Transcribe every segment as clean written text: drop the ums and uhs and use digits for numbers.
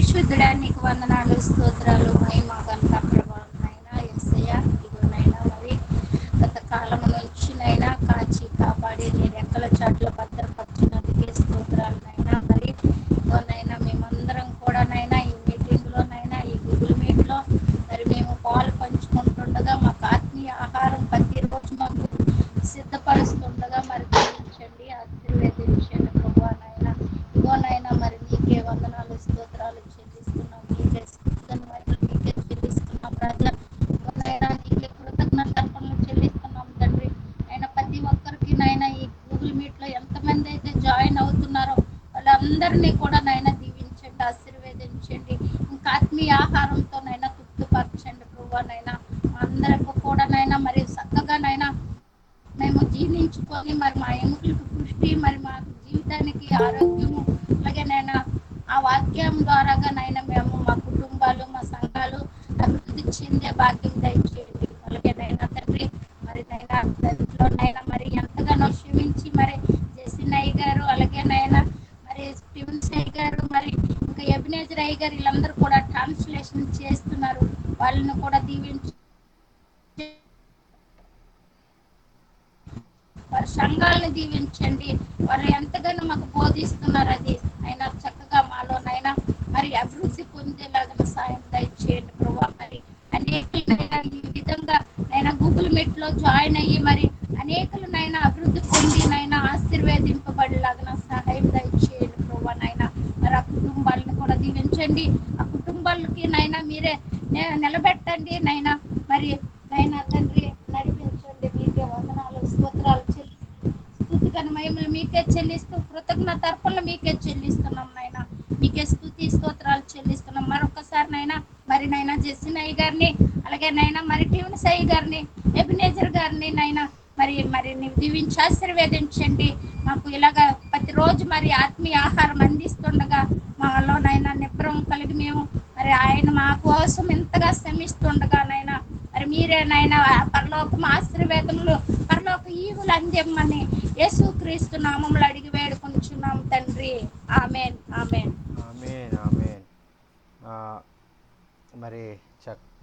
పరిశుద్ధుడా నీకు వందనాలు, స్తోత్రాలు, మహిమ, ఘనత, ప్రభావం నైనా యేసయ్య. ఇదిగోనైనా మరి గత కాలం నుంచి నైనా కాచి కాపాడి నీ రెక్కల చాట్ల భద్రపరిచినందుకే స్తోత్రాలనైనా. మరి ఇదిగోనైనా మేమందరం కూడా నైనా ఈ మీటింగ్లోనైనా ఈ గూగుల్ మీట్లో మరి మేము పాలు పంచుకుంటుండగా మాకు ఆత్మీయ ఆహారం ప్రతిరోజు మాకు సిద్ధపరుస్తుండగా మరి దీవించండి, ఆశీర్వదించండి ప్రభువానైనా. ఇదిగోనైనా మరి నీకే వందనాలు, స్తోత్రాలు చెల్లిస్తున్నాం, నీకే స్తుతులను మహిమలు నీకే చెల్లిస్తున్నాం రాజా. ఇదిగోనైనా నీకే కృతజ్ఞత అర్పణలు చెల్లిస్తున్నాం తండ్రి. అయినా ప్రతి ఒక్కరికి నైనా ఈ గూగుల్ మీట్లో ఎంతమంది అయితే జాయిన్ అవుతున్నారో వాళ్ళందరినీ కూడా నైనా దీవించండి, ఆశీర్వదించండి. ఇంకా ఆత్మీయ ఆహారంతో నైనా తృప్తిపరచండి ప్రభువానైనా. అందరికి కూడా నైనా మరి చక్కగానైనా మేము జీర్ణించుకొని మరి మా ఎముకలకు పుష్టి, మరి మా జీవితానికి ఆరోగ్యము, అలాగే నైనా ఆ వాక్యం ద్వారాగా నైనా మేము మా కుటుంబాలు మా సంఘాలు అభివృద్ధి చెందే భాగ్యం దయచేయండి. అలాగే నైనా తండ్రి మరి నైనా దాంట్లోనైనా మరి ఎంతగానో క్షమించి మరి జెసినయ్య గారు, అలాగే నైనా మరి స్టీవెన్ సాయి గారు, మరి ఇంకా ఎబినేజర్ అయ్య గారు వీళ్ళందరూ కూడా ట్రాన్స్లేషన్ చేస్తున్నారు. వాళ్ళని కూడా దీవించి వారి సంఘాలను దీవించండి. వాళ్ళు ఎంతగానో మాకు బోధిస్తున్నారు. అది అయినా చక్కగా మాలోనైనా మరి అభివృద్ధి పొందేలాగా సాయం దయచేయండి ప్రభావ. మరి అనేకులనైనా ఈ విధంగా నైనా గూగుల్ మీట్ లో జాయిన్ అయ్యి మరి అనేకులనైనా అభివృద్ధి పొంది నైనా ఆశీర్వేదింపబడేలాగా సహాయం దయచేయండి ప్రభావ నైనా. మరి ఆ కుటుంబాలను కూడా దీవించండి. ఆ కుటుంబాలకి నైనా మీరే నిలబెట్టండి నైనా. మరి నైనా తండ్రి నడిపించండి. మీకే వందనాలు, స్తోత్రాలు స్తుతిగన మహిమలు మీకే చెల్లిస్తూ కృతజ్ఞత అర్పణలు మీకే చెల్లిస్తున్నాం నాయన. మీకే స్తుతి స్తోత్రాలు చెల్లిస్తున్నాం. మరొకసారి నైనా మరి నైనా జెసినయ్య గారిని, అలాగే నైనా మరి ట్యూన్ సాయి గారిని, ఎబినేజర్ గారిని నైనా మరి మరి నీవు దీవించి ఆశీర్వేదించండి. మాకు ఇలాగా ప్రతిరోజు మరి ఆత్మీయ ఆహారం అందిస్తుండగా మాలోనైనా నిబ్రం కలిగి మేము మరి ఆయన మా కోసం ఎంతగా శ్రమిస్తుండగా నైనా మరి మీరేనైనా పరలోకం ఆశీర్వేదములు, పరలోక ఈవులు అందిమ్మని యేసుక్రీస్తు నామములు అడిగి వేడుకొనుచున్నాం తండ్రి. ఆమేన్, ఆమేన్. ఆమేన్, ఆమేన్. ఆ, మరి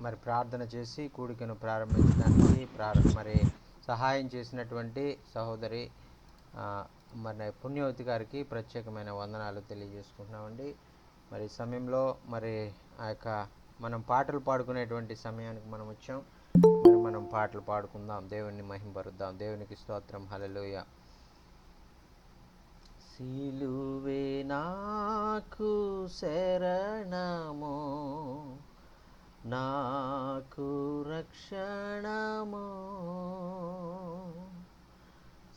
మరి ప్రార్థన చేసి కూడికను ప్రారంభించడానికి మరి సహాయం చేసినటువంటి సహోదరి మరి పుణ్యవతి గారికి ప్రత్యేకమైన వందనాలు తెలియజేసుకుంటున్నామండి. మరి సమయంలో మరి ఆ యొక్క మనం పాటలు పాడుకునేటువంటి సమయానికి మనం వచ్చాం. మరి మనం పాటలు పాడుకుందాం, దేవుని మహింపరుద్దాం. దేవునికి స్తోత్రం, హల్లెలూయా. సిలువే నాకు శరణము, నాకు రక్షణము,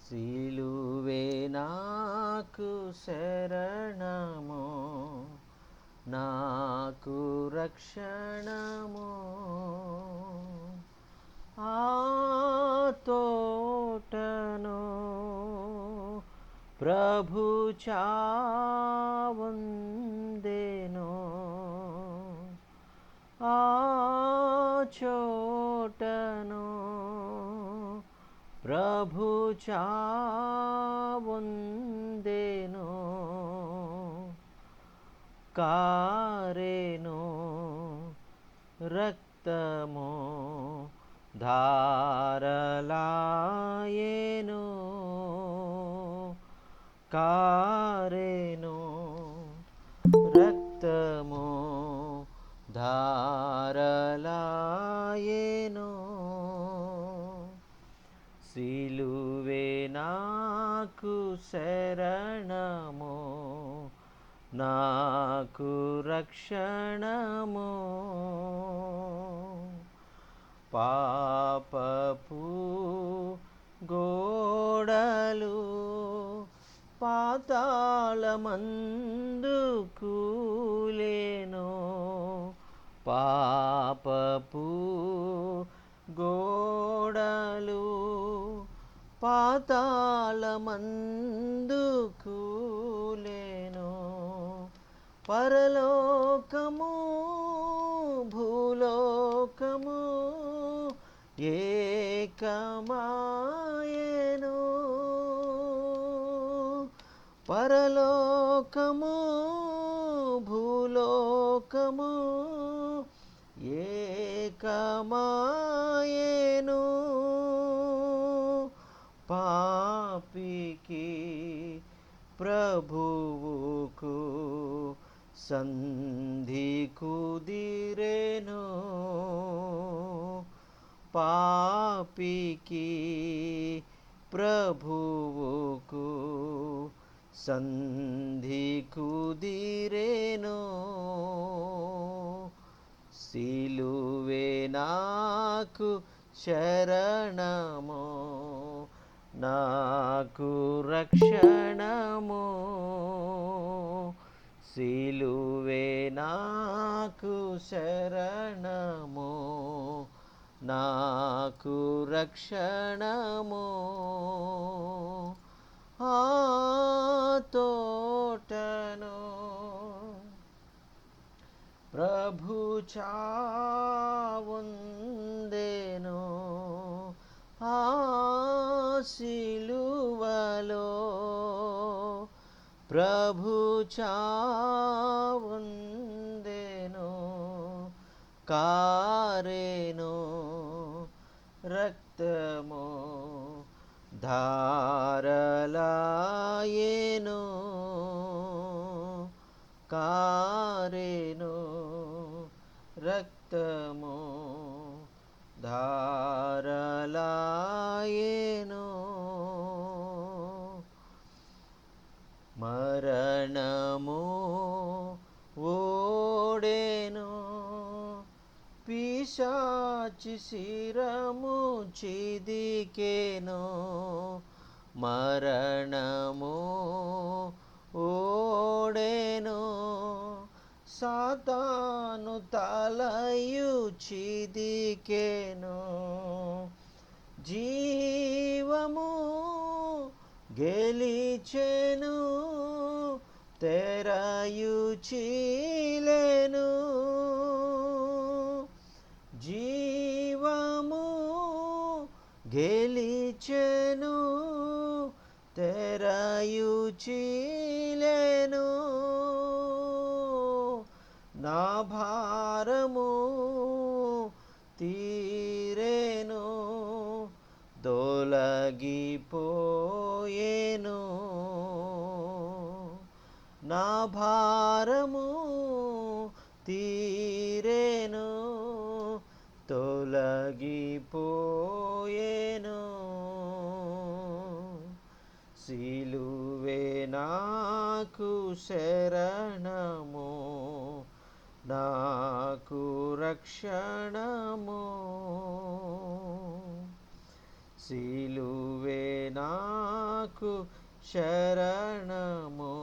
సిలువే నాకు శరణము, నాకు రక్షణము. ఆ తోటను ప్రభు చావుందెను, ఆ చోటను ప్రభు చావుందెను, కారెను రక్తము ధారలాయెను, కారెను రక్తము ధారలాయెను, సిలువే నాకు శరణము, నాకు రక్షణము. పాపపు గోడలు పాతాళమందు కూలెను, పాపపు గోడలు పాతాళమందు కూలెను, పరలోకము భూలోకము ఏకమాయెను, పరలోకము భూలోకము లోకము ఏకమాయెను, పాపికి ప్రభువుకు సంధి కుదిరెను, పాపికి ప్రభువుకు సంధి కుదిరెను. సిలువే నాకు శరణము, నాకు రక్షణము, సిలువే నాకు శరణము, నాకు రక్షణము. ఆ తోటను ప్రభు చావుందెను, ఆ సిలువలో ప్రభు చావుందెను, కారెను రక్తము ధారలాయెను, కారెను రక్తము ధారలాయెను. మరణము ఓడెను, పిశాచి శిరము చిదికెను, మరణము ఓడెను, సాతాను తలయు చిదికెను, జీవము గెలిచెను, తెరయు చీలెను, జీవము గెలిచెను, తెరయు చీలెను, నా భారము తీరెను, తొలగిపోయెను, నా భారము తీరెను, తొలగిపోయెను. సిలువే నాకు శరణము, నాకు రక్షణము, సిలువే నాకు శరణము,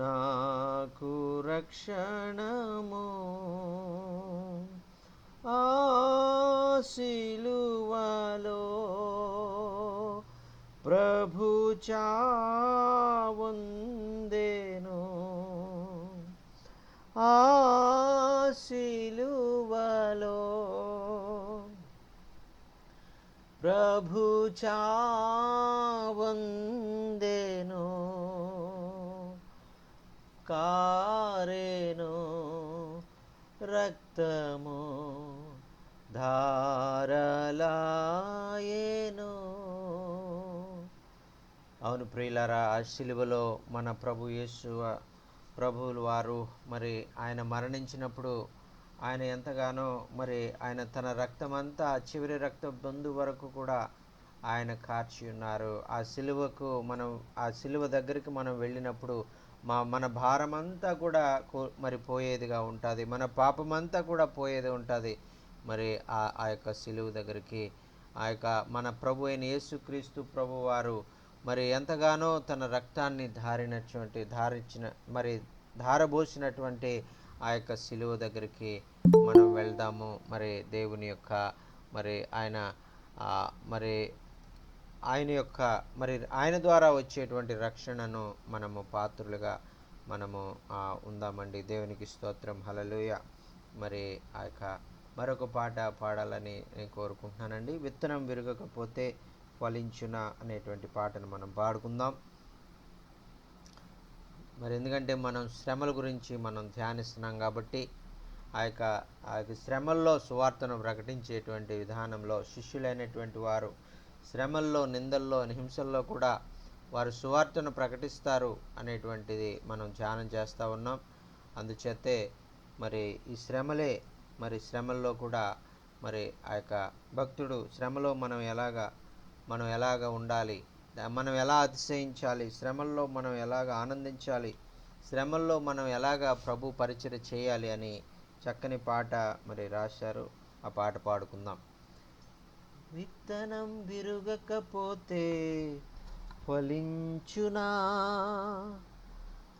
నాకు రక్షణము. ఆ సిలువలో ప్రభు చావుందెను, ఆ సిలువలో ప్రభు చావుందెను, కారెను రక్తము ధారలాయెను. అవును ప్రియులారా, ఆ శిలువలో మన ప్రభు యేసు ప్రభువులు వారు మరి ఆయన మరణించినప్పుడు ఆయన ఎంతగానో మరి ఆయన తన రక్తమంతా చివరి రక్త బంధు వరకు కూడా ఆయన కార్చి ఉన్నారు. ఆ సిలువకు మనం ఆ సిలువ దగ్గరికి మనం వెళ్ళినప్పుడు మన భారమంతా కూడా మరి పోయేదిగా ఉంటుంది, మన పాపమంతా కూడా పోయేది ఉంటుంది. మరి ఆ యొక్క సిలువ దగ్గరికి ఆ యొక్క మన ప్రభు అయిన యేసుక్రీస్తు ప్రభు వారు మరి ఎంతగానో తన రక్తాన్ని ధారబోసినటువంటి ఆ యొక్క సిలువ దగ్గరికి మనం వెళ్దాము. మరి దేవుని యొక్క మరి ఆయన ద్వారా వచ్చేటువంటి రక్షణను మనము పాత్రులుగా మనము ఉందామండి. దేవునికి స్తోత్రం, హల్లెలూయ. మరి ఆ యొక్క మరొక పాట పాడాలని నేను కోరుకుంటున్నానండి. విత్తనం విరగకపోతే ఫలించునా అనేటువంటి పాటను మనం పాడుకుందాం. మరి ఎందుకంటే మనం శ్రమల గురించి మనం ధ్యానిస్తున్నాం కాబట్టి ఆ యొక్క శ్రమల్లో సువార్తను ప్రకటించేటువంటి విధానంలో శిష్యులైనటువంటి వారు శ్రమల్లో, నిందల్లో, హింసల్లో కూడా వారు సువార్తను ప్రకటిస్తారు అనేటువంటిది మనం ధ్యానం చేస్తూ ఉన్నాం. అందుచేతే మరి ఈ శ్రమలే, మరి శ్రమల్లో కూడా మరి ఆ యొక్క భక్తుడు శ్రమలో మనం ఎలాగ ఉండాలి, మనం ఎలా అతిశయించాలి, శ్రమల్లో మనం ఎలాగ ఆనందించాలి, శ్రమల్లో మనం ఎలాగ ప్రభు పరిచర్య చేయాలి అని చక్కని పాట మరి రాశారు. ఆ పాట పాడుకుందాం. విత్తనం విరుగకపోతే ఫలించునా,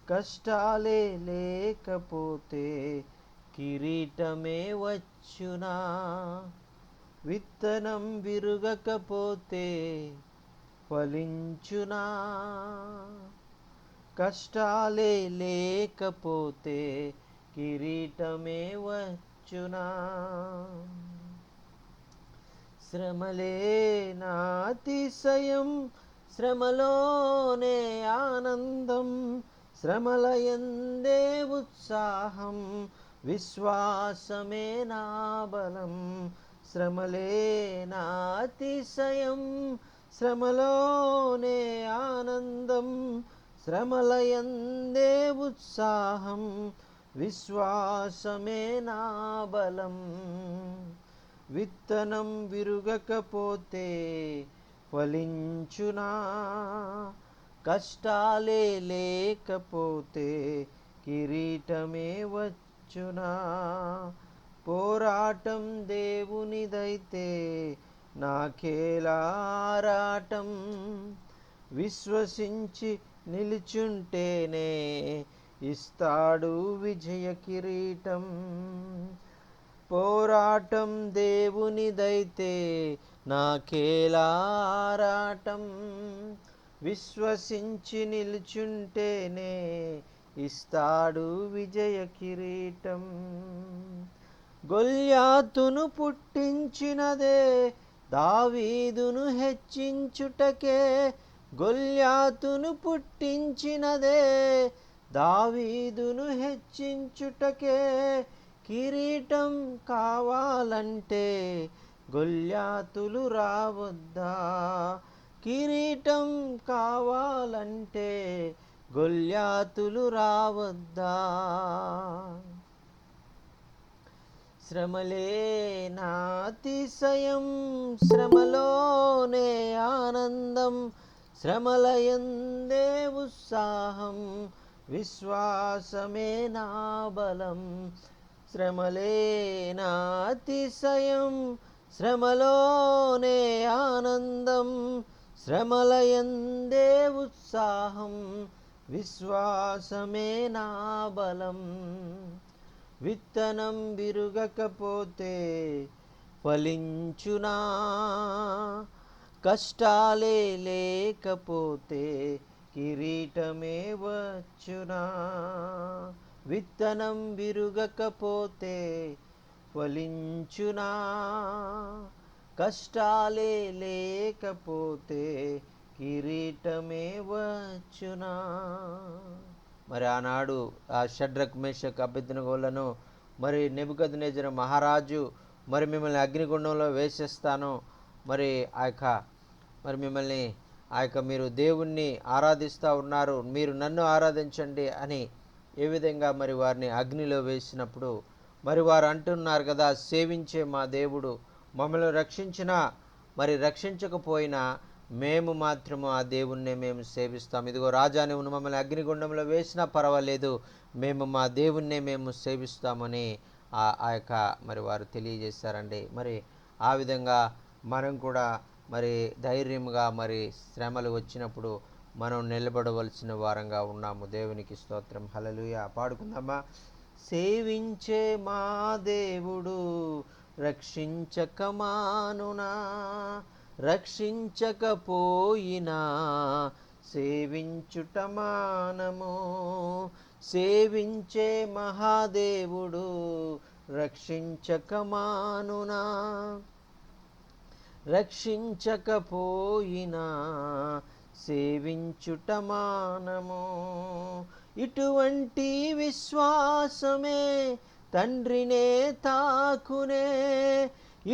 కష్టాలే లేకపోతే కిరీటమే వచ్చునా. విత్తనం విరుగకపోతే ఫలించునా, కష్టాలే లేకపోతే కిరీటమే వచ్చునా. శ్రమలే నా అతిశయం, శ్రమలోనే ఆనందం, శ్రమలయందే ఉత్సాహం, విశ్వాసమే నా బలం. శ్రమలే నా అతిశయం, శ్రమలోనే ఆనందం, శ్రమలయందే ఉత్సాహం, విశ్వాసమే నా బలం. విత్తనం విరుగకపోతే ఫలించునా, కష్టాలే లేకపోతే కిరీటమే వచ్చునా. పోరాటం దేవునిదైతే నాకేలారాటం, విశ్వసించి నిలుచుంటేనే ఇస్తాడు విజయ కిరీటం. పోరాటం దేవునిదైతే నాకేలారాటం, విశ్వసించి నిలుచుంటేనే ఇస్తాడు విజయ కిరీటం. గొల్యాతును పుట్టించినదే దావీదును హెచ్చించుటకే, గొల్యాతును పుట్టించినదే దావీదును హెచ్చించుటకే. కిరీటం కావాలంటే గొల్యాతులు రావద్దా, కిరీటం కావాలంటే గొల్యాతులు రావద్దా. శ్రమలే నా అతిశయం, శ్రమలోనే ఆనందం, శ్రమలయందే ఉత్సాహం, విశ్వాసమే నా బలం. శ్రమలే నా అతిశయం, శ్రమలోనే ఆనందం, శ్రమలయందే ఉత్సాహం, విశ్వాసమే నా బలం. విత్తనం విరుగకపోతే ఫలించునా, కష్టాలే లేకపోతే కిరీటమే వచ్చునా. విత్తనం విరుగకపోతే ఫలించునా, కష్టాలే లేకపోతే కిరీటమే వచ్చునా. మరి ఆనాడు ఆ షడ్రక్, మేషక్, అబేద్నెగోలను మరి నెబుకద్నెజరు మహారాజు మరి మిమ్మల్ని అగ్నిగుండంలో వేసేస్తాను, మరి మిమ్మల్ని మీరు దేవుణ్ణి ఆరాధిస్తూ ఉన్నారు, మీరు నన్ను ఆరాధించండి అని ఏ విధంగా మరి వారిని అగ్నిలో వేసినప్పుడు మరి వారు అంటున్నారు కదా, సేవించే మా దేవుడు మమ్మల్ని రక్షించినా మరి రక్షించకపోయినా మేము మాత్రము ఆ దేవుణ్ణే మేము సేవిస్తాం. ఇదిగో రాజా, నువ్వు మమ్మల్ని అగ్నిగుండంలో వేసినా పర్వాలేదు, మేము మా దేవుణ్ణే మేము సేవిస్తామని మరి వారు తెలియజేశారండి. మరి ఆ విధంగా మనం కూడా మరి ధైర్యంగా మరి శ్రమలు వచ్చినప్పుడు మనం నిలబడవలసిన వారంగా ఉన్నాము. దేవునికి స్తోత్రం. హల్లెలూయా. పాడుకుందామా. సేవించే మా దేవుడు రక్షించక మానునా, రక్షించకపోయినా సేవించుట మానము. సేవించే మహాదేవుడు రక్షించక మానునా, రక్షించకపోయినా సేవించుట మానము. ఇటువంటి విశ్వాసమే తండ్రినే తాకునే,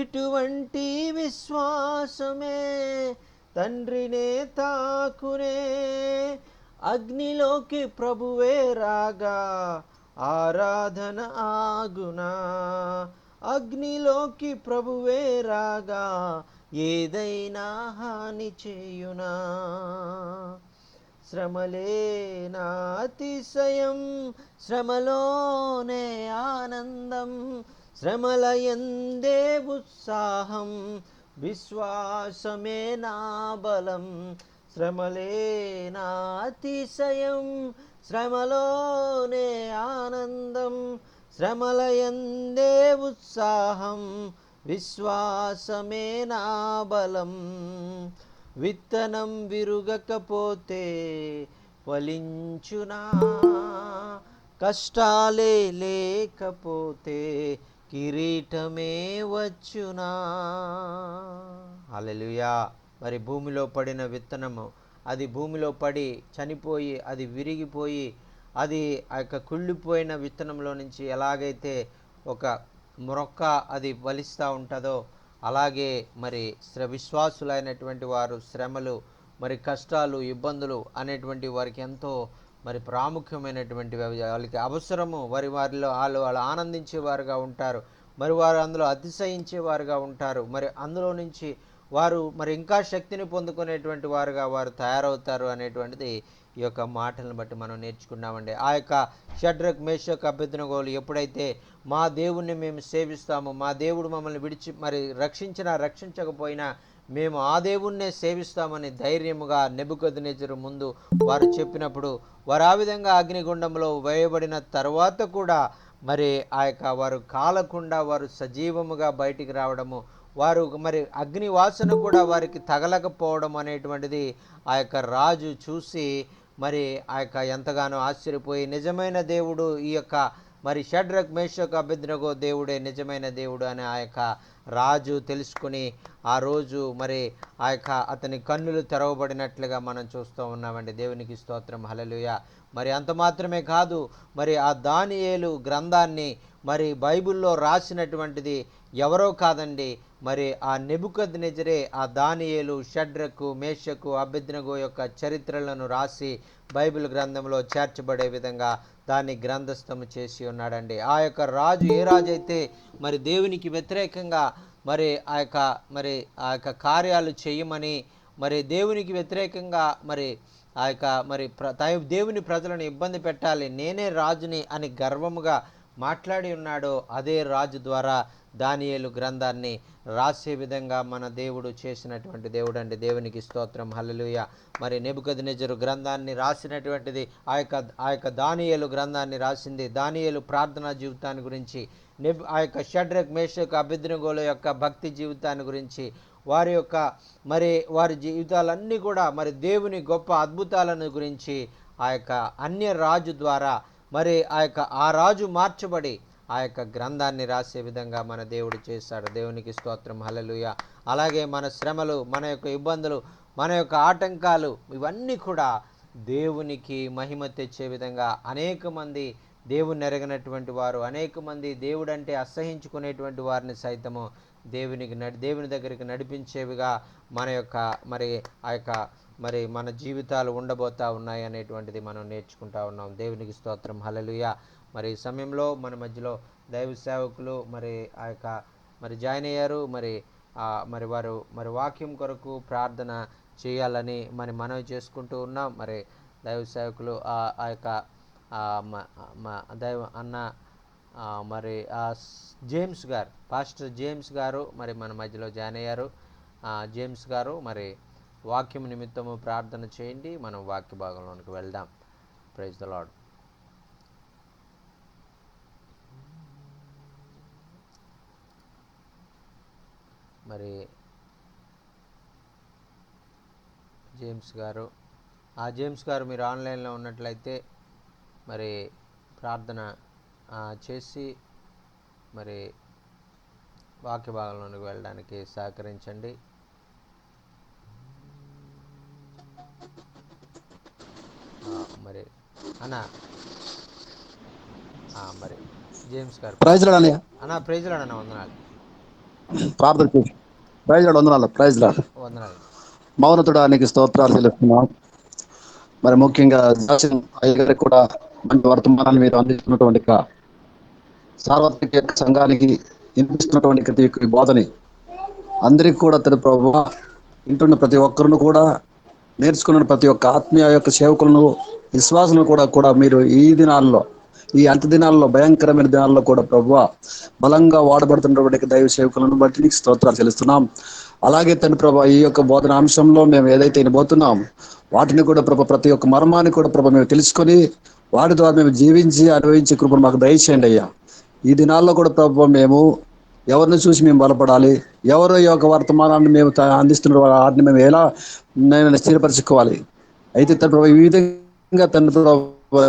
ఇటువంటి విశ్వాసమే తండ్రినే తాకునే. అగ్నిలోకి ప్రభువే రాగా ఆరాధన ఆగునా, అగ్నిలోకి ప్రభువే రాగా ఏదైనా హాని చేయునా. శ్రమలే నా అతిశయం, శ్రమలోనే ఆనందం, శ్రమలయందే ఉత్సాహం, విశ్వాసమే నా బలం. శ్రమలే నా అతిశయం, శ్రమలోనే ఆనందం, శ్రమలయందే ఉత్సాహం, విశ్వాసమే నా బలం. విత్తనం విరుగకపోతే ఫలించునా, కష్టాలే లేకపోతే కిరీటమే వచ్చునా. హల్లెలూయా. మరి భూమిలో పడిన విత్తనము, అది భూమిలో పడి చనిపోయి అది విరిగిపోయి అది ఆ యొక్క కుళ్ళిపోయిన విత్తనంలో నుంచి ఎలాగైతే ఒక మొక్క అది ఫలిస్తూ ఉంటుందో, అలాగే మరి విశ్వాసులైనటువంటి వారు శ్రమలు, మరి కష్టాలు, ఇబ్బందులు అనేటువంటి వారికి ఎంతో మరి ప్రాముఖ్యమైనటువంటి వాళ్ళకి అవసరము. వారిలో వాళ్ళు ఆనందించేవారుగా ఉంటారు, మరి వారు అందులో అతిశయించేవారుగా ఉంటారు. మరి అందులో నుంచి వారు మరి ఇంకా శక్తిని పొందుకునేటువంటి వారుగా వారు తయారవుతారు అనేటువంటిది ఈ యొక్క మాటలను బట్టి మనం నేర్చుకున్నామండి. ఆ యొక్క షడ్రక్, మేషక్, అబేద్నెగోలు ఎప్పుడైతే మా దేవుణ్ణి మేము సేవిస్తాము, మా దేవుడు మమ్మల్ని విడిచి మరి రక్షించినా రక్షించకపోయినా మేము ఆ దేవుణ్ణే సేవిస్తామని ధైర్యముగా నెబుకద్నెజరు ముందు వారు చెప్పినప్పుడు, వారు ఆ విధంగా అగ్నిగుండంలో వేయబడిన తర్వాత కూడా మరి ఆ యొక్క వారు కాలకుండా వారు సజీవముగా బయటికి రావడము, వారు మరి అగ్ని వాసన కూడా వారికి తగలకపోవడం అనేటువంటిది ఆ యొక్క రాజు చూసి మరి ఆ యొక్క ఎంతగానో ఆశ్చర్యపోయి, నిజమైన దేవుడు ఈ యొక్క మరి షడ్రక్, మేషక్, అబేద్నెగో దేవుడే నిజమైన దేవుడు అని ఆ యొక్క రాజు తెలుసుకుని ఆ రోజు మరి ఆ యొక్క అతని కన్నులు తెరవబడినట్లుగా మనం చూస్తూ ఉన్నామండి. దేవునికి స్తోత్రం, హల్లెలూయా. మరి అంత మాత్రమే కాదు, మరి ఆ దానియేలు గ్రంథాన్ని మరి బైబిల్లో రాసినటువంటిది ఎవరో కాదండి, మరి ఆ నెబుకద్నెజరే ఆ దానియేలు, షడ్రకు, మేషకు, అబేద్నెగో యొక్క చరిత్రలను రాసి బైబిల్ గ్రంథంలో చేర్చబడే విధంగా దాన్ని గ్రంథస్థము చేసి ఉన్నాడండి. ఆ యొక్క రాజు ఏ రాజు అయితే మరి దేవునికి వ్యతిరేకంగా మరి ఆ యొక్క కార్యాలు చేయమని, మరి దేవునికి వ్యతిరేకంగా మరి ఆ యొక్క మరి దేవుని ప్రజలను ఇబ్బంది పెట్టాలి, నేనే రాజుని అని గర్వముగా మాట్లాడి ఉన్నాడో అదే రాజు ద్వారా దానియేలు గ్రంథాన్ని రాసే విధంగా మన దేవుడు చేసినటువంటి దేవుడు అండి. దేవునికి స్తోత్రం, హల్లెలూయా. మరి నెబుకద్నెజరు గ్రంథాన్ని రాసినటువంటిది ఆ యొక్క దానియేలు గ్రంథాన్ని రాసింది. దానియేలు ప్రార్థనా జీవితాన్ని గురించి, ఆ యొక్క షడ్రక్, మేషక్, అబేద్నెగోల యొక్క భక్తి జీవితాన్ని గురించి, వారి జీవితాలన్నీ కూడా మరి దేవుని గొప్ప అద్భుతాలను గురించి ఆ యొక్క అన్య రాజు ద్వారా మరి ఆ రాజు మార్చబడి ఆ యొక్క గ్రంథాన్ని రాసే విధంగా మన దేవుడు చేశాడు. దేవునికి స్తోత్రం, హల్లెలూయా. అలాగే మన శ్రమలు, మన యొక్క ఇబ్బందులు, మన యొక్క ఆటంకాలు ఇవన్నీ కూడా దేవునికి మహిమ తెచ్చే విధంగా అనేక మంది దేవుని ఎరగనటువంటి వారు, అనేక మంది దేవుడంటే అసహించుకునేటువంటి వారిని సైతము దేవుని దగ్గరికి నడిపించేవిగా మన యొక్క మరి ఆ యొక్క మరి మన జీవితాలు ఉండబోతా ఉన్నాయి అనేటువంటిది మనం నేర్చుకుంటా ఉన్నాం. దేవునికి స్తోత్రం, హల్లెలూయా. మరి ఈ సమయంలో మన మధ్యలో దైవ సేవకులు మరి ఆ యొక్క మరి జాయిన్ అయ్యారు. మరి వారు మరి వాక్యం కొరకు ప్రార్థన చేయాలని మనవి చేసుకుంటూ ఉన్నాం. మరి దైవ సేవకులు ఆ యొక్క దైవ అన్న మరి జేమ్స్ గారు, పాస్టర్ జేమ్స్ గారు మరి మన మధ్యలో జాయిన్ అయ్యారు. జేమ్స్ గారు మరి వాక్యం నిమిత్తము ప్రార్థన చేయండి. మనం వాక్య భాగంలోనికి వెళ్దాం. Praise the lord. మరి జేమ్స్ గారు మీరు ఆన్లైన్లో ఉన్నట్లయితే మరి ప్రార్థన చేసి మరి వాక్య భాగంలోనికి వెళ్ళడానికి సహకరించండి. మరి అన్న మరి జేమ్స్ గారు ప్రైజ్ లాడ్ అన్నయ్య. అన్న ప్రైజ్లాడు అన్న, వందనాలు. ప్రార్థన చేసి ప్రైజ్ లాడ్, వందనాలు. Praise lord. వందనాలు. మౌనతుడా నీకు స్తోత్రాలు చెల్లిస్తున్నాం. మరి ముఖ్యంగా జాక్సన్ అయ్య గారికి కూడా మంచి వర్తమానాన్ని మీరు అందిస్తున్నటువంటి సార్వత్రిక సంఘానికి వినిపిస్తున్నటువంటి ఈ బోధని అందరికి కూడా తన ప్రభు వింటున్న ప్రతి ఒక్కరిని కూడా నేర్చుకున్న ప్రతి ఒక్క ఆత్మీయ యొక్క సేవకులను విశ్వాసులను కూడా మీరు ఈ దినాల్లో, ఈ అంత్య దినాల్లో, భయంకరమైన దినాల్లో కూడా ప్రభు బలంగా వాడబడుతున్నటువంటి దైవ సేవకులను బట్టి నీకు స్తోత్రాలు చెల్లిస్తున్నాం. అలాగే తండ్రి ప్రభా ఈ యొక్క బోధన అంశంలో మేము ఏదైతే వినబోతున్నాం వాటిని కూడా ప్రభా ప్రతి ఒక్క మర్మాన్ని కూడా ప్రభా మేము తెలుసుకొని వాటి ద్వారా మేము జీవించి అనుభవించే కృపను మాకు దయచేయండి అయ్యా. ఈ దినాల్లో కూడా ప్రభు మేము ఎవరిని చూసి మేము బలపడాలి, ఎవరు ఈ యొక్క వర్తమానాన్ని మేము అందిస్తున్న వాటిని మేము ఎలా నేను స్థిరపరచుకోవాలి. అయితే తండ్రి ప్రభా ఈ విధంగా తండ్రి ప్రభా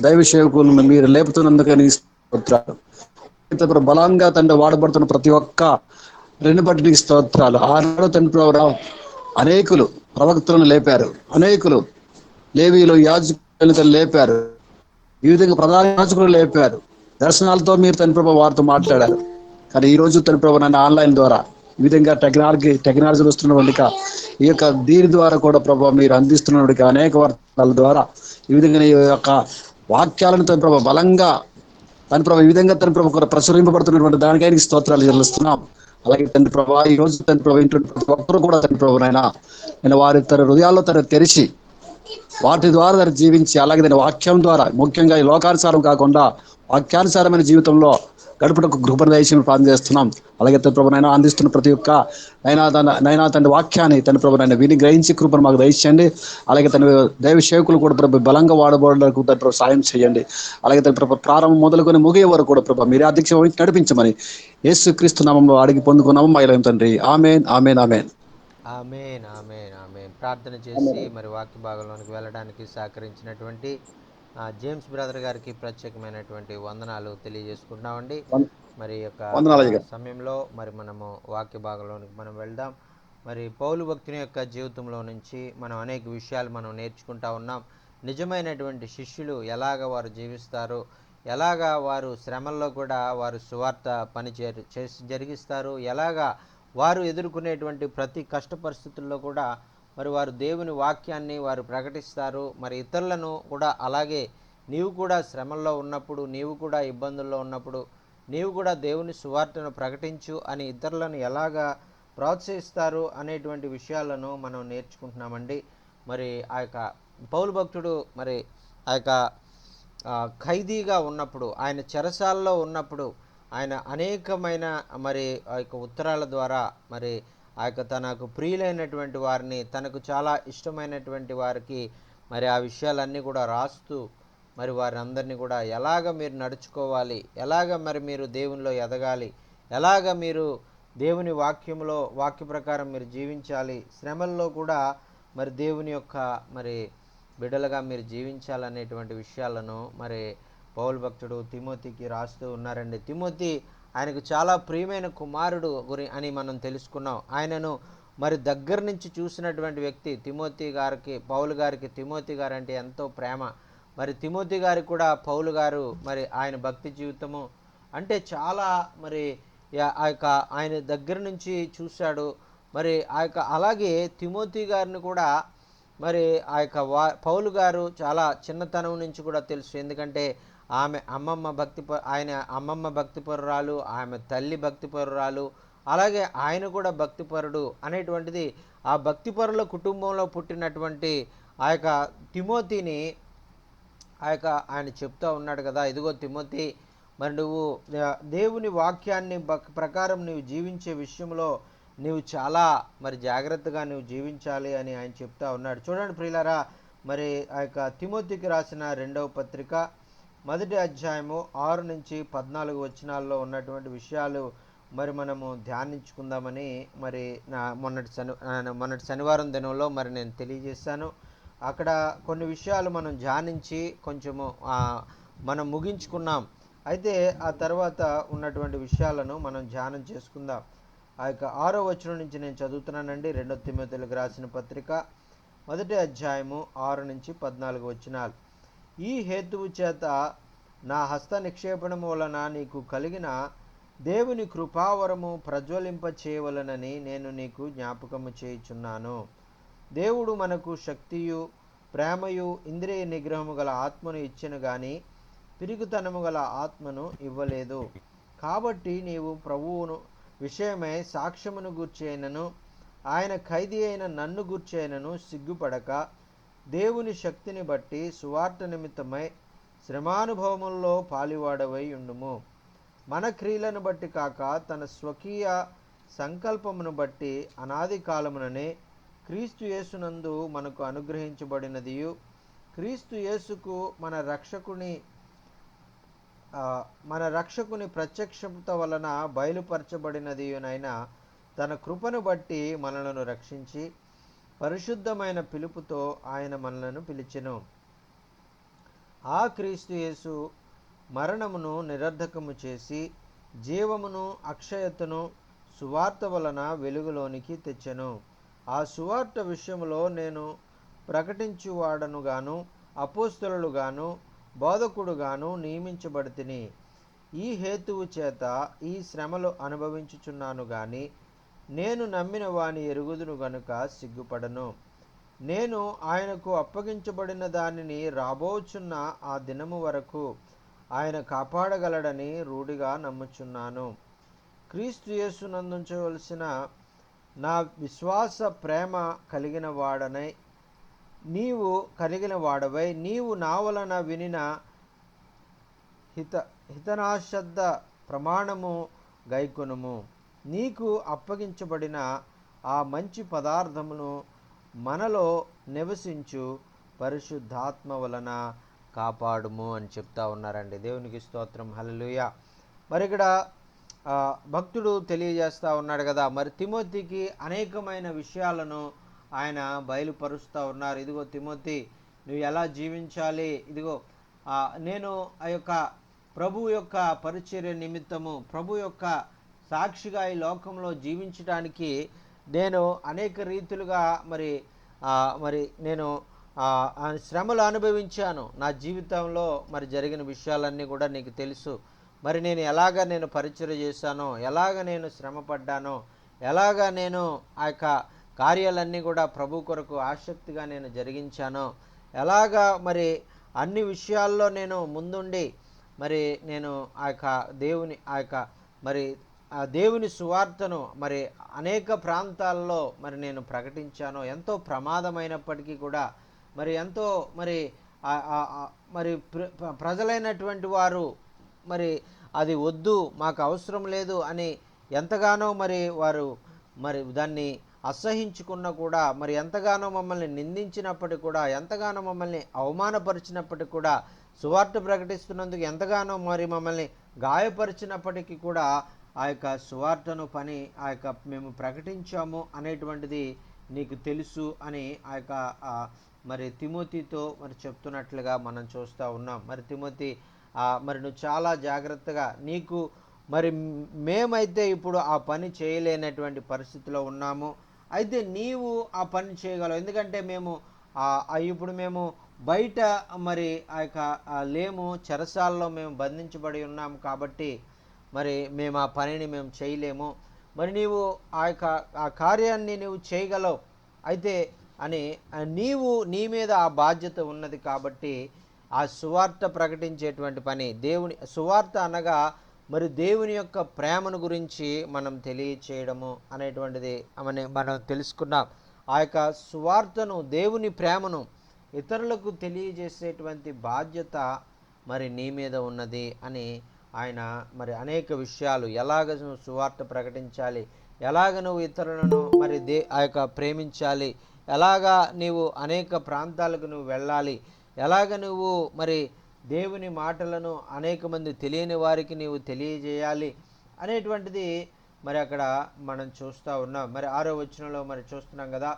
దైవ సేవకులను మీరు లేపుతున్నందుకని స్తోత్రాలు. బలంగా తండ్రి వాడబడుతున్న ప్రతి ఒక్క రెండు బట్టి నీకు స్తోత్రాలు. ఆనాడు తండ్రి ప్రభు అనేకులు ప్రవక్తలను లేపారు, అనేకులు లేవీలు యాజకులు లేపారు, ఈ విధంగా ప్రధాన యాజకులు లేపారు, దర్శనాలతో మీరు తండ్రి ప్రభు వారితో మాట్లాడారు. కానీ ఈ రోజు తండ్రి ప్రభు నన్ను ఆన్లైన్ ద్వారా ఈ విధంగా టెక్నాలజీ వస్తున్నటువంటి ఈ యొక్క దీని ద్వారా కూడా ప్రభు మీరు అందిస్తున్నటువంటి అనేక వర్తాల ద్వారా ఈ విధంగా ఈ యొక్క వాక్యాలను తండ్రి ప్రభు బలంగా తండ్రి ప్రభు ఈ విధంగా తండ్రి ప్రభు ప్రచురింపబడుతున్నటువంటి దానికైనా స్తోత్రాలు చెల్లిస్తున్నాం. అలాగే తండ్రి ప్రభా ఈ రోజు తండ్రి ప్రభు ఇంటి ప్రతి ఒక్కరు కూడా తండ్రి ప్రభు నేను వారి తన హృదయాల్లో తెరిచి వాటి ద్వారా దాన్ని జీవించి, అలాగే దాని వాక్యం ద్వారా ముఖ్యంగా ఈ లోకానుసారం కాకుండా వాక్యానుసారమైన జీవితంలో గడుపుటకు కృపను దయచేసి ప్రార్థన చేస్తున్నాం. అలాగే తన ప్రభు నైనా అందిస్తున్న ప్రతి ఒక్క నైనా తండ్రి వాక్యాన్ని తన ప్రభు నైనా విని గ్రహించి కృపను మాకు దయచేయండి. అలాగే తన దైవ సేవకులు కూడా ప్రభు బలంగా వాడబడడానికి తన ప్రభు సాయం చేయండి. అలాగే తన ప్రభు ప్రారంభం మొదలుకొని ముగియ వరకు కూడా ప్రభు మీరే అధ్యక్ష వహించి నడిపించమని యేసుక్రీస్తు నామములో అడిగి పొందుకున్నాము మైలం తండ్రి. Amen, amen, amen. Amen, amen, amen. ప్రార్థన చేసి మరి వాక్య భాగంలోనికి వెళ్ళడానికి సహకరించినటువంటి జేమ్స్ బ్రదర్ గారికి ప్రత్యేకమైనటువంటి వందనాలు తెలియజేసుకుంటున్నామండి. మరి యొక్క సమయంలో మరి మనము వాక్య భాగంలోనికి మనం వెళ్దాం. మరి పౌలు భక్తుని యొక్క జీవితంలో నుంచి మనం అనేక విషయాలు మనం నేర్చుకుంటా ఉన్నాం. నిజమైనటువంటి శిష్యులు ఎలాగ వారు జీవిస్తారు, ఎలాగా వారు శ్రమల్లో కూడా వారు సువార్త పని చేసి జరిగిస్తారు, ఎలాగా వారు ఎదుర్కొనేటువంటి ప్రతి కష్ట పరిస్థితుల్లో కూడా మరి వారు దేవుని వాక్యాన్ని వారు ప్రకటిస్తారు. మరి ఇతరులను కూడా అలాగే నీవు కూడా శ్రమల్లో ఉన్నప్పుడు, నీవు కూడా ఇబ్బందుల్లో ఉన్నప్పుడు నీవు కూడా దేవుని సువార్తను ప్రకటించు అని ఇతరులను ఎలాగా ప్రోత్సహిస్తారు అనేటువంటి విషయాలను మనం నేర్చుకుంటున్నామండి. మరి ఆ యొక్క పౌలు భక్తుడు మరి ఆ యొక్క ఖైదీగా ఉన్నప్పుడు, ఆయన చెరసాల్లో ఉన్నప్పుడు ఆయన అనేకమైన మరి ఆ యొక్క ఉత్తరాల ద్వారా మరి ఆ యొక్క తనకు ప్రియులైనటువంటి వారిని, తనకు చాలా ఇష్టమైనటువంటి వారికి మరి ఆ విషయాలన్నీ కూడా రాస్తూ మరి వారందరినీ కూడా ఎలాగ మీరు నడుచుకోవాలి, ఎలాగ మరి మీరు దేవునిలో ఎదగాలి, ఎలాగ మీరు దేవుని వాక్య ప్రకారం మీరు జీవించాలి, శ్రమల్లో కూడా మరి దేవుని యొక్క మరి బిడ్డలుగా మీరు జీవించాలనేటువంటి విషయాలను మరి పౌలు భక్తుడు తిమోతికి రాస్తూ ఉన్నారండి. తిమోతి ఆయనకు చాలా ప్రియమైన కుమారుడు అని మనం తెలుసుకున్నాం. ఆయనను మరి దగ్గర నుంచి చూసినటువంటి వ్యక్తి తిమోతి గారికి. పౌలు గారికి తిమోతి గారు అంటే ఎంతో ప్రేమ. మరి తిమోతి గారికి కూడా పౌలు గారు మరి ఆయన భక్తి జీవితము అంటే చాలా మరి ఆ యొక్క ఆయన దగ్గర నుంచి చూశాడు. మరి ఆ యొక్క అలాగే తిమోతి గారిని కూడా మరి ఆ యొక్క పౌలు గారు చాలా చిన్నతనం నుంచి కూడా తెలుసు. ఎందుకంటే ఆయన అమ్మమ్మ భక్తిపరురాలు, ఆమె తల్లి భక్తిపరురాలు, అలాగే ఆయన కూడా భక్తిపరుడు అనేటువంటిది ఆ భక్తిపరుల కుటుంబంలో పుట్టినటువంటి ఆ యొక్క తిమోతిని ఆయన చెప్తూ ఉన్నాడు కదా, ఇదిగో తిమోతి మరి నువ్వు దేవుని వాక్యాన్ని ప్రకారం నువ్వు జీవించే విషయంలో నువ్వు చాలా మరి జాగ్రత్తగా నువ్వు జీవించాలి అని ఆయన చెప్తా ఉన్నాడు. చూడండి ప్రియులారా, మరి ఆ యొక్క తిమోతికి రాసిన 2వ పత్రిక 1వ అధ్యాయము 6 నుంచి 14 వచనాల్లో ఉన్నటువంటి విషయాలు మరి మనము ధ్యానించుకుందామని మరి మొన్నటి శనివారం దినంలో మరి నేను తెలియజేశాను. అక్కడ కొన్ని విషయాలు మనం ధ్యానించి కొంచెము మనం ముగించుకున్నాం. అయితే ఆ తర్వాత ఉన్నటువంటి విషయాలను మనం ధ్యానం చేసుకుందాం. ఆ యొక్క 6వ వచనం నుంచి నేను చదువుతున్నానండి. 2 తిమోతిలకు రాసిన పత్రిక 1వ అధ్యాయము 6 నుంచి 14 వచనాలు. ఈ హేతువు చేత నా హస్త నిక్షేపణము వలన నీకు కలిగిన దేవుని కృపావరము ప్రజ్వలింప చేయవలనని నేను నీకు జ్ఞాపకము చేయుచున్నాను. దేవుడు మనకు శక్తియు ప్రేమయు ఇంద్రియ నిగ్రహము గల ఆత్మను ఇచ్చెను గాని పిరుగుతనము గల ఆత్మను ఇవ్వలేదు. కాబట్టి నీవు ప్రభువును విషయమై సాక్ష్యమును గూర్చైనను ఆయన ఖైదీ అయిన నన్ను గూర్చైనను సిగ్గుపడక దేవుని శక్తిని బట్టి సువార్త నిమిత్తమై శ్రమానుభవముల్లో పాలివాడవై ఉండుము. మన క్రియలను బట్టి కాక తన స్వకీయ సంకల్పమును బట్టి అనాది కాలముననే క్రీస్తు యేసునందు మనకు అనుగ్రహించబడినదియు క్రీస్తు యేసుకు మన రక్షకుని ప్రత్యక్షత వలన బయలుపరచబడినదియునైనా తన కృపను బట్టి మనలను రక్షించి పరిశుద్ధమైన పిలుపుతో ఆయన మనలను పిలిచెను. ఆ క్రీస్తు యేసు మరణమును నిరర్ధకము చేసి జీవమును అక్షయతను సువార్త వలన వెలుగులోనికి తెచ్చెను. ఆ సువార్త విషయములో నేను ప్రకటించువాడనుగాను అపోస్తలుగాను బోధకుడుగాను నియమించబడితిని. ఈ హేతువు చేత ఈ శ్రమలు అనుభవించుచున్నాను గాని నేను నమ్మిన వాని ఎరుగుదును గనుక సిగ్గుపడను. నేను ఆయనకు అప్పగించబడిన దానిని రాబోచున్న ఆ దినము వరకు ఆయన కాపాడగలడని రూఢిగా నమ్ముచున్నాను. క్రీస్తు యేసునందుంచవలసిన నా విశ్వాస ప్రేమ కలిగిన వాడవై నీవు నా వలన వినిన హితనాశ్రద్ధ ప్రమాణము గైకొనుము. నీకు అప్పగించబడిన ఆ మంచి పదార్థమును మనలో నివసించు పరిశుద్ధాత్మ వలన కాపాడుము అని చెప్తా ఉన్నారండి. దేవునికి స్తోత్రం, హల్లెలూయా. మరి ఇక్కడ భక్తుడు తెలియజేస్తూ ఉన్నాడు కదా, మరి తిమోతికి అనేకమైన విషయాలను ఆయన బయలుపరుస్తూ ఉన్నారు. ఇదిగో తిమోతి, నువ్వు ఎలా జీవించాలి, ఇదిగో నేను ఆ యొక్క ప్రభు యొక్క పరిచర్య నిమిత్తము ప్రభు యొక్క సాక్షిగా ఈ లోకంలో జీవించడానికి నేను అనేక రీతులుగా మరి నేను శ్రమలు అనుభవించాను. నా జీవితంలో మరి జరిగిన విషయాలన్నీ కూడా నీకు తెలుసు. మరి నేను ఎలాగ నేను పరిచర్య చేశానో, ఎలాగ నేను శ్రమ పడ్డానో, ఎలాగ నేను ఆ యొక్క కార్యాలన్నీ కూడా ప్రభు కొరకు ఆసక్తిగా నేను జరిగించానో, ఎలాగా మరి అన్ని విషయాల్లో నేను ముందుండి మరి నేను ఆ దేవుని సువార్తను మరి అనేక ప్రాంతాల్లో మరి నేను ప్రకటించాను. ఎంతో ప్రమాదమైనప్పటికీ కూడా మరి ఎంతో మరి ప్రజలైనటువంటి వారు మరి అది వద్దు, మాకు అవసరం లేదు అని ఎంతగానో మరి వారు మరి దాన్ని అసహించుకున్నా కూడా, మరి ఎంతగానో మమ్మల్ని నిందించినప్పటికీ కూడా, ఎంతగానో మమ్మల్ని అవమానపరిచినప్పటికీ కూడా, సువార్త ప్రకటిస్తున్నందుకు ఎంతగానో మరి మమ్మల్ని గాయపరిచినప్పటికీ కూడా ఆ యొక్క సువార్తను మేము ప్రకటించాము అనేటువంటిది నీకు తెలుసు అని ఆ యొక్క మరి తిమోతితో మరి చెప్తున్నట్లుగా మనం చూస్తూ ఉన్నాం. మరి తిమోతి, మరి నువ్వు చాలా జాగ్రత్తగా, నీకు మరి మేమైతే ఇప్పుడు ఆ పని చేయలేనటువంటి పరిస్థితిలో ఉన్నాము, అయితే నీవు ఆ పని చేయగలవు. ఎందుకంటే ఇప్పుడు మేము బయట మరి ఆ యొక్క లేము, చెరసాల్లో మేము బంధించబడి ఉన్నాము కాబట్టి మరి మేము ఆ పనిని మేము చేయలేము. మరి నీవు ఆ కార్యాన్ని నీవు చేయగలవు, అయితే నీ మీద ఆ బాధ్యత ఉన్నది. కాబట్టి ఆ సువార్త ప్రకటించేటువంటి పని, సువార్త అనగా మరి దేవుని యొక్క ప్రేమను గురించి మనం తెలియచేయడము అనేటువంటిది మనం తెలుసుకున్నాం. ఆ యొక్క సువార్తను, దేవుని ప్రేమను ఇతరులకు తెలియజేసేటువంటి బాధ్యత మరి నీ మీద ఉన్నది అని ఆయన మరి అనేక విషయాలు, ఎలాగ నువ్వు సువార్త ప్రకటించాలి, ఎలాగ నువ్వు ఇతరులను మరి ఆ యొక్క ప్రేమించాలి, ఎలాగా నీవు అనేక ప్రాంతాలకు నువ్వు వెళ్ళాలి, ఎలాగ నువ్వు మరి దేవుని మాటలను అనేక మంది తెలియని వారికి నీవు తెలియజేయాలి అనేటువంటిది మరి అక్కడ మనం చూస్తూ ఉన్నాం. మరి 6వ వచనంలో మరి చూస్తున్నాం కదా,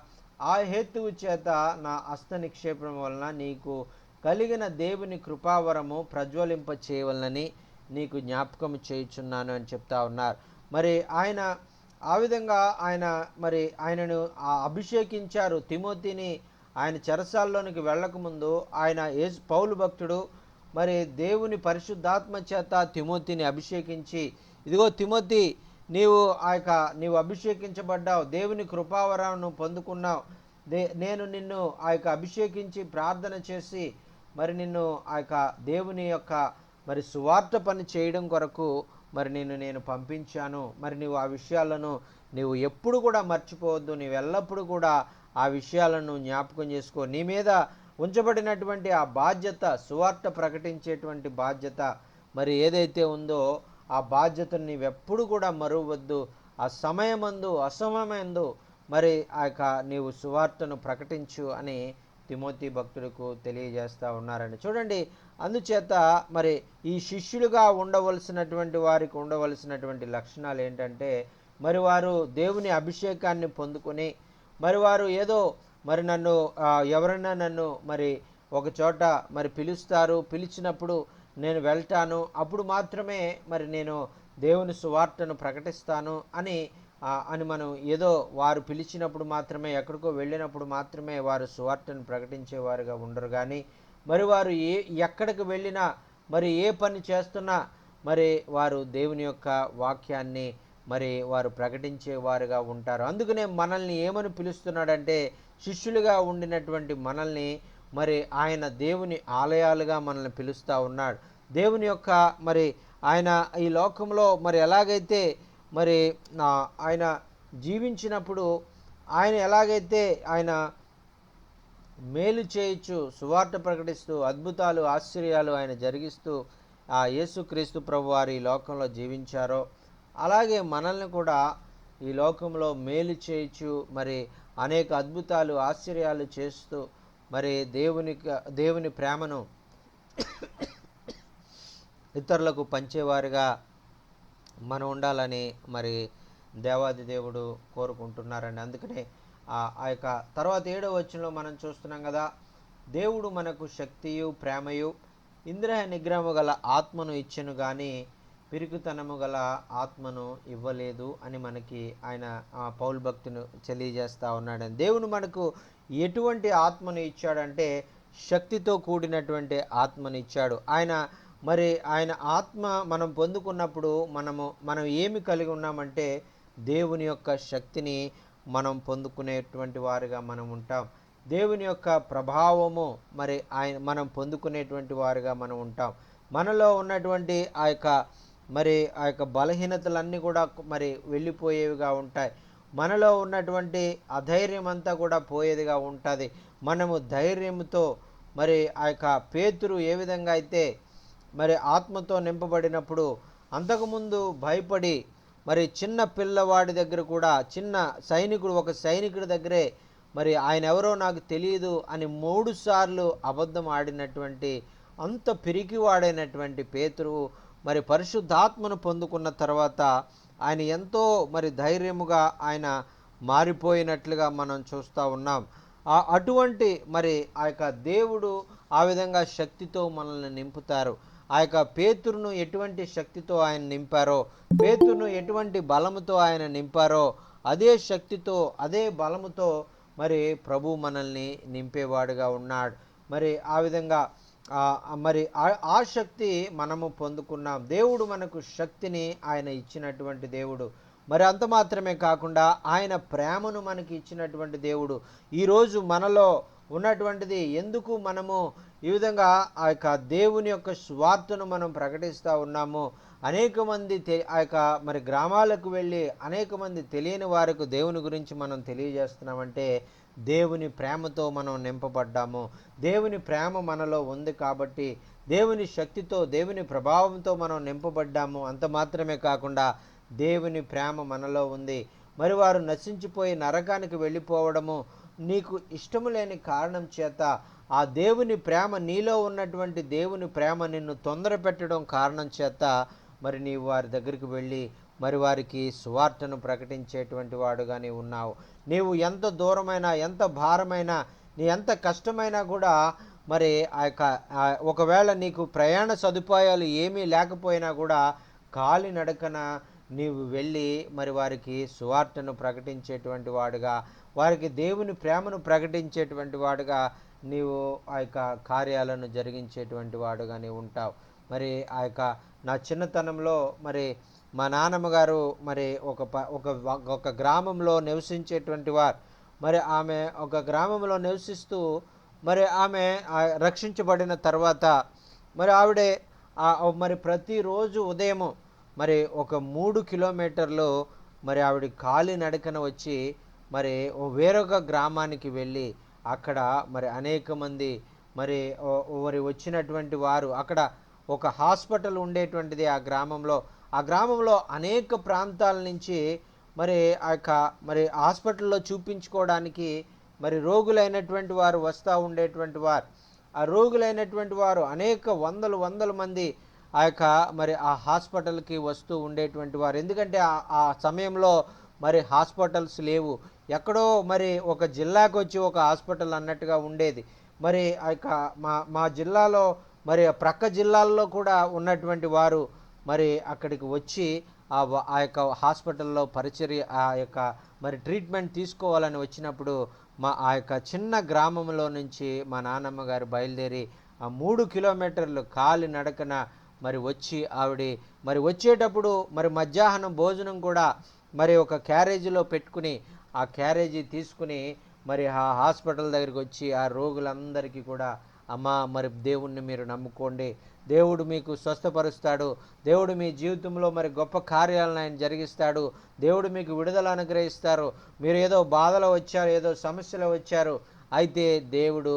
ఆ హేతువు చేత నా హస్త నిక్షేపం వలన నీకు కలిగిన దేవుని కృపావరము ప్రజ్వలింప చేయవలనని నీకు జ్ఞాపకం చేయుచున్నాను అని చెప్తా ఉన్నారు. మరి ఆయన ఆ విధంగా ఆయనను అభిషేకించారు. తిమోతిని ఆయన చెరసాల్లోనికి వెళ్ళకముందు పౌలు భక్తుడు మరి దేవుని పరిశుద్ధాత్మ చేత తిమోతిని అభిషేకించి, ఇదిగో తిమోతి, నీవు అభిషేకించబడ్డావు, దేవుని కృపావరాన్ని పొందుకున్నావు, నేను నిన్ను ఆ యొక్క అభిషేకించి ప్రార్థన చేసి మరి నిన్ను ఆ యొక్క దేవుని యొక్క మరి సువార్త పని చేయడం కొరకు మరి నేను పంపించాను. మరి నీవు ఆ విషయాలను నీవు ఎప్పుడు కూడా మర్చిపోవద్దు, నీవు ఎల్లప్పుడూ కూడా ఆ విషయాలను జ్ఞాపకం చేసుకో. నీ మీద ఉంచబడినటువంటి ఆ బాధ్యత, సువార్త ప్రకటించేటువంటి బాధ్యత మరి ఏదైతే ఉందో ఆ బాధ్యతను నీవెప్పుడు కూడా మరువద్దు. ఆ సమయమందు అసమయమందు మరి ఆ యొక్క నీవు సువార్తను ప్రకటించు అని తిమోతి భక్తులకు తెలియజేస్తూ ఉన్నారండి. చూడండి, అందుచేత మరి ఈ శిష్యులుగా ఉండవలసినటువంటి వారికి ఉండవలసినటువంటి లక్షణాలు ఏంటంటే, మరి వారు దేవుని అభిషేకాన్ని పొందుకొని మరి వారు ఏదో మరి ఎవరైనా నన్ను మరి ఒక చోట మరి పిలిచినప్పుడు నేను వెళ్తాను, అప్పుడు మాత్రమే మరి నేను దేవుని సువార్తను ప్రకటిస్తాను అని మనం ఏదో వారు పిలిచినప్పుడు మాత్రమే, ఎక్కడికో వెళ్ళినప్పుడు మాత్రమే వారు సువార్తను ప్రకటించేవారుగా ఉండరు. కానీ మరి వారు ఎక్కడికి వెళ్ళినా మరి ఏ పని చేస్తున్నా మరి వారు దేవుని యొక్క వాక్యాన్ని మరి వారు ప్రకటించేవారుగా ఉంటారు. అందుకనే మనల్ని ఏమని పిలుస్తున్నాడంటే, శిష్యులుగా ఉండినటువంటి మనల్ని మరి ఆయన దేవుని ఆలయాలుగా మనల్ని పిలుస్తూ ఉన్నాడు. దేవుని యొక్క మరి ఆయన ఈ లోకంలో మరి ఎలాగైతే మరి ఆయన జీవించినప్పుడు ఆయన ఎలాగైతే ఆయన మేలు చేయొచ్చు, సువార్త ప్రకటిస్తూ అద్భుతాలు ఆశ్చర్యాలు ఆయన జరిగిస్తూ ఆ యేసుక్రీస్తు ప్రభు వారు ఈ లోకంలో జీవించారో, అలాగే మనల్ని కూడా ఈ లోకంలో మేలు చేయొచ్చు, మరి అనేక అద్భుతాలు ఆశ్చర్యాలు చేస్తూ మరి దేవుని ప్రేమను ఇతరులకు పంచేవారుగా మనం ఉండాలని మరి దేవాది దేవుడు కోరుకుంటున్నారండి. అందుకనే ఆ యొక్క తర్వాత 7వ వచనంలో మనం చూస్తున్నాం కదా, దేవుడు మనకు శక్తియు ప్రేమయు ఇంద్రియ నిగ్రహము గల ఆత్మను ఇచ్చెను కానీ పిరికితనము గల ఆత్మను ఇవ్వలేదు అని మనకి ఆయన పౌలు భక్తును తెలియజేస్తూ ఉన్నాడని. దేవుడు మనకు ఎటువంటి ఆత్మను ఇచ్చాడంటే శక్తితో కూడినటువంటి ఆత్మను ఇచ్చాడు. ఆయన ఆత్మ మనం పొందుకున్నప్పుడు మనం ఏమి కలిగి ఉన్నామంటే దేవుని యొక్క శక్తిని మనం పొందుకునేటువంటి వారుగా మనం ఉంటాం. దేవుని యొక్క ప్రభావము మరి మనం పొందుకునేటువంటి వారుగా మనం ఉంటాం. మనలో ఉన్నటువంటి ఆ యొక్క బలహీనతలన్నీ కూడా మరి వెళ్ళిపోయేవిగా ఉంటాయి. మనలో ఉన్నటువంటి అధైర్యం అంతా కూడా పోయేదిగా ఉంటుంది. మనము ధైర్యంతో మరి ఆ యొక్క పేతురు ఏ విధంగా అయితే మరి ఆత్మతో నింపబడినప్పుడు అంతకుముందు భయపడి మరి చిన్న పిల్లవాడి దగ్గర కూడా ఒక సైనికుడి దగ్గరే మరి ఆయన ఎవరో నాకు తెలియదు అని 3 సార్లు అబద్ధం ఆడినటువంటి అంత పిరికివాడైనటువంటి పేతురు మరి పరిశుద్ధాత్మను పొందుకున్న తర్వాత ఆయన ఎంతో మరి ధైర్యముగా ఆయన మారిపోయినట్లుగా మనం చూస్తూ ఉన్నాం. అటువంటి మరి ఆ యొక్క దేవుడు ఆ విధంగా శక్తితో మనల్ని నింపుతారు. ఆ యొక్క పేతురును ఎటువంటి శక్తితో ఆయన నింపారో, పేతురును ఎటువంటి బలముతో ఆయన నింపారో అదే శక్తితో అదే బలముతో మరి ప్రభు మనల్ని నింపేవాడుగా ఉన్నాడు. మరి ఆ విధంగా మరి ఆ శక్తి మనము పొందుకున్నాం. దేవుడు మనకు శక్తిని ఆయన ఇచ్చినటువంటి దేవుడు. మరి అంత మాత్రమే కాకుండా ఆయన ప్రేమను మనకి ఇచ్చినటువంటి దేవుడు. ఈరోజు మనలో ఉన్నటువంటిది ఎందుకు మనము ఈ విధంగా ఆ యొక్క దేవుని యొక్క స్వార్థను మనం ప్రకటిస్తూ ఉన్నాము. అనేక మంది ఆ యొక్క మరి గ్రామాలకు వెళ్ళి అనేక మంది తెలియని వారికి దేవుని గురించి మనం తెలియజేస్తున్నామంటే దేవుని ప్రేమతో మనం నింపబడ్డాము. దేవుని ప్రేమ మనలో ఉంది కాబట్టి దేవుని శక్తితో దేవుని ప్రభావంతో మనం నింపబడ్డాము. అంత మాత్రమే కాకుండా దేవుని ప్రేమ మనలో ఉంది. మరి వారు నశించిపోయి నరకానికి వెళ్ళిపోవడము నీకు ఇష్టము లేని కారణం చేత ఆ దేవుని ప్రేమ నీలో ఉన్నటువంటి దేవుని ప్రేమ నిన్ను తొందర పెట్టడం కారణం చేత మరి నీవు వారి దగ్గరికి వెళ్ళి మరి వారికి సువార్తను ప్రకటించేటువంటి వాడుగానే ఉన్నావు. నీవు ఎంత దూరమైనా ఎంత భారమైనా నీ ఎంత కష్టమైనా కూడా మరి ఒకవేళ నీకు ప్రయాణ సదుపాయాలు ఏమీ లేకపోయినా కూడా కాలినడకన నీవు వెళ్ళి మరి వారికి సువార్తను ప్రకటించేటువంటి వాడుగా, వారికి దేవుని ప్రేమను ప్రకటించేటువంటి వాడుగా నీవు ఆ యొక్క కార్యాలను జరిగించేటువంటి వాడుగా నీవు ఉంటావు. మరి ఆ యొక్క నా చిన్నతనంలో మరి మా నాన్నమ్మ గారు మరి ఒక గ్రామంలో నివసించేటువంటి వారు. మరి ఆమె ఒక గ్రామంలో నివసిస్తూ మరి ఆమె రక్షించబడిన తర్వాత మరి ఆవిడే మరి ప్రతిరోజు ఉదయము మరి ఒక 3 కిలోమీటర్లు మరి ఆవిడ కాలి నడకన వచ్చి మరి వేరొక గ్రామానికి వెళ్ళి అక్కడ మరి అనేక మంది మరి మరి వచ్చినటువంటి వారు అక్కడ ఒక హాస్పిటల్ ఉండేటువంటిది ఆ గ్రామంలో అనేక ప్రాంతాల నుంచి మరి ఆ యొక్క మరి హాస్పిటల్లో చూపించుకోవడానికి మరి రోగులైనటువంటి వారు వస్తూ ఉండేటువంటి వారు. ఆ రోగులైనటువంటి వారు అనేక వందల మంది ఆ యొక్క మరి ఆ హాస్పిటల్కి వస్తూ ఉండేటువంటి వారు. ఎందుకంటే ఆ సమయంలో మరి హాస్పిటల్స్ లేవు, ఎక్కడో మరి ఒక జిల్లాకు వచ్చి ఒక హాస్పిటల్ అన్నట్టుగా ఉండేది. మరి ఆ యొక్క మా జిల్లాలో మరి ప్రక్క జిల్లాల్లో కూడా ఉన్నటువంటి వారు మరి అక్కడికి వచ్చి ఆ యొక్క హాస్పిటల్లో పరిచర్య ఆ యొక్క మరి ట్రీట్మెంట్ తీసుకోవాలని వచ్చినప్పుడు ఆ యొక్క చిన్న గ్రామంలో నుంచి మా నాన్నమ్మ గారు బయలుదేరి ఆ 3 కిలోమీటర్లు కాలి నడకన మరి వచ్చి ఆవిడ మరి వచ్చేటప్పుడు మరి మధ్యాహ్నం భోజనం కూడా మరి ఒక క్యారేజీలో పెట్టుకుని ఆ క్యారేజీ తీసుకుని మరి ఆ హాస్పిటల్ దగ్గరికి వచ్చి ఆ రోగులందరికీ కూడా, అమ్మ మరి దేవుణ్ణి మీరు నమ్ముకోండి, దేవుడు మీకు స్వస్థపరుస్తాడు, దేవుడు మీ జీవితంలో మరి గొప్ప కార్యాలను ఆయన జరిగిస్తాడు, దేవుడు మీకు విడుదల అనుగ్రహిస్తారు, మీరు ఏదో బాధలో వచ్చారు, ఏదో సమస్యలో వచ్చారు, అయితే దేవుడు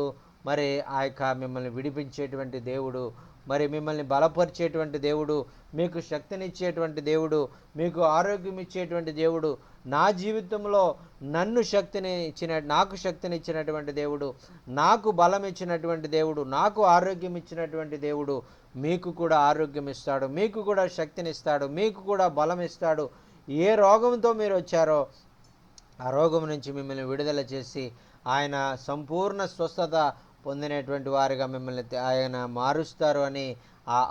మరి ఆ యొక్క మిమ్మల్ని విడిపించేటువంటి దేవుడు, మరి మిమ్మల్ని బలపరిచేటువంటి దేవుడు, మీకు శక్తినిచ్చేటువంటి దేవుడు, మీకు ఆరోగ్యం ఇచ్చేటువంటి దేవుడు, నా జీవితంలో నాకు శక్తినిచ్చినటువంటి దేవుడు, నాకు బలం ఇచ్చినటువంటి దేవుడు, నాకు ఆరోగ్యం ఇచ్చినటువంటి దేవుడు మీకు కూడా ఆరోగ్యం ఇస్తాడు, మీకు కూడా శక్తినిస్తాడు, మీకు కూడా బలం ఇస్తాడు. ఏ రోగంతో మీరు వచ్చారో ఆ రోగం నుంచి మిమ్మల్ని విడుదల చేసి ఆయన సంపూర్ణ స్వస్థత పొందినటువంటి వారిగా మిమ్మల్ని ఆయన మారుస్తారు అని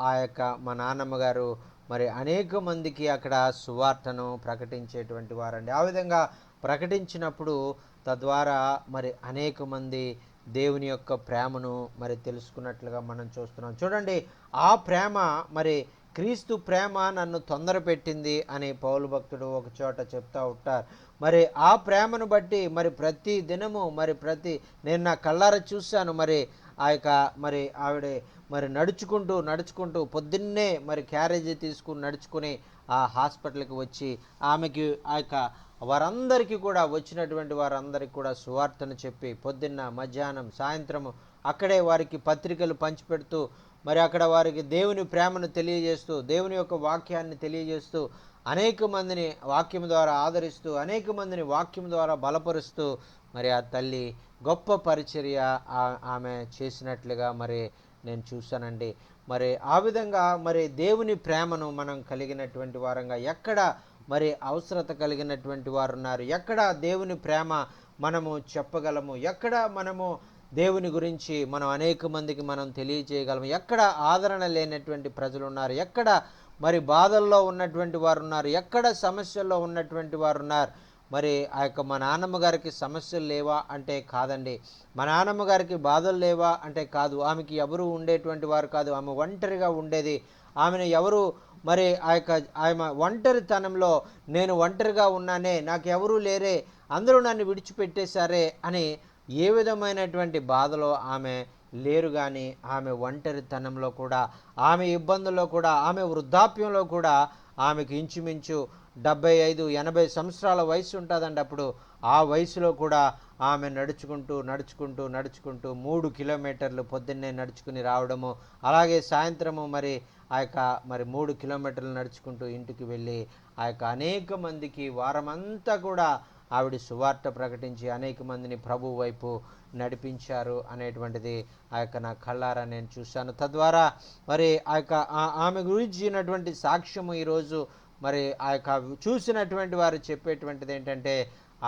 ఆ యొక్క మా నాన్నమ్మ గారు మరి అనేక మందికి అక్కడ సువార్తను ప్రకటించేటువంటి వారండి. ఆ విధంగా ప్రకటించినప్పుడు తద్వారా మరి అనేక మంది దేవుని యొక్క ప్రేమను మరి తెలుసుకున్నట్లుగా మనం చూస్తున్నాం. చూడండి, ఆ ప్రేమ మరి క్రీస్తు ప్రేమ నన్ను తొందర పెట్టింది అని పౌలు భక్తుడు ఒక చోట చెప్తా ఉంటారు. మరి ఆ ప్రేమను బట్టి మరి ప్రతి దినము నేను నా కళ్ళారా చూశాను. మరి ఆ యొక్క మరి ఆవిడే మరి నడుచుకుంటూ పొద్దున్నే మరి క్యారేజీ తీసుకుని నడుచుకుని ఆ హాస్పిటల్కి వచ్చి ఆమెకి ఆ యొక్క వారందరికీ కూడా వచ్చినటువంటి వారందరికీ కూడా సువార్తను చెప్పి పొద్దున్న మధ్యాహ్నం సాయంత్రము అక్కడే వారికి పత్రికలు పంచిపెడుతూ మరి అక్కడ వారికి దేవుని ప్రేమను తెలియజేస్తూ దేవుని యొక్క వాక్యాన్ని తెలియజేస్తూ అనేక మందిని వాక్యం ద్వారా ఆదరిస్తూ అనేక మందిని వాక్యం ద్వారా బలపరుస్తూ మరి ఆ తల్లి గొప్ప పరిచర్య ఆమె చేసినట్లుగా మరి నేను చూశానండి. మరి ఆ విధంగా మరి దేవుని ప్రేమను మనం కలిగినటువంటి వారంగా ఎక్కడ మరి అవసరత కలిగినటువంటి వారు ఉన్నారు, ఎక్కడ దేవుని ప్రేమ మనము చెప్పగలము, ఎక్కడ మనము దేవుని గురించి మనం అనేక మందికి మనం తెలియజేయగలము, ఎక్కడ ఆదరణ లేనటువంటి ప్రజలు ఉన్నారు, ఎక్కడ మరి బాధల్లో ఉన్నటువంటి వారు ఉన్నారు, ఎక్కడ సమస్యల్లో ఉన్నటువంటి వారు ఉన్నారు. మరి ఆ యొక్క మా నాన్నమ్మ గారికి సమస్యలు లేవా అంటే కాదండి, మా నాన్నమ్మ గారికి బాధలు లేవా అంటే కాదు, ఆమెకి ఎవరు ఉండేటువంటి వారు కాదు, ఆమె ఒంటరిగా ఉండేది. ఆమెను ఎవరు మరి ఆమె ఒంటరితనంలో నేను ఒంటరిగా ఉన్నానే, నాకు ఎవరూ లేరే, అందరూ నన్ను విడిచిపెట్టేశారే అని ఏ విధమైనటువంటి బాధలో ఆమె లేరు. కానీ ఆమె ఒంటరితనంలో కూడా, ఆమె ఇబ్బందుల్లో కూడా, ఆమె వృద్ధాప్యంలో కూడా ఆమెకు ఇంచుమించు 75-80 సంవత్సరాల వయసు ఉంటుందండి. అప్పుడు ఆ వయసులో కూడా ఆమె నడుచుకుంటూ 3 కిలోమీటర్లు పొద్దున్నే నడుచుకుని రావడము, అలాగే సాయంత్రము మరి ఆ యొక్క మరి 3 కిలోమీటర్లు నడుచుకుంటూ ఇంటికి వెళ్ళి ఆ యొక్క అనేక మందికి వారమంతా కూడా ఆవిడ సువార్త ప్రకటించి అనేక మందిని ప్రభు వైపు నడిపించారు అనేటువంటిది ఆ యొక్క నా కళ్ళారా నేను చూశాను. తద్వారా మరి ఆ యొక్క ఆమె గురించినటువంటి సాక్ష్యము ఈరోజు మరి ఆ యొక్క చూసినటువంటి వారు చెప్పేటువంటిది ఏంటంటే,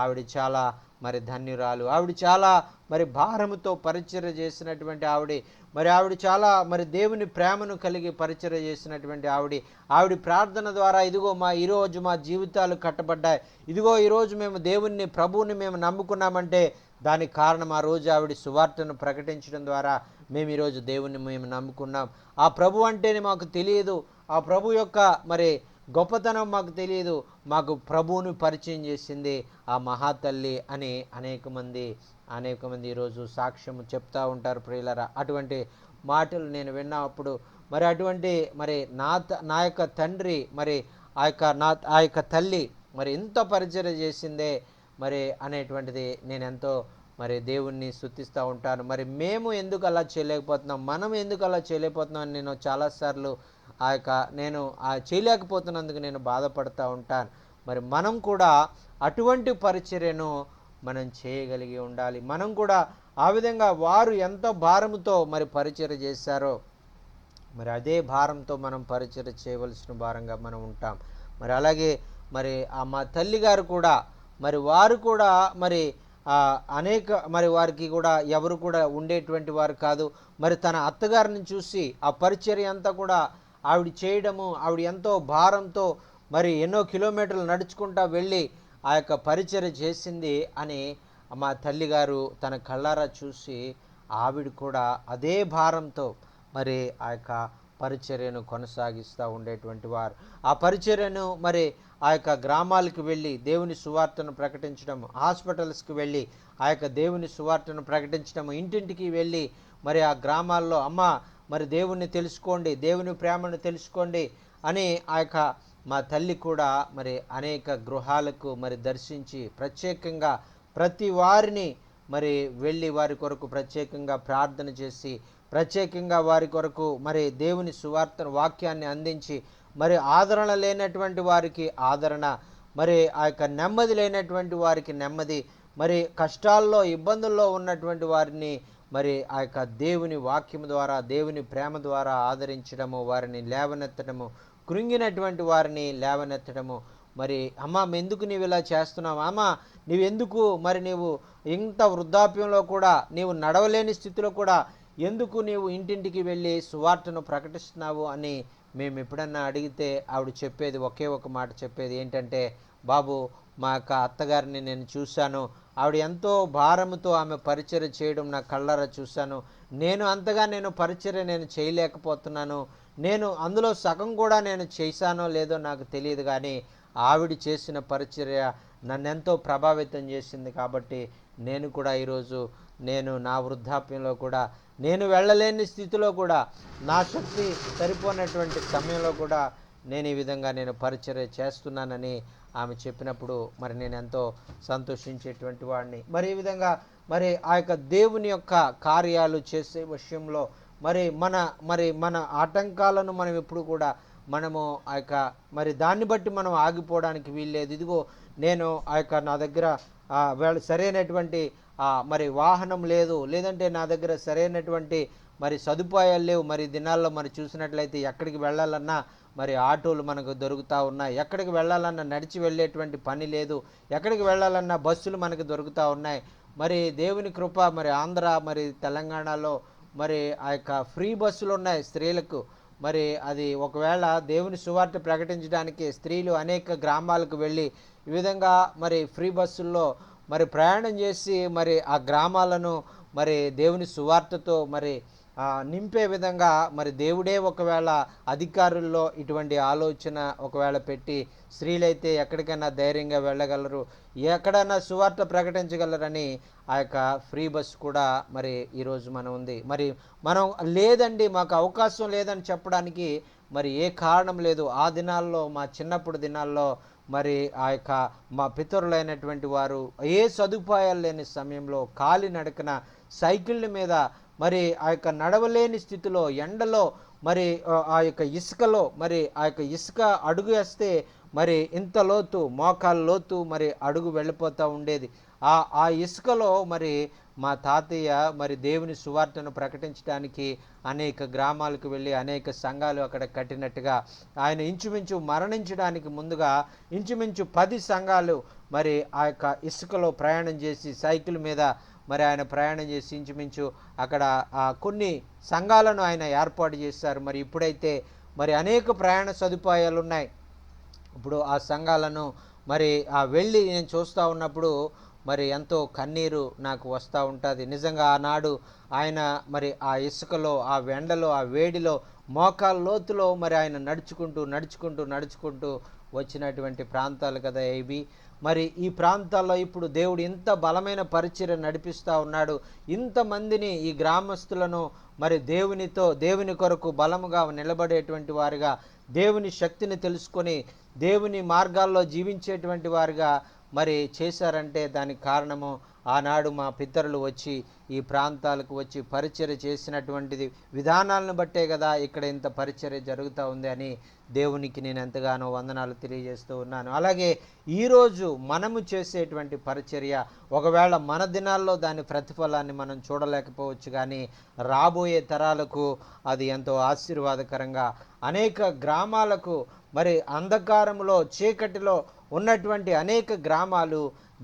ఆవిడ చాలా మరి ధన్యురాలు, ఆవిడ చాలా మరి భారముతో పరిచర్య చేసినటువంటి ఆవిడ చాలా మరి దేవుని ప్రేమను కలిగి పరిచర్య చేసినటువంటి ఆవిడ ప్రార్థన ద్వారా ఇదిగో ఈరోజు మా జీవితాలు కట్టబడ్డాయి, ఇదిగో ఈరోజు మేము దేవుణ్ణి ప్రభువుని మేము నమ్ముకున్నామంటే దానికి కారణం ఆ రోజు ఆవిడ సువార్తను ప్రకటించడం ద్వారా మేము ఈరోజు దేవుణ్ణి మేము నమ్ముకున్నాం. ఆ ప్రభు అంటేనే మాకు తెలియదు, ఆ ప్రభు యొక్క మరి గొప్పతనం మాకు తెలియదు, మాకు ప్రభువుని పరిచయం చేసింది ఆ మహాతల్లి అని అనేక మంది ఈరోజు సాక్ష్యం చెప్తూ ఉంటారు ప్రియులరా. అటువంటి మాటలు నేను విన్నప్పుడు మరి అటువంటి మరి నా యొక్క తండ్రి మరి ఆ యొక్క తల్లి మరి ఎంత పరిచయం చేసిందే మరి అనేటువంటిది నేను ఎంతో మరి దేవుణ్ణి స్తుతిస్తూ ఉంటాను. మరి మేము ఎందుకు అలా చేయలేకపోతున్నాం, మనం ఎందుకు అలా చేయలేకపోతున్నాం అని నేను చాలాసార్లు నేను చేయలేకపోతున్నందుకు నేను బాధపడుతూ ఉంటాను. మరి మనం కూడా అటువంటి పరిచర్యను మనం చేయగలిగి ఉండాలి. మనం కూడా ఆ విధంగా వారు ఎంత భారముతో మరి పరిచర్య చేశారో మరి అదే భారంతో మనం పరిచర్య చేయవలసిన భారంగా మనం ఉంటాం. మరి అలాగే మరి మా తల్లి గారు కూడా మరి వారు కూడా మరి అనేక మరి వారికి కూడా ఎవరు కూడా ఉండేటువంటి వారు కాదు. మరి తన అత్తగారిని చూసి ఆ పరిచర్య అంతా కూడా ఆవిడ చేయడము, ఆవిడ ఎంతో భారంతో మరి ఎన్నో కిలోమీటర్లు నడుచుకుంటా వెళ్ళి ఆ యొక్క పరిచర్య చేసింది అని మా తల్లిగారు తన కళ్ళారా చూసి ఆవిడ కూడా అదే భారంతో మరి ఆ యొక్క పరిచర్యను కొనసాగిస్తూ ఉండేటువంటి వారు. ఆ పరిచర్యను మరి ఆ యొక్క గ్రామాలకు వెళ్ళి దేవుని సువార్తను ప్రకటించడం, హాస్పిటల్స్కి వెళ్ళి ఆ యొక్క దేవుని సువార్తను ప్రకటించడం, ఇంటింటికి వెళ్ళి మరి ఆ గ్రామాల్లో అమ్మ మరి దేవుణ్ణి తెలుసుకోండి, దేవుని ప్రేమను తెలుసుకోండి అని ఆ యొక్క మా తల్లి కూడా మరి అనేక గృహాలకు మరి దర్శించి ప్రత్యేకంగా ప్రతి వారిని మరి వెళ్ళి వారి కొరకు ప్రత్యేకంగా ప్రార్థన చేసి ప్రత్యేకంగా వారి కొరకు మరి దేవుని సువార్త వాక్యాన్ని అందించి మరి ఆదరణ లేనటువంటి వారికి ఆదరణ, మరి ఆ యొక్క నెమ్మది లేనటువంటి వారికి నెమ్మది, మరి కష్టాల్లో ఇబ్బందుల్లో ఉన్నటువంటి వారిని మరి ఆ యొక్క దేవుని వాక్యం ద్వారా దేవుని ప్రేమ ద్వారా ఆదరించడము, వారిని లేవనెత్తడము, కృంగినటువంటి వారిని లేవనెత్తడము. మరి అమ్మ ఎందుకు నీవు ఇలా చేస్తున్నావు, అమ్మ నీవెందుకు మరి నీవు ఇంత వృద్ధాప్యంలో కూడా నీవు నడవలేని స్థితిలో కూడా ఎందుకు నీవు ఇంటింటికి వెళ్ళి సువార్తను ప్రకటిస్తున్నావు అని మేము ఎప్పుడన్నా అడిగితే ఆవిడ చెప్పేది ఒకే ఒక మాట చెప్పేది ఏంటంటే, బాబు మా యొక్క అత్తగారిని నేను చూశాను, ఆవిడ ఎంతో భారముతో ఆమె పరిచర్య చేయడం నా కళ్ళారా చూశాను, నేను పరిచర్య చేయలేకపోతున్నాను, నేను అందులో సగం కూడా నేను చేశానో లేదో నాకు తెలియదు, కానీ ఆవిడ చేసిన పరిచర్య నన్నెంతో ప్రభావితం చేసింది. కాబట్టి నేను కూడా ఈరోజు నా వృద్ధాప్యంలో కూడా నేను వెళ్ళలేని స్థితిలో కూడా నా శక్తి సరిపోయినటువంటి సమయంలో కూడా నేను ఈ విధంగా పరిచర్య చేస్తున్నానని ఆమె చెప్పినప్పుడు మరి నేను ఎంతో సంతోషించేటువంటి వాడిని. మరి ఈ విధంగా మరి ఆ యొక్క దేవుని యొక్క కార్యాలు చేసే విషయంలో మరి మన ఆటంకాలను మనం ఎప్పుడు కూడా మనము ఆ యొక్క మరి దాన్ని బట్టి మనం ఆగిపోవడానికి వీల్లేదు. ఇదిగో నేను ఆ యొక్క నా దగ్గర సరైనటువంటి మరి వాహనం లేదు, లేదంటే నా దగ్గర సరైనటువంటి మరి సదుపాయాలు లేవు. మరి దినాల్లో మరి చూసినట్లయితే ఎక్కడికి వెళ్ళాలన్నా మరి ఆటోలు మనకు దొరుకుతూ ఉన్నాయి, ఎక్కడికి వెళ్ళాలన్నా నడిచి వెళ్ళేటువంటి పని లేదు, ఎక్కడికి వెళ్ళాలన్నా బస్సులు మనకు దొరుకుతూ ఉన్నాయి. మరి దేవుని కృప మరి ఆంధ్ర మరి తెలంగాణలో మరి ఆ యొక్క ఫ్రీ బస్సులు ఉన్నాయి స్త్రీలకు. మరి అది ఒకవేళ దేవుని సువార్త ప్రకటించడానికి స్త్రీలు అనేక గ్రామాలకు వెళ్ళి ఈ విధంగా మరి ఫ్రీ బస్సుల్లో మరి ప్రయాణం చేసి మరి ఆ గ్రామాలను మరి దేవుని సువార్తతో మరి నింపే విధంగా మరి దేవుడే ఒకవేళ అధికారుల్లో ఇటువంటి ఆలోచన ఒకవేళ పెట్టి స్త్రీలైతే ఎక్కడికైనా ధైర్యంగా వెళ్ళగలరు, ఎక్కడైనా సువార్త ప్రకటించగలరని ఆ యొక్క ఫ్రీ బస్ కూడా మరి ఈరోజు ఉంది. మరి మనం లేదండి మాకు అవకాశం లేదని చెప్పడానికి మరి ఏ కారణం లేదు. ఆ దినాల్లో మా చిన్నప్పుడు దినాల్లో మరి ఆ యొక్క మా పితరులైనటువంటి వారు ఏ సదుపాయాలు లేని సమయంలో కాలినడకన సైకిళ్ళ మీద మరి ఆ యొక్క నడవలేని స్థితిలో ఎండలో మరి ఆ యొక్క ఇసుకలో మరి ఆ యొక్క ఇసుక అడుగు వేస్తే మరి ఇంత లోతు మోకాళ్ళ లోతు మరి అడుగు వెళ్ళిపోతూ ఉండేది. ఆ ఇసుకలో మరి మా తాతయ్య మరి దేవుని సువార్తను ప్రకటించడానికి అనేక గ్రామాలకు వెళ్ళి అనేక సంఘాలు అక్కడ కట్టినట్టుగా ఆయన ఇంచుమించు మరణించడానికి ముందుగా ఇంచుమించు 10 సంఘాలు మరి ఆ యొక్క ఇసుకలో ప్రయాణం చేసి సైకిల్ మీద మరి ఆయన ప్రయాణం చేసి ఇంచుమించు అక్కడ కొన్ని సంఘాలను ఆయన ఏర్పాటు చేశారు. మరి ఇప్పుడైతే మరి అనేక ప్రయాణ సదుపాయాలు ఉన్నాయి. ఇప్పుడు ఆ సంఘాలను మరి వెళ్ళి నేను చూస్తూ ఉన్నప్పుడు మరి ఎంతో కన్నీరు నాకు వస్తూ ఉంటుంది. నిజంగా ఆనాడు ఆయన మరి ఆ ఇసుకలో, ఆ వెండలో, ఆ వేడిలో, మోకాళ్ళ లోతులో మరి ఆయన నడుచుకుంటూ వచ్చినటువంటి ప్రాంతాలు కదా ఇవి. మరి ఈ ప్రాంతాల్లో ఇప్పుడు దేవుడు ఇంత బలమైన పరిచర్య నడిపిస్తూ ఉన్నాడు. ఇంతమందిని, ఈ గ్రామస్తులను మరి దేవుని కొరకు బలముగా నిలబడేటువంటి వారుగా, దేవుని శక్తిని తెలుసుకొని దేవుని మార్గాల్లో జీవించేటువంటి వారుగా మరి చేశారంటే దానికి కారణము ఆనాడు మా పితరులు వచ్చి ఈ ప్రాంతాలకు వచ్చి పరిచర్య చేసినటువంటిది విధానాలను బట్టే కదా ఇక్కడ ఇంత పరిచర్య జరుగుతూ ఉంది అని దేవునికి నేను ఎంతగానో వందనాలు తెలియజేస్తూ ఉన్నాను. అలాగే ఈరోజు మనము చేసేటువంటి పరిచర్య ఒకవేళ మన దినాల్లో దాని ప్రతిఫలాన్ని మనం చూడలేకపోవచ్చు, కానీ రాబోయే తరాలకు అది ఎంతో ఆశీర్వాదకరంగా అనేక గ్రామాలకు, మరి అంధకారంలో చీకటిలో ఉన్నటువంటి అనేక గ్రామాలు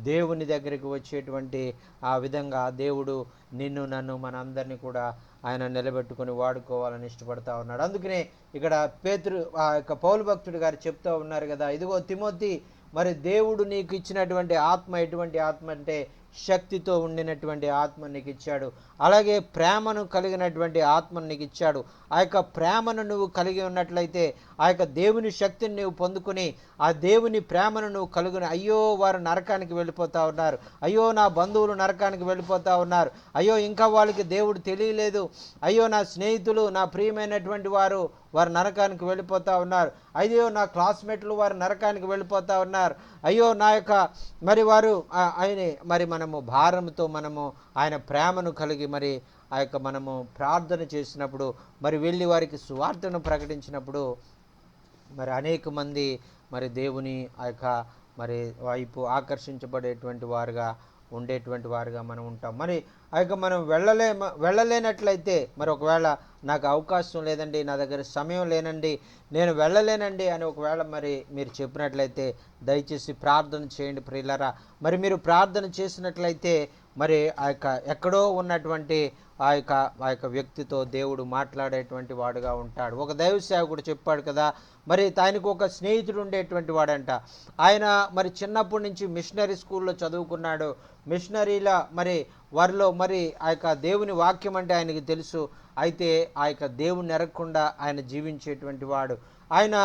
దేవుని దగ్గరికి వచ్చేటువంటి ఆ విధంగా దేవుడు నిన్ను నన్ను మనందరినీ కూడా ఆయన నిలబెట్టుకొని వాడుకోవాలని ఇష్టపడతా ఉన్నాడు. అందుకనే ఇక్కడ పేతురు ఆ యొక్క పౌలు భక్తుడు గారు చెప్తూ ఉన్నారు కదా, ఇదిగో తిమోతి, మరి దేవుడు నీకు ఇచ్చినటువంటి ఆత్మ ఎటువంటి ఆత్మ అంటే శక్తితో ఉండినటువంటి ఆత్మ నీకు ఇచ్చాడు. అలాగే ప్రేమను కలిగినటువంటి ఆత్మను నీకు ఇచ్చాడు. ఆ యొక్క ప్రేమను నువ్వు కలిగి ఉన్నట్లయితే ఆ యొక్క దేవుని శక్తిని నువ్వు పొందుకుని ఆ దేవుని ప్రేమను నువ్వు కలుగుని, అయ్యో వారు నరకానికి వెళ్ళిపోతూ ఉన్నారు, అయ్యో నా బంధువులు నరకానికి వెళ్ళిపోతూ ఉన్నారు, అయ్యో ఇంకా వాళ్ళకి దేవుడు తెలియలేదు, అయ్యో నా స్నేహితులు, నా ప్రియమైనటువంటి వారు నరకానికి వెళ్ళిపోతూ ఉన్నారు, అయ్యో నా క్లాస్మేట్లు వారు నరకానికి వెళ్ళిపోతూ ఉన్నారు, అయ్యో నా యొక్క మరి వారు ఆయన మరి మనము భారంతో మనము ఆయన ప్రేమను కలిగి మరి ఆ యొక్క మనము ప్రార్థన చేసినప్పుడు, మరి వెళ్ళి వారికి సువార్తను ప్రకటించినప్పుడు మరి అనేక మంది మరి దేవుని ఆ యొక్క మరి వైపు ఆకర్షించబడేటువంటి వారుగా ఉండేటువంటి వారుగా మనం ఉంటాం. మరి ఆ యొక్క మనం వెళ్ళలేనట్లయితే, మరి ఒకవేళ నాకు అవకాశం లేదండి, నా దగ్గర సమయం లేనండి, నేను వెళ్ళలేనండి అని ఒకవేళ మరి మీరు చెప్పినట్లయితే దయచేసి ప్రార్థన చేయండి ప్రియులారా. మరి మీరు ప్రార్థన చేసినట్లయితే మరి ఆ యొక్క ఎక్కడో ఉన్నటువంటి ఆ యొక్క వ్యక్తితో దేవుడు మాట్లాడేటువంటి వాడుగా ఉంటాడు. ఒక దైవ సేవకుడు చెప్పాడు కదా, మరి ఆయనకు ఒక స్నేహితుడు ఉండేటువంటి వాడంట. ఆయన మరి చిన్నప్పటి నుంచి మిషనరీ స్కూల్లో చదువుకున్నాడు. మిషనరీల మరి వారిలో మరి ఆ యొక్క దేవుని వాక్యం అంటే ఆయనకి తెలుసు. అయితే ఆ యొక్క దేవుని ఎరగకుండా ఆయన జీవించేటువంటి వాడు. ఆయన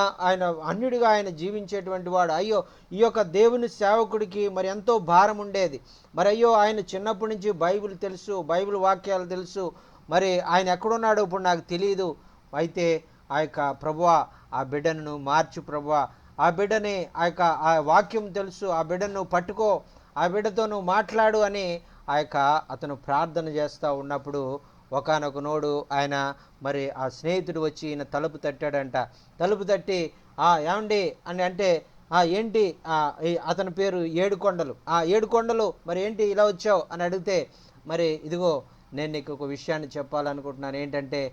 అన్యుడిగా ఆయన జీవించేటువంటి వాడు. అయ్యో ఈ యొక్క దేవుని సేవకుడికి మరి ఎంతో భారం ఉండేది. మరి అయ్యో ఆయన చిన్నప్పటి నుంచి బైబిల్ తెలుసు, బైబిల్ వాక్యాలు తెలుసు, మరి ఆయన ఎక్కడున్నాడో ఇప్పుడు నాకు తెలియదు. అయితే ఆ యొక్క ప్రభువా ఆ బిడ్డను మార్చు ప్రభువా, ఆ బిడ్డని ఆ వాక్యం తెలుసు, ఆ బిడ్డను పట్టుకో, ఆ బిడ్డతో నువ్వు మాట్లాడు అని అతను ప్రార్థన చేస్తూ ఉన్నప్పుడు ఒకానొక నోడు ఆయన మరి ఆ స్నేహితుడు వచ్చి ఈయన తలుపు తట్టాడంట. తలుపు తట్టి ఏమండి అని అంటే ఏంటి, అతని పేరు ఏడుకొండలు. ఏడుకొండలు మరి ఏంటి ఇలా వచ్చావు అని అడిగితే, మరి ఇదిగో నేను నీకు ఒక విషయాన్ని చెప్పాలనుకుంటున్నాను. ఏంటంటే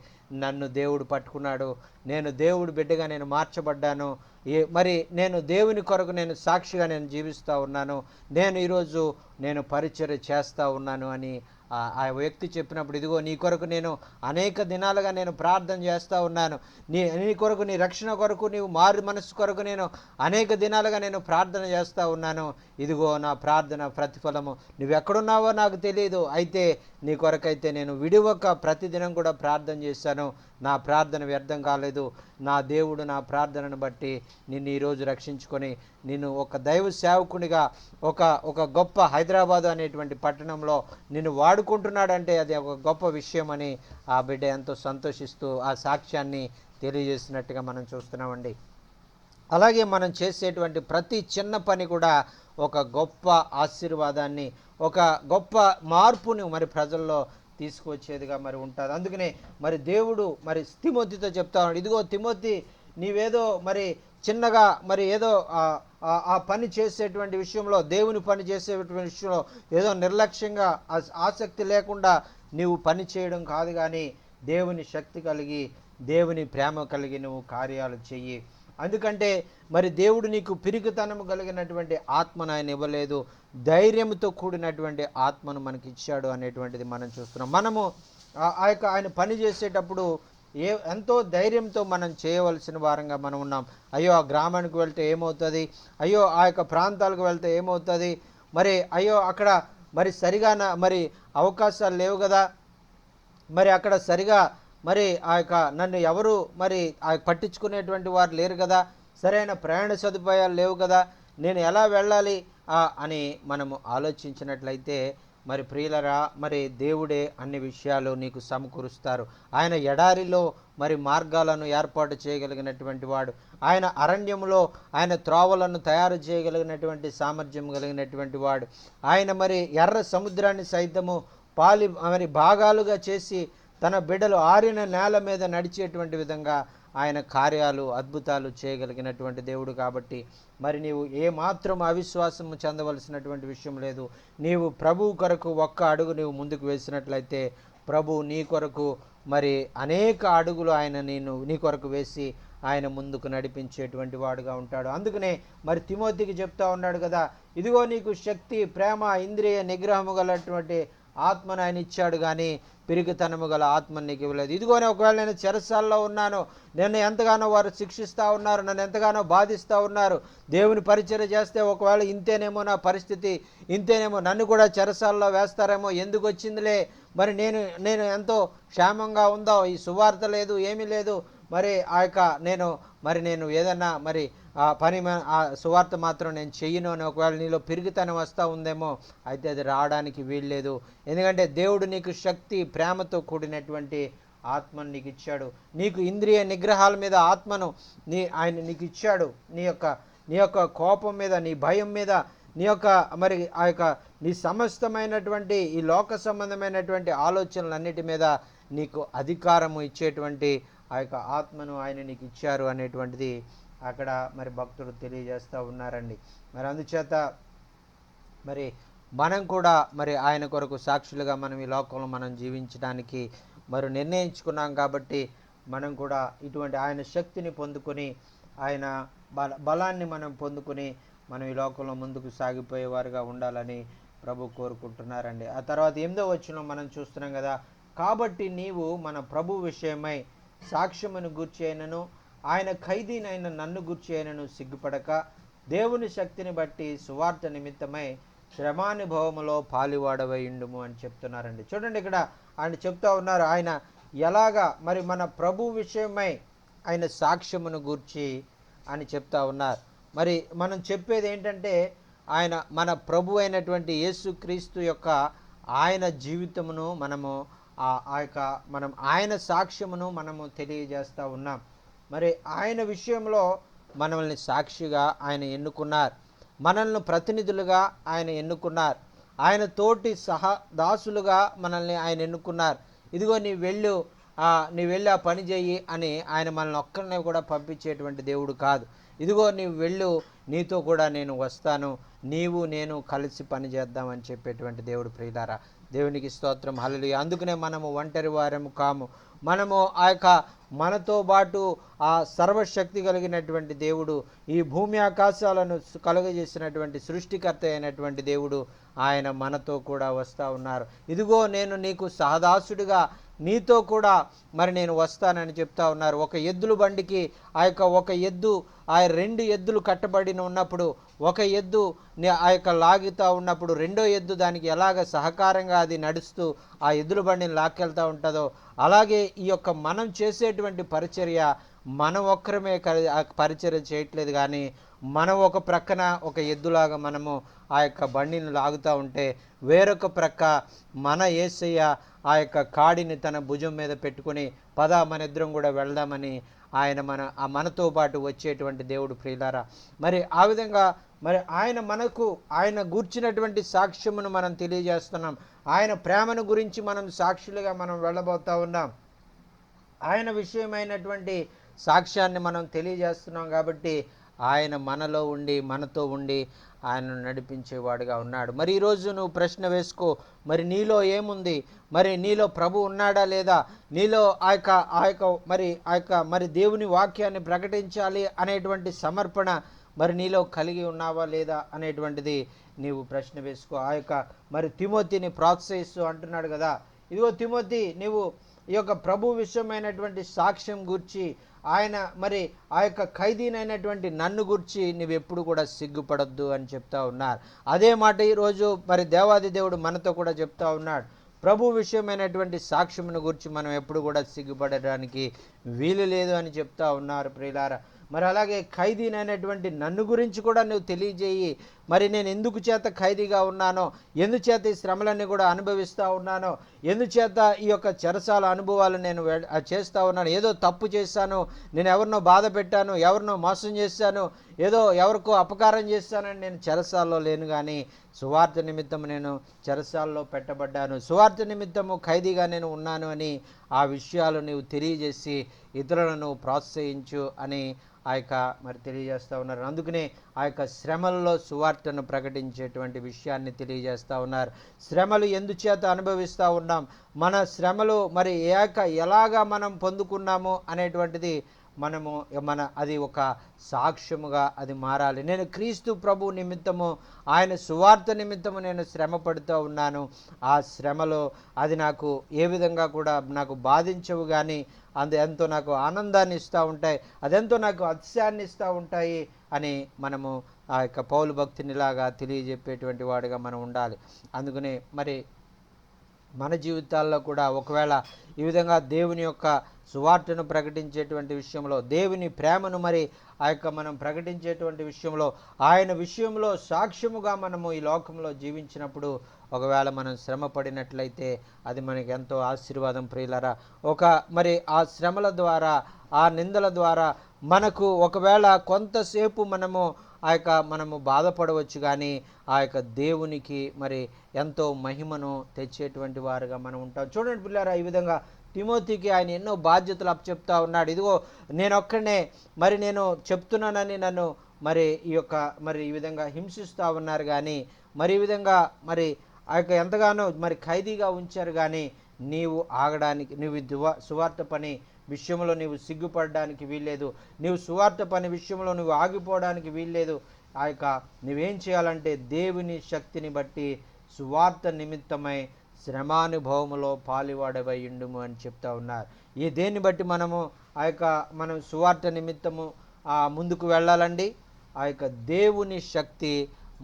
నన్ను దేవుడు పట్టుకున్నాడు, నేను దేవుడు బిడ్డగా నేను మార్చబడ్డాను, మరి నేను దేవుని కొరకు నేను సాక్షిగా నేను జీవిస్తూ ఉన్నాను, నేను ఈరోజు నేను పరిచర్య చేస్తూ ఉన్నాను అని ఆ వ్యక్తి చెప్పినప్పుడు, ఇదిగో నీ కొరకు నేను అనేక దినాలుగా నేను ప్రార్థన చేస్తూ ఉన్నాను, నీ కొరకు, నీ రక్షణ కొరకు, నీవు మారు మనసు కొరకు నేను అనేక దినాలుగా నేను ప్రార్థన చేస్తూ ఉన్నాను, ఇదిగో నా ప్రార్థన ప్రతిఫలము, నువ్వు ఎక్కడున్నావో నాకు తెలియదు, అయితే నీ కొరకైతే నేను విడివక ప్రతిదినం కూడా ప్రార్థన చేశాను, నా ప్రార్థన వ్యర్థం కాలేదు, నా దేవుడు నా ప్రార్థనను బట్టి నిన్ను ఈరోజు రక్షించుకొని నిన్ను ఒక దైవ సేవకునిగా ఒక గొప్ప హైదరాబాదు అనేటువంటి పట్టణంలో నిన్ను వాడుకుంటున్నాడంటే అది ఒక గొప్ప విషయం అని ఆ బిడ్డ ఎంతో సంతోషిస్తూ ఆ సాక్ష్యాన్ని తెలియజేసినట్టుగా మనం చూస్తున్నామండి. అలాగే మనం చేసేటువంటి ప్రతి చిన్న పని కూడా ఒక గొప్ప ఆశీర్వాదాన్ని, ఒక గొప్ప మార్పుని మరి ప్రజల్లో తీసుకువచ్చేదిగా మరి ఉంటుంది. అందుకనే మరి దేవుడు మరి తిమోతితో చెప్తా ఉన్నాడు, ఇదిగో తిమోతి, నీవేదో మరి చిన్నగా మరి ఏదో ఆ పని చేసేటువంటి విషయంలో, దేవుని పని చేసేటువంటి విషయంలో ఏదో నిర్లక్ష్యంగా ఆసక్తి లేకుండా నీవు పని చేయడం కాదు, కానీ దేవుని శక్తి కలిగి, దేవుని ప్రేమ కలిగి నువ్వు కార్యాలు చెయ్యి. ఎందుకంటే మరి దేవుడు నీకు పిరికితనము కలిగినటువంటి ఆత్మను ఆయన ఇవ్వలేదు, ధైర్యంతో కూడినటువంటి ఆత్మను మనకి ఇచ్చాడు అనేటువంటిది మనం చూస్తున్నాం. మనము ఆయన పని చేసేటప్పుడు ఎంతో ధైర్యంతో మనం చేయవలసిన వారంగా మనం ఉన్నాం. అయ్యో ఆ గ్రామానికి వెళ్తే ఏమవుతుంది, అయ్యో ఆ యొక్క ప్రాంతాలకు వెళ్తే ఏమవుతుంది, మరి అయ్యో అక్కడ మరి సరిగా మరి అవకాశాలు లేవు కదా, మరి అక్కడ సరిగా మరి ఆ యొక్క నన్ను ఎవరు మరి పట్టించుకునేటువంటి వారు లేరు కదా, సరైన ప్రయాణ సదుపాయాలు లేవు కదా, నేను ఎలా వెళ్ళాలి అని మనము ఆలోచించినట్లయితే మరి ప్రియులరా, మరి దేవుడే అన్ని విషయాలు నీకు సమకూరుస్తారు. ఆయన ఎడారిలో మరి మార్గాలను ఏర్పాటు చేయగలిగినటువంటి వాడు, ఆయన అరణ్యంలో ఆయన త్రోవలను తయారు చేయగలిగినటువంటి సామర్థ్యం కలిగినటువంటి వాడు, ఆయన మరి ఎర్ర సముద్రాన్ని సైతము మరి భాగాలుగా చేసి తన బిడ్డలు ఆరిన నేల మీద నడిచేటువంటి విధంగా ఆయన కార్యాలు అద్భుతాలు చేయగలిగినటువంటి దేవుడు. కాబట్టి మరి నీవు ఏమాత్రం అవిశ్వాసము చెందవలసినటువంటి విషయం లేదు. నీవు ప్రభువు కొరకు ఒక్క అడుగు నీవు ముందుకు వేసినట్లయితే ప్రభు నీ కొరకు మరి అనేక అడుగులు ఆయన నీ కొరకు వేసి ఆయన ముందుకు నడిపించేటువంటి వాడుగా ఉంటాడు. అందుకనే మరి తిమోతికి చెప్తా ఉన్నాడు కదా, ఇదిగో నీకు శక్తి, ప్రేమ, ఇంద్రియ నిగ్రహము గలటువంటి ఆత్మను ఆయన ఇచ్చాడు, కానీ పిరికితనము గల ఆత్మను నీకు ఇవ్వలేదు. ఇదిగోనే ఒకవేళ నేను చెరసాల్లో ఉన్నాను, నన్ను ఎంతగానో వారు శిక్షిస్తూ ఉన్నారు, నన్ను ఎంతగానో బాధిస్తూ ఉన్నారు, దేవుని పరిచర్య చేస్తే ఒకవేళ ఇంతేనేమో నా పరిస్థితి, ఇంతేనేమో నన్ను కూడా చెరసాల్లో వేస్తారేమో, ఎందుకు వచ్చిందిలే, మరి నేను ఎంతో క్షేమంగా ఉందో, ఈ సువార్త లేదు, ఏమీ లేదు, మరి నేను ఏదన్నా మరి ఆ సువార్త మాత్రం నేను చెయ్యను అని ఒకవేళ నీలో పిరిగితనం వస్తూ ఉందేమో, అయితే అది రావడానికి వీల్లేదు. ఎందుకంటే దేవుడు నీకు శక్తి, ప్రేమతో కూడినటువంటి ఆత్మను నీకు ఇచ్చాడు. నీకు ఇంద్రియ నిగ్రహాల మీద ఆత్మను ఆయన నీకు ఇచ్చాడు. నీ యొక్క కోపం మీద, నీ భయం మీద, నీ యొక్క మరి ఆ యొక్క నీ సమస్తమైనటువంటి ఈ లోక సంబంధమైనటువంటి ఆలోచనలన్నిటి మీద నీకు అధికారము ఇచ్చేటువంటి ఆ యొక్క ఆత్మను ఆయన నీకు ఇచ్చారు అనేటువంటిది అక్కడ మరి భక్తులు తెలియజేస్తూ ఉన్నారండి. మరి అందుచేత మరి మనం కూడా మరి ఆయన కొరకు సాక్షులుగా మనం ఈ లోకంలో మనం జీవించడానికి మరి నిర్ణయించుకున్నాం. కాబట్టి మనం కూడా ఇటువంటి ఆయన శక్తిని పొందుకొని, ఆయన బలాన్ని మనం పొందుకొని మనం ఈ లోకంలో ముందుకు సాగిపోయేవారుగా ఉండాలని ప్రభు కోరుకుంటున్నారండి. ఆ తర్వాత 8వ వచనం మనం చూస్తున్నాం కదా, కాబట్టి నీవు మన ప్రభు విషయమై సాక్ష్యమును గూర్చి అయినను, ఆయన ఖైదీనైన నన్ను గూర్చి అయినను సిగ్గుపడక, దేవుని శక్తిని బట్టి సువార్త నిమిత్తమై శ్రమానుభవములో పాలివాడవై ఉండుము అని చెప్తున్నారండి. చూడండి, ఇక్కడ ఆయన చెప్తా ఉన్నారు, ఆయన ఎలాగా మరి మన ప్రభు విషయమై ఆయన సాక్ష్యమును గూర్చి అని చెప్తా ఉన్నారు. మరి మనం చెప్పేది ఏంటంటే, ఆయన మన ప్రభు అయినటువంటి యేసుక్రీస్తు యొక్క ఆయన జీవితమును మనము మనం ఆయన సాక్ష్యమును మనము తెలియజేస్తూ ఉన్నాం. మరి ఆయన విషయంలో మనల్ని సాక్షిగా ఆయన ఎన్నుకున్నారు, మనల్ని ప్రతినిధులుగా ఆయన ఎన్నుకున్నారు, ఆయన తోటి దాసులుగా మనల్ని ఆయన ఎన్నుకున్నారు. ఇదిగో నీవు వెళ్ళి ఆ పని చెయ్యి అని ఆయన మనల్ని ఒక్కరినే కూడా పంపించేటువంటి దేవుడు కాదు. ఇదిగో నీవు వెళ్ళు, నీతో కూడా నేను వస్తాను, నీవు నేను కలిసి పని చేద్దామని చెప్పేటువంటి దేవుడు. ప్రియులారా, దేవునికి స్తోత్రం, హల్లెలూయా. అందుకనే మనము ఒంటరి వారము కాము. మనము ఆ యొక్క మనతో పాటు ఆ సర్వశక్తి కలిగినటువంటి దేవుడు, ఈ భూమి ఆకాశాలను కలుగజేసినటువంటి సృష్టికర్త అయినటువంటి దేవుడు ఆయన మనతో కూడా వస్తూ ఉన్నారు. ఇదిగో నేను నీకు సహదాసుడిగా నీతో కూడా మరి నేను వస్తానని చెప్తా ఉన్నారు. ఒక ఎద్దుల బండికి ఒక ఎద్దు 2 ఎద్దులు కట్టబడి ఉన్నప్పుడు, ఒక ఎద్దు ఆ యొక్క లాగుతూ ఉన్నప్పుడు రెండో ఎద్దు దానికి ఎలాగ సహకారంగా అది నడుస్తూ ఆ ఎద్దుల బండిని లాక్కెళ్తూ ఉంటుందో, అలాగే ఈ యొక్క మనం చేసేటువంటి పరిచర్య మనం ఒక్కరమే పరిచర్య చేయట్లేదు, కానీ మనం ఒక ప్రక్కన ఒక ఎద్దులాగా మనము ఆ యొక్క బండిని లాగుతూ ఉంటే, వేరొక ప్రక్క మన యేసయ్య ఆ యొక్క కాడిని తన భుజం మీద పెట్టుకుని పద మన ఇద్దరం కూడా వెళ్దామని ఆయన మనతో పాటు వచ్చేటువంటి దేవుడు. ప్రియులారా, మరి ఆ విధంగా మరి ఆయన గూర్చినటువంటి సాక్ష్యమును మనం తెలియజేస్తున్నాం. ఆయన ప్రేమను గురించి మనం సాక్షులుగా మనం వెళ్ళబోతా ఉన్నాం. ఆయన విషయమైనటువంటి సాక్ష్యాన్ని మనం తెలియజేస్తున్నాం. కాబట్టి ఆయన మనలో ఉండి మనతో ఉండి ఆయనను నడిపించేవాడుగా ఉన్నాడు. మరి ఈరోజు నువ్వు ప్రశ్న వేసుకో, మరి నీలో ఏముంది? మరి నీలో ప్రభు ఉన్నాడా లేదా? నీలో మరి దేవుని వాక్యాన్ని ప్రకటించాలి అనేటువంటి సమర్పణ మరి నీలో కలిగి ఉన్నావా లేదా అనేటువంటిది నీవు ప్రశ్న వేసుకో. మరి తిమోతిని ప్రోత్సహిస్తూ అంటున్నాడు కదా, ఇదిగో తిమోతి, నీవు ఈ యొక్క ప్రభు విషయమైనటువంటి సాక్ష్యం గూర్చి ఆయన మరి ఆ యొక్క ఖైదీనైనటువంటి నన్ను గురించి నువ్వెప్పుడు కూడా సిగ్గుపడొద్దు అని చెప్తా ఉన్నారు. అదే మాట ఈరోజు మరి దేవాది దేవుడు మనతో కూడా చెప్తా ఉన్నాడు. ప్రభు విషయమైనటువంటి సాక్ష్యమును గురించి మనం ఎప్పుడు కూడా సిగ్గుపడడానికి వీలు లేదు అని చెప్తా ఉన్నారు ప్రియులారా. మరి అలాగే ఖైదీనైనటువంటి నన్ను గురించి కూడా నువ్వు తెలియజేయి. మరి నేను ఎందుకు చేత ఖైదీగా ఉన్నానో, ఎందుచేత ఈ శ్రమలన్నీ కూడా అనుభవిస్తూ ఉన్నానో, ఎందుచేత ఈ యొక్క చెరసాల అనుభవాలు నేను చేస్తూ ఉన్నాను, ఏదో తప్పు చేశాను, నేను ఎవరినో బాధ పెట్టాను, ఎవరినో మోసం చేశాను, ఏదో ఎవరికో అపకారం చేశానని నేను చెరసాల్లో లేను, కానీ సువార్త నిమిత్తం నేను చెరసాల్లో పెట్టబడ్డాను, సువార్త నిమిత్తము ఖైదీగా నేను ఉన్నాను అని ఆ విషయాలు నీవు తెలియజేసి ఇతరులను ప్రోత్సహించు అని ఆ యొక్క మరి తెలియజేస్తూ ఉన్నారు. అందుకనే ఆ యొక్క శ్రమలలో సువార్తను ప్రకటించేటువంటి విషయాన్ని తెలియజేస్తూ ఉన్నారు. శ్రమలు ఎందుచేత అనుభవిస్తూ ఉన్నాం, మన శ్రమలు మరి ఎలాగా మనం పొందుకున్నాము అనేటువంటిది అది ఒక సాక్ష్యముగా అది మారాలి. నేను క్రీస్తు ప్రభు నిమిత్తము, ఆయన సువార్త నిమిత్తము నేను శ్రమ పడుతూ ఉన్నాను. ఆ శ్రమలో అది నాకు ఏ విధంగా కూడా నాకు బాధించవు, కానీ అది ఎంతో నాకు ఆనందాన్ని ఇస్తూ ఉంటాయి, అదెంతో నాకు అతిశయాన్ని ఇస్తూ ఉంటాయి అని మనము ఆ యొక్క పౌలు భక్తునిలాగా తెలియజెప్పేటువంటి వాడిగా మనం ఉండాలి. అందుకనే మరి మన జీవితాల్లో కూడా ఒకవేళ ఈ విధంగా దేవుని యొక్క సువార్తను ప్రకటించేటువంటి విషయంలో, దేవుని ప్రేమను మరి ఆ యొక్క మనం ప్రకటించేటువంటి విషయంలో, ఆయన విషయంలో సాక్ష్యముగా మనము ఈ లోకంలో జీవించినప్పుడు ఒకవేళ మనం శ్రమ పడినట్లయితే అది మనకి ఎంతో ఆశీర్వాదం ప్రియులరా. మరి ఆ శ్రమల ద్వారా, ఆ నిందల ద్వారా మనకు ఒకవేళ కొంతసేపు మనము బాధపడవచ్చు, కానీ ఆ యొక్క దేవునికి మరి ఎంతో మహిమను తెచ్చేటువంటి వారుగా మనం ఉంటాం. చూడండి పిల్లారా, ఈ విధంగా తిమోతికి ఆయన ఎన్నో బాధ్యతలు అప్పచెప్తా ఉన్నాడు. ఇదిగో నేనొక్కనే మరి నేను చెప్తున్నానని నన్ను మరి ఈ విధంగా హింసిస్తూ ఉన్నారు, కానీ మరి ఈ విధంగా మరి ఆ యొక్క ఎంతగానో మరి ఖైదీగా ఉంచారు, కానీ నీవు ఆగడానికి, నువ్వు సువార్త పని విషయంలో నీవు సిగ్గుపడడానికి వీల్లేదు, నీవు సువార్త పని విషయంలో నువ్వు ఆగిపోవడానికి వీల్లేదు. ఆ యొక్క నువ్వేం చేయాలంటే దేవుని శక్తిని బట్టి సువార్త నిమిత్తమై శ్రమానుభవములో పాలివాడవై ఉండుము అని చెప్తా ఉన్నారు. ఈ దేన్ని బట్టి మనం సువార్త నిమిత్తము ముందుకు వెళ్ళాలండి. ఆ యొక్క దేవుని శక్తి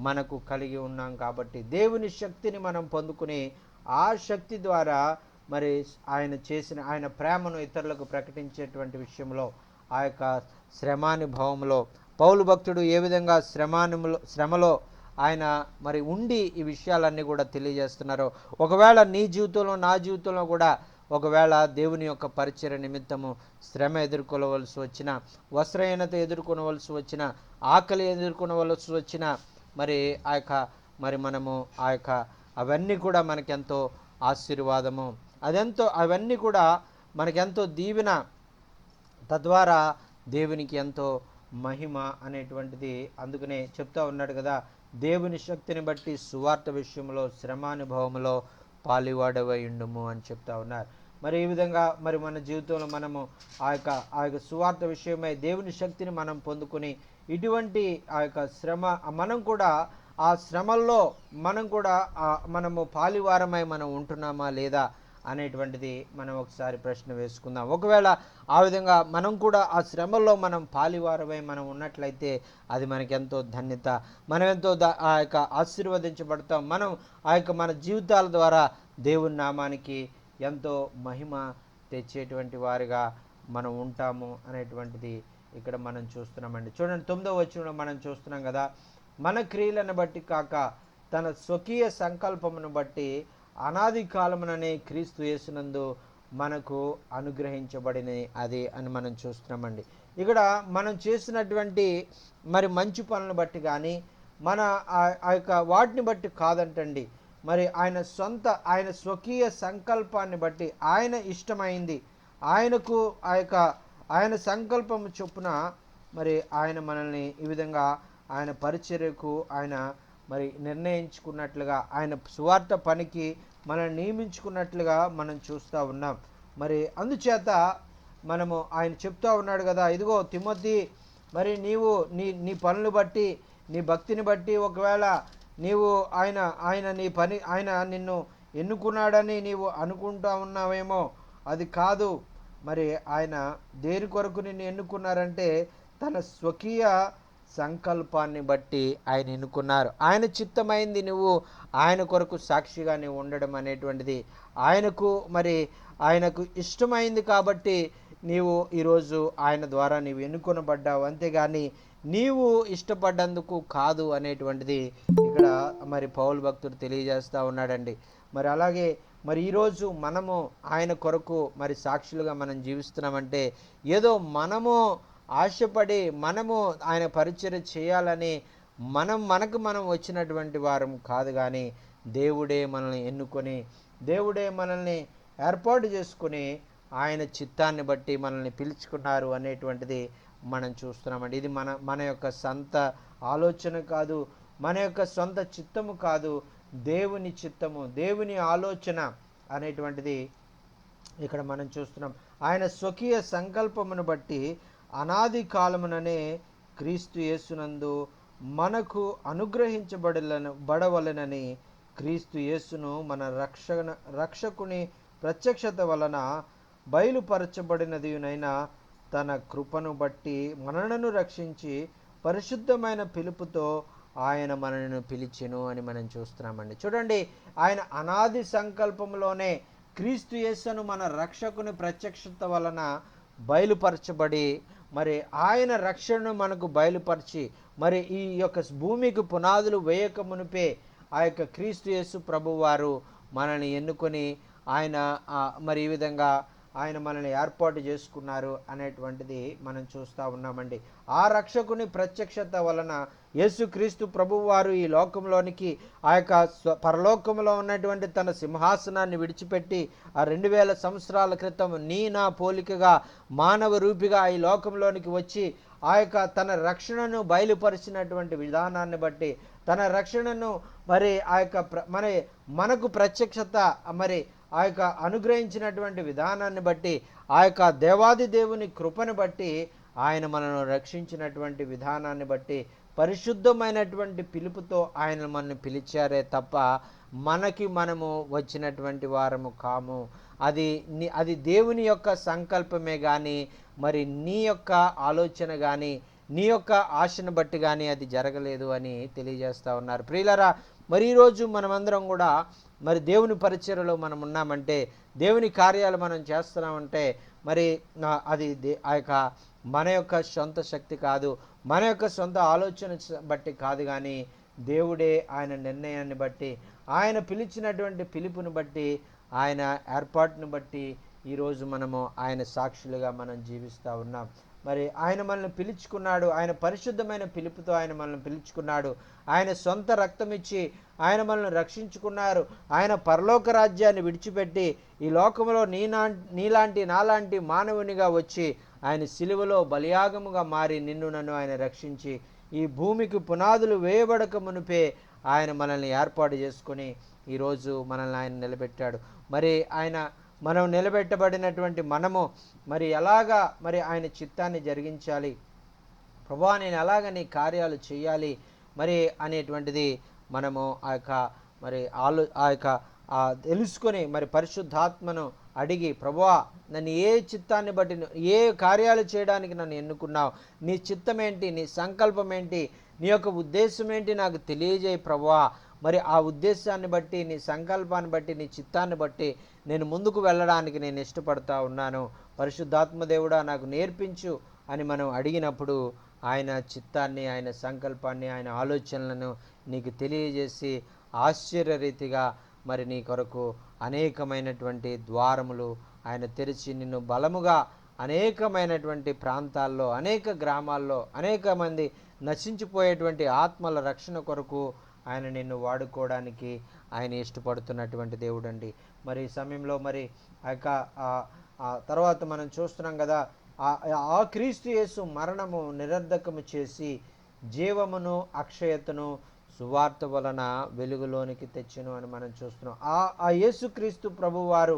మనకు కలిగి ఉన్నాం కాబట్టి దేవుని శక్తిని మనం పొందుకుని ఆ శక్తి ద్వారా మరి ఆయన ప్రేమను ఇతరులకు ప్రకటించేటువంటి విషయంలో ఆ యొక్క శ్రమానుభవంలో పౌలు భక్తుడు ఏ విధంగా శ్రమలో ఆయన మరి ఉండి ఈ విషయాలన్నీ కూడా తెలియజేస్తున్నారు. ఒకవేళ నీ జీవితంలో, నా జీవితంలో కూడా ఒకవేళ దేవుని యొక్క పరిచర్య నిమిత్తము శ్రమ ఎదుర్కోవలసి వచ్చిన, వస్త్రహీనత ఎదుర్కొనవలసి వచ్చిన, ఆకలి ఎదుర్కొనవలసి వచ్చిన, మరి మనము అవన్నీ కూడా మనకెంతో ఆశీర్వాదము, అవన్నీ కూడా మనకెంతో దీవెన, తద్వారా దేవునికి ఎంతో మహిమ అనేటువంటిది. అందుకనే చెప్తా ఉన్నాడు కదా, దేవుని శక్తిని బట్టి సువార్త విషయంలో శ్రమానుభవంలో పాలివాడవై ఉండుము అని చెప్తా ఉన్నారు. మరి ఈ విధంగా మరి మన జీవితంలో మనము ఆ యొక్క సువార్త విషయమై దేవుని శక్తిని మనం పొందుకొని ఇటువంటి ఆ యొక్క శ్రమ మనం కూడా ఆ శ్రమల్లో మనము పాలివారమై మనం ఉంటున్నామా లేదా అనేటువంటిది మనం ఒకసారి ప్రశ్న వేసుకుందాం. ఒకవేళ ఆ విధంగా మనం కూడా ఆ శ్రమల్లో మనం పాలివారమై మనం ఉన్నట్లయితే అది మనకెంతో ధన్యత, మనం ఎంతో ఆ యొక్క ఆశీర్వదించబడతాం. మనం ఆ యొక్క మన జీవితాల ద్వారా దేవుని నామానికి ఎంతో మహిమ తెచ్చేటువంటి వారిగా మనం ఉంటాము అనేటువంటిది ఇక్కడ మనం చూస్తున్నామండి. చూడండి 9వ వచనంలో మనం చూస్తున్నాం కదా, మన క్రియలను బట్టి కాక తన స్వకీయ సంకల్పమును బట్టి అనాది కాలముననే క్రీస్తు యేసునందు మనకు అనుగ్రహించబడిన అది అని మనం చూస్తున్నామండి. ఇక్కడ మనం చేసినటువంటి మరి మంచి పనులను బట్టి కానీ మన ఆ యొక్క వాటిని బట్టి కాదంటండి, మరి ఆయన స్వకీయ సంకల్పాన్ని బట్టి, ఆయన ఇష్టమైంది, ఆయనకు ఆయన సంకల్పం చొప్పున మరి ఆయన మనల్ని ఈ విధంగా ఆయన పరిచర్యకు ఆయన మరి నిర్ణయించుకున్నట్లుగా, ఆయన సువార్త పనికి మనం నియమించుకున్నట్లుగా మనం చూస్తూ ఉన్నాం. మరి అందుచేత మనము ఆయన చెప్తూ ఉన్నాడు కదా, ఇదిగో తిమోతి, మరి నీవు నీ పనులు బట్టి, నీ భక్తిని బట్టి ఒకవేళ నీవు ఆయన నిన్ను ఎన్నుకున్నాడని నీవు అనుకుంటా ఉన్నావేమో, అది కాదు. మరి ఆయన దేని కొరకు నిన్ను ఎన్నుకున్నారంటే తన స్వకీయ సంకల్పాన్ని బట్టి ఆయన ఎన్నుకున్నారు. ఆయన చిత్తమైంది నువ్వు ఆయన కొరకు సాక్షిగా నువ్వు ఉండడం అనేటువంటిది ఆయనకు ఇష్టమైంది కాబట్టి నీవు ఈరోజు ఆయన ద్వారా నీవు ఎన్నుకొనబడ్డావు, అంతేగాని నీవు ఇష్టపడ్డందుకు కాదు అనేటువంటిది ఇక్కడ మరి పౌలు భక్తుడు తెలియజేస్తూ ఉన్నాడండి. మరి అలాగే మరి ఈరోజు మనము ఆయన కొరకు మరి సాక్షులుగా మనం జీవిస్తున్నామంటే ఏదో మనము ఆశపడి మనము ఆయన పరిచర్య చేయాలని మనకు మనం వచ్చినటువంటి వారం కాదు, కానీ దేవుడే మనల్ని ఎన్నుకొని దేవుడే మనల్ని ఏర్పాటు చేసుకుని ఆయన చిత్తాన్ని బట్టి మనల్ని పిలుచుకున్నారు అనేటువంటిది మనం చూస్తున్నామండి. ఇది మన యొక్క సొంత ఆలోచన కాదు, మన యొక్క సొంత చిత్తము కాదు, దేవుని చిత్తము, దేవుని ఆలోచన అనేటువంటిది ఇక్కడ మనం చూస్తున్నాం. ఆయన స్వకీయ సంకల్పమును బట్టి అనాది కాలముననే క్రీస్తు యేసునందు మనకు బడవలెనని క్రీస్తు యేసును మన రక్షకుని ప్రత్యక్షత వలన బయలుపరచబడినదినైనా తన కృపను బట్టి మనలను రక్షించి పరిశుద్ధమైన పిలుపుతో ఆయన మనలను పిలిచెను అని మనం చూస్తున్నామండి. చూడండి, ఆయన అనాది సంకల్పంలోనే క్రీస్తు యేసును మన రక్షకుని ప్రత్యక్షత వలన బయలుపరచబడి మరి ఆయన రక్షణను మనకు బయలుపరిచి మరి ఈ యొక్క భూమికి పునాదులు వేయక మునిపే ఆ యొక్క క్రీస్తు యేసు ప్రభువారు మనల్ని ఎన్నుకొని ఆయన మరి ఈ విధంగా ఆయన మనల్ని ఏర్పాటు చేసుకున్నారు అనేటువంటిది మనం చూస్తూ ఉన్నామండి. ఆ రక్షకుని ప్రత్యక్షత వలన యేసుక్రీస్తు ప్రభువారు ఈ లోకంలోనికి ఆ యొక్క పరలోకంలో ఉన్నటువంటి తన సింహాసనాన్ని విడిచిపెట్టి ఆ 2000 సంవత్సరాల క్రితం నా పోలికగా మానవ రూపిగా ఈ లోకంలోనికి వచ్చి ఆ యొక్క తన రక్షణను బయలుపరిచినటువంటి విధానాన్ని బట్టి తన రక్షణను మరి ఆ యొక్క మనకు ప్రత్యక్షత మరి ఆ యొక్క అనుగ్రహించినటువంటి విధానాన్ని బట్టి ఆ యొక్క దేవాది దేవుని కృపను బట్టి ఆయన మనను రక్షించినటువంటి విధానాన్ని బట్టి పరిశుద్ధమైనటువంటి పిలుపుతో ఆయన మనల్ని పిలిచారే తప్ప మనము వచ్చినటువంటి వారము కాము. అది దేవుని యొక్క సంకల్పమే కానీ మరి నీ యొక్క ఆలోచన కానీ నీ యొక్క ఆశను బట్టి కానీ అది జరగలేదు అని తెలియజేస్తూ ఉన్నారు. ప్రియులారా, మరి ఈరోజు మనమందరం కూడా మరి దేవుని పరిచర్యలో మనం ఉన్నామంటే, దేవుని కార్యాలు మనం చేస్తున్నామంటే మరి అది ఆ యొక్క మన యొక్క సొంత శక్తి కాదు, మన యొక్క సొంత ఆలోచన బట్టి కాదు, కానీ దేవుడే ఆయన నిర్ణయాన్ని బట్టి ఆయన పిలిచినటువంటి పిలుపుని బట్టి ఆయన ఏర్పాటును బట్టి ఈరోజు మనము ఆయన సాక్షులుగా మనం జీవిస్తూ ఉన్నాం. మరి ఆయన మనల్ని పిలుచుకున్నాడు, ఆయన పరిశుద్ధమైన పిలుపుతో ఆయన మనల్ని పిలుచుకున్నాడు, ఆయన సొంత రక్తం ఇచ్చి ఆయన మనల్ని రక్షించుకున్నారు. ఆయన పరలోక రాజ్యాన్ని విడిచిపెట్టి ఈ లోకంలో నీలాంటి నాలాంటి మానవునిగా వచ్చి ఆయన సిలువలో బలియాగముగా మారి నన్ను ఆయన రక్షించి ఈ భూమికి పునాదులు వేయబడక మునిపే ఆయన మనల్ని ఏర్పాటు చేసుకొని ఈరోజు మనల్ని ఆయన నిలబెట్టాడు. మరి మనం నిలబెట్టబడినటువంటి మనము మరి ఎలాగా మరి ఆయన చిత్తాన్ని జరిగించాలి, ప్రభువా నేను ఎలాగ నీ కార్యాలు చేయాలి మరి అనేటువంటిది మనము తెలుసుకొని మరి పరిశుద్ధాత్మను అడిగి, ప్రభువా నన్ను ఏ చిత్తాన్ని బట్టి ఏ కార్యాలు చేయడానికి నన్ను ఎన్నుకున్నావు, నీ చిత్తం ఏంటి, నీ సంకల్పం ఏంటి, నీ యొక్క ఉద్దేశం ఏంటి నాకు తెలియజేయి ప్రభువా. మరి ఆ ఉద్దేశాన్ని బట్టి నీ సంకల్పాన్ని బట్టి నీ చిత్తాన్ని బట్టి నేను ముందుకు వెళ్ళడానికి నేను ఇష్టపడతా ఉన్నాను, పరిశుద్ధాత్మ దేవుడా నాకు నేర్పించు అని మనం అడిగినప్పుడు ఆయన చిత్తాన్ని, ఆయన సంకల్పాన్ని, ఆయన ఆలోచనలను నీకు తెలియజేసి ఆశ్చర్యరీతిగా మరి నీ కొరకు అనేకమైనటువంటి ద్వారములు ఆయన తెరిచి నిన్ను బలముగా అనేకమైనటువంటి ప్రాంతాల్లో, అనేక గ్రామాల్లో అనేక మంది నశించిపోయేటువంటి ఆత్మల రక్షణ కొరకు ఆయన నిన్ను వాడుకోవడానికి ఆయన ఇష్టపడుతున్నటువంటి దేవుడు అండి. మరి ఈ సమయంలో మరి తర్వాత మనం చూస్తున్నాం కదా, ఆ క్రీస్తు యేసు మరణము నిరర్ధకము చేసి జీవమును అక్షయతను సువార్త వలన వెలుగులోనికి తెచ్చును అని మనం చూస్తున్నాం. ఆ యేసుక్రీస్తు ప్రభువారు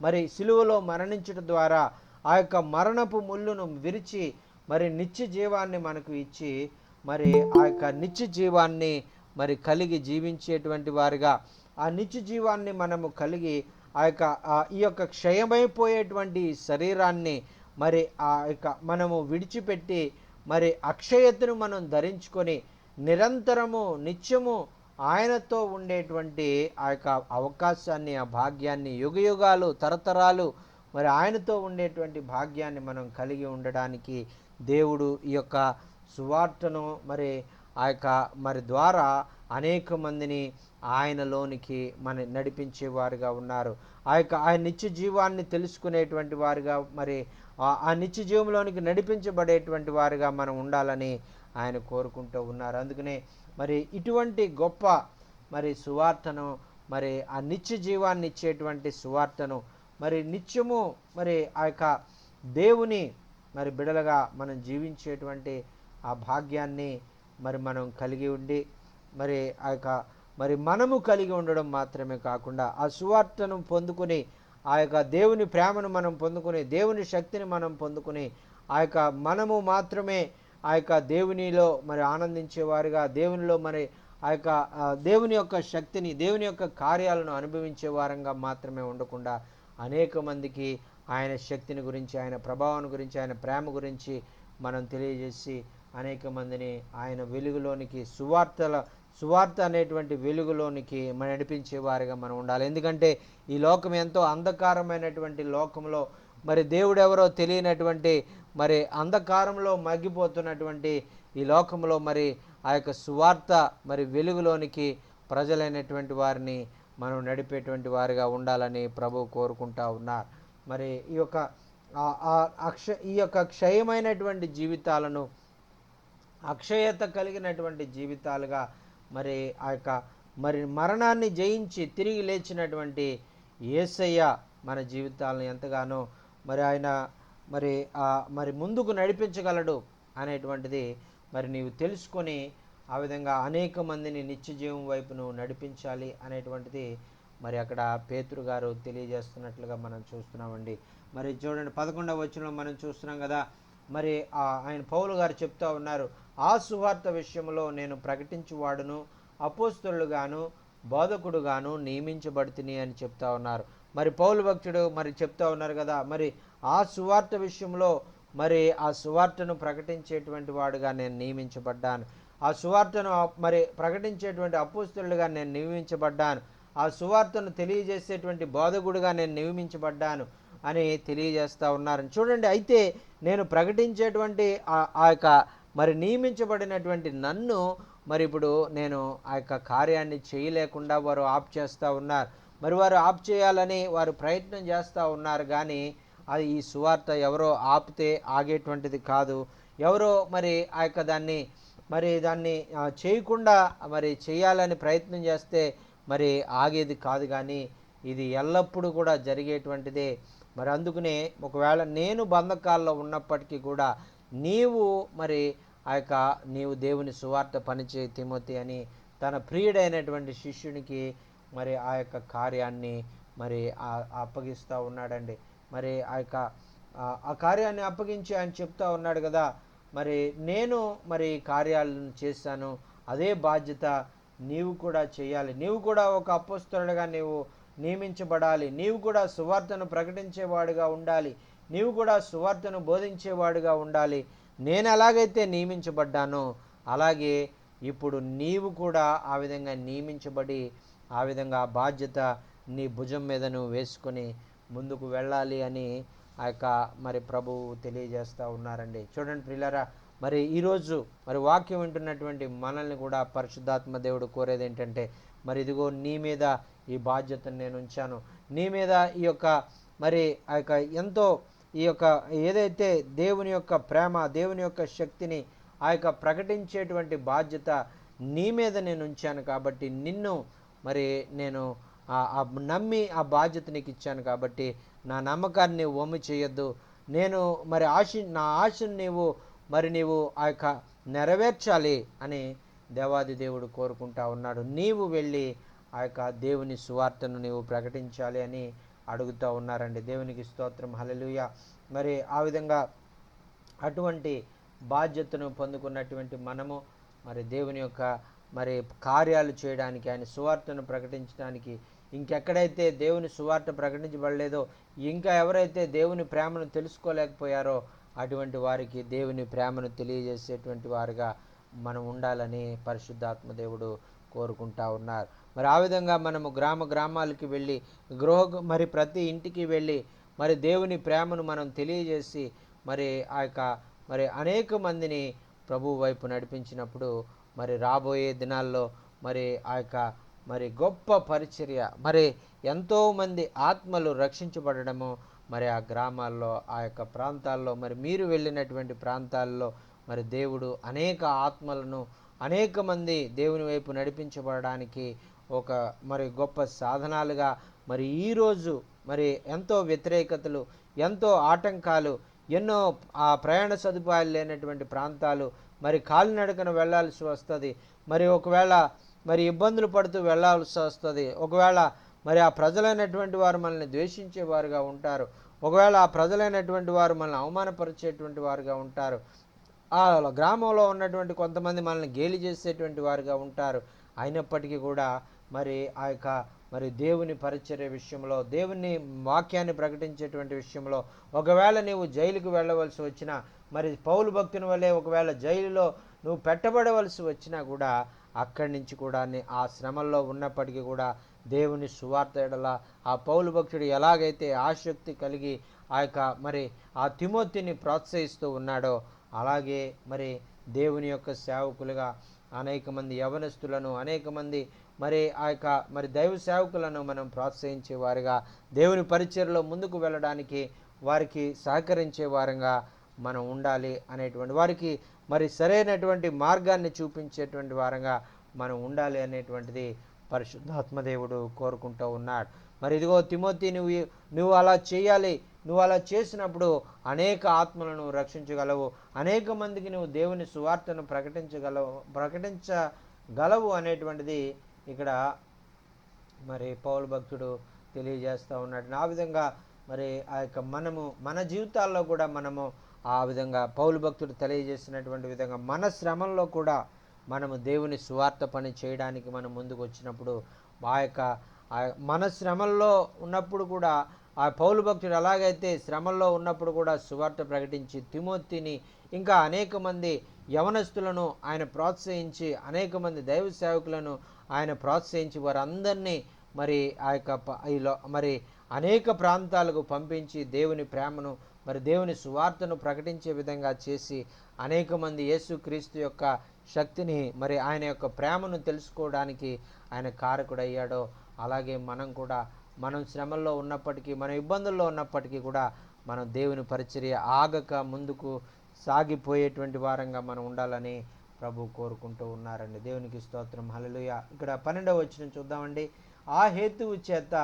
మరి సిలువలో మరణించడం ద్వారా ఆ యొక్క మరణపు ముళ్ళును విరిచి మరి నిత్య జీవాన్ని మనకు ఇచ్చి మరి ఆ యొక్క నిత్య జీవాన్ని మరి కలిగి జీవించేటువంటి వారిగా ఆ నిత్య జీవాన్ని మనము కలిగి ఈ యొక్క క్షయమైపోయేటువంటి శరీరాన్ని మరి ఆ యొక్క మనము విడిచిపెట్టి మరి అక్షయతను మనం ధరించుకొని నిరంతరము నిత్యము ఆయనతో ఉండేటువంటి ఆ యొక్క అవకాశాన్ని, ఆ భాగ్యాన్ని, యుగయుగాలు తరతరాలు మరి ఆయనతో ఉండేటువంటి భాగ్యాన్ని మనం కలిగి ఉండడానికి దేవుడు ఈ యొక్క సువార్తను మరి ఆ యొక్క మరి ద్వారా అనేక మందిని ఆయనలోనికి మన నడిపించేవారుగా ఉన్నారు. ఆయన నిత్య జీవాన్ని తెలుసుకునేటువంటి వారుగా మరి ఆ నిత్య జీవంలోనికి నడిపించబడేటువంటి వారుగా మనం ఉండాలని ఆయన కోరుకుంటూ ఉన్నారు. అందుకనే మరి ఇటువంటి గొప్ప మరి సువార్తను, మరి ఆ నిత్య జీవాన్ని ఇచ్చేటువంటి సువార్తను మరి నిత్యము మరి ఆ యొక్క దేవుని మరి బిడలుగా మనం జీవించేటువంటి ఆ భాగ్యాన్ని మరి మనం కలిగి ఉండి మరి ఆ యొక్క మరి మనము కలిగి ఉండడం మాత్రమే కాకుండా ఆ సువార్తను పొందుకుని ఆ యొక్క దేవుని ప్రేమను మనం పొందుకుని దేవుని శక్తిని మనం పొందుకుని ఆ యొక్క మనము మాత్రమే ఆ యొక్క దేవునిలో మరి ఆనందించేవారుగా, దేవునిలో మరి ఆ యొక్క దేవుని యొక్క శక్తిని, దేవుని యొక్క కార్యాలను అనుభవించే వారంగా మాత్రమే ఉండకుండా అనేక మందికి ఆయన శక్తిని గురించి, ఆయన ప్రభావాన్ని గురించి, ఆయన ప్రేమ గురించి మనం తెలియజేసి అనేక మందిని ఆయన వెలుగులోనికి సువార్త అనేటువంటి వెలుగులోనికి నడిపించే వారిగా మనం ఉండాలి. ఎందుకంటే ఈ లోకం ఎంతో అంధకారమైనటువంటి లోకంలో మరి దేవుడు ఎవరో తెలియనటువంటి మరి అంధకారంలో మగ్గిపోతున్నటువంటి ఈ లోకంలో మరి ఆ యొక్క సువార్త మరి వెలుగులోనికి ప్రజలైనటువంటి వారిని మనం నడిపేటువంటి వారిగా ఉండాలని ప్రభు కోరుకుంటా ఉన్నారు. మరి ఈ యొక్క క్షయమైనటువంటి జీవితాలను అక్షయత కలిగినటువంటి జీవితాలుగా మరి ఆ యొక్క మరి మరణాన్ని జయించి తిరిగి లేచినటువంటి యేసయ్య మన జీవితాలను ఎంతగానో మరి ఆయన మరి ముందుకు నడిపించగలడు అనేటువంటిది మరి నీవు తెలుసుకొని ఆ విధంగా అనేక మందిని నిత్య జీవం వైపు నువ్వు నడిపించాలి అనేటువంటిది మరి అక్కడ పేతురు గారు తెలియజేస్తున్నట్లుగా మనం చూస్తున్నామండి. మరి చూడండి 11వ వచనంలో మనం చూస్తున్నాం కదా, మరి ఆయన పౌలు గారు చెప్తా ఉన్నారు, ఆ సువార్త విషయంలో నేను ప్రకటించువాడును అపోస్తలుగాను బోధకుడుగాను నియమించబడుతుంది అని చెప్తా ఉన్నారు. మరి పౌలు భక్తుడు మరి చెప్తా ఉన్నారు కదా, మరి ఆ సువార్త విషయంలో మరి ఆ సువార్తను ప్రకటించేటువంటి వాడుగా నేను నియమించబడ్డాను, ఆ సువార్తను మరి ప్రకటించేటువంటి అపోస్తలుగా నేను నియమించబడ్డాను, ఆ సువార్తను తెలియజేసేటువంటి బోధకుడుగా నేను నియమించబడ్డాను అని తెలియజేస్తూ ఉన్నారు. చూడండి, అయితే నేను ప్రకటించేటువంటి ఆ యొక్క మరి నియమించబడినటువంటి నన్ను మరి ఇప్పుడు నేను ఆ యొక్క కార్యాన్ని చేయలేకుండా వారు ఆప్ చేస్తూ ఉన్నారు. మరి వారు ఆప్ చేయాలని వారు ప్రయత్నం చేస్తూ ఉన్నారు, కానీ అది ఈ సువార్త ఎవరో ఆపితే ఆగేటువంటిది కాదు. ఎవరో మరి ఆ యొక్క దాన్ని చేయకుండా మరి చేయాలని ప్రయత్నం చేస్తే మరి ఆగేది కాదు, కానీ ఇది ఎల్లప్పుడూ కూడా జరిగేటువంటిదే. మరి అందుకనే ఒకవేళ నేను బంధకాల్లో ఉన్నప్పటికీ కూడా నీవు మరి నీవు దేవుని సువార్త పనిచేయి తిమోతి అని తన ప్రియుడైనటువంటి శిష్యునికి మరి ఆ యొక్క కార్యాన్ని మరి అప్పగిస్తూ ఉన్నాడండి. మరి ఆ కార్యాన్ని అప్పగించి ఆయన చెప్తా ఉన్నాడు కదా, మరి నేను మరి కార్యాలను చేశాను, అదే బాధ్యత నీవు కూడా చేయాలి. నీవు కూడా ఒక అపోస్తలుడిగా నీవు నియమించబడాలి. నీవు కూడా సువార్తను ప్రకటించేవాడుగా ఉండాలి. నీవు కూడా సువార్తను బోధించేవాడుగా ఉండాలి. నేను ఎలాగైతే నియమించబడ్డానో అలాగే ఇప్పుడు నీవు కూడా ఆ విధంగా నియమించబడి ఆ విధంగా బాధ్యత నీ భుజం మీద నువ్వు వేసుకొని ముందుకు వెళ్ళాలి అని ఆ యొక్క మరి ప్రభువు తెలియజేస్తూ ఉన్నారండి. చూడండి ప్రియులారా, మరి ఈరోజు మరి వాక్యం వింటున్నటువంటి మనల్ని కూడా పరిశుద్ధాత్మ దేవుడు కోరేది ఏంటంటే, మరి ఇదిగో నీ మీద ఈ బాధ్యతను నేను ఉంచాను, నీ మీద ఈ యొక్క మరి ఆ యొక్క ఎంతో ఈ యొక్క ఏదైతే దేవుని యొక్క ప్రేమ, దేవుని యొక్క శక్తిని ఆ యొక్క ప్రకటించేటువంటి బాధ్యత నీ మీద నేను ఉంచాను కాబట్టి నిన్ను మరి నేను నమ్మి ఆ బాధ్యత నీకు ఇచ్చాను కాబట్టి నా నమ్మకాన్ని వమ్ము చేయొద్దు. నేను మరి నా ఆశను నీవు ఆ యొక్క నెరవేర్చాలి అని దేవాది దేవుడు కోరుకుంటా ఉన్నాడు. నీవు వెళ్ళి ఆ యొక్క దేవుని సువార్తను నీవు ప్రకటించాలి అని అడుగుతూ ఉన్నారండి. దేవునికి స్తోత్రం, హల్లెలూయా. మరి ఆ విధంగా అటువంటి బాధ్యతను పొందుకున్నటువంటి మనము మరి దేవుని యొక్క మరి కార్యాలు చేయడానికి, ఆయన సువార్తను ప్రకటించడానికి ఇంకెక్కడైతే దేవుని సువార్త ప్రకటించబడలేదో, ఇంకా ఎవరైతే దేవుని ప్రేమను తెలుసుకోలేకపోయారో అటువంటి వారికి దేవుని ప్రేమను తెలియజేసేటువంటి వారుగా మనం ఉండాలని పరిశుద్ధాత్మ దేవుడు కోరుకుంటా ఉన్నారు. మరి ఆ విధంగా మనము గ్రామాలకి వెళ్ళి మరి ప్రతి ఇంటికి వెళ్ళి మరి దేవుని ప్రేమను మనం తెలియజేసి మరి మరి అనేక మందిని ప్రభు వైపు నడిపించినప్పుడు మరి రాబోయే దినాల్లో మరి మరి గొప్ప పరిచర్య, మరి ఎంతోమంది ఆత్మలు రక్షించబడము మరి ఆ గ్రామాల్లో, ఆ ప్రాంతాల్లో, మరి మీరు వెళ్ళినటువంటి ప్రాంతాల్లో మరి దేవుడు అనేక ఆత్మలను, అనేక మంది దేవుని వైపు నడిపించబడడానికి ఒక మరి గొప్ప సాధనాలుగా మరి ఈరోజు మరి ఎంతో వ్యతిరేకతలు, ఎంతో ఆటంకాలు, ఎన్నో ఆ ప్రయాణ సదుపాయాలు లేనటువంటి ప్రాంతాలు, మరి కాలినడకన వెళ్ళాల్సి వస్తుంది, మరి ఒకవేళ మరి ఇబ్బందులు పడుతూ వెళ్ళాల్సి వస్తుంది, ఒకవేళ మరి ఆ ప్రజలైనటువంటి వారు మనల్ని ద్వేషించేవారుగా ఉంటారు, ఒకవేళ ఆ ప్రజలైనటువంటి వారు మనల్ని అవమానపరిచేటువంటి వారుగా ఉంటారు, ఆ గ్రామంలో ఉన్నటువంటి కొంతమంది మనల్ని గేలి చేసేటువంటి వారుగా ఉంటారు. అయినప్పటికీ కూడా మరి మరి దేవుని పరిచర్య విషయంలో, దేవుని వాక్యాన్ని ప్రకటించేటువంటి విషయంలో ఒకవేళ నీవు జైలుకు వెళ్ళవలసి వచ్చినా, మరి పౌలు భక్తుని వల్లే ఒకవేళ జైలులో నువ్వు పెట్టబడవలసి వచ్చినా కూడా అక్కడి నుంచి కూడా ఆ శ్రమల్లో ఉన్నప్పటికీ కూడా దేవుని సువార్త ఎడల ఆ పౌలు భక్తుడు ఎలాగైతే ఆసక్తి కలిగి మరి ఆ తిమోతిని ప్రోత్సహిస్తూ ఉన్నాడో, అలాగే మరి దేవుని యొక్క సేవకులుగా అనేక మంది యవనస్తులను, అనేక మంది మరి మరి దైవ సేవకులను మనం ప్రోత్సహించే వారుగా, దేవుని పరిచర్యలో ముందుకు వెళ్ళడానికి వారికి సహకరించే వారంగా మనం ఉండాలి అనేటువంటి, వారికి మరి సరైనటువంటి మార్గాన్ని చూపించేటువంటి వారంగా మనం ఉండాలి అనేటువంటిది పరిశుద్ధాత్మదేవుడు కోరుకుంటూ ఉన్నాడు. మరి ఇదిగో తిమోతి, నువ్వు అలా చేయాలి, నువ్వు అలా చేసినప్పుడు అనేక ఆత్మలను రక్షించగలవు, అనేక మందికి నువ్వు దేవుని సువార్తను ప్రకటించగలవు అనేటువంటిది ఇక్కడ మరి పౌలు భక్తుడు తెలియజేస్తూ ఉన్నాడు. ఆ విధంగా మరి మన జీవితాల్లో కూడా మనము ఆ విధంగా పౌలు భక్తుడు తెలియజేసినటువంటి విధంగా మన శ్రమంలో కూడా మనము దేవుని సువార్త పని చేయడానికి మనం ముందుకు వచ్చినప్పుడు మన శ్రమల్లో ఉన్నప్పుడు కూడా ఆ పౌలు భక్తుడు ఎలాగైతే శ్రమల్లో ఉన్నప్పుడు కూడా సువార్త ప్రకటించి తిమోతిని, ఇంకా అనేక మంది యవనస్తులను ఆయన ప్రోత్సహించి, అనేక మంది దైవ సేవకులను ఆయన ప్రోత్సహించి వారందరినీ మరి మరి అనేక ప్రాంతాలకు పంపించి దేవుని ప్రేమను, మరి దేవుని సువార్తను ప్రకటించే విధంగా చేసి అనేక మంది యేసుక్రీస్తు యొక్క శక్తిని, మరి ఆయన యొక్క ప్రేమను తెలుసుకోవడానికి ఆయన కారకుడయ్యాడో, అలాగే మనం శ్రమల్లో ఉన్నప్పటికీ, మన ఇబ్బందుల్లో ఉన్నప్పటికీ కూడా మనం దేవుని పరిచర్య ఆగక ముందుకు సాగిపోయేటువంటి వారంగా మనం ఉండాలని ప్రభు కోరుకుంటూ ఉన్నారండి. దేవునికి స్తోత్రం, హల్లెలూయా. ఇక్కడ 12వ వచనం చూద్దామండి. ఆ హేతువు చేత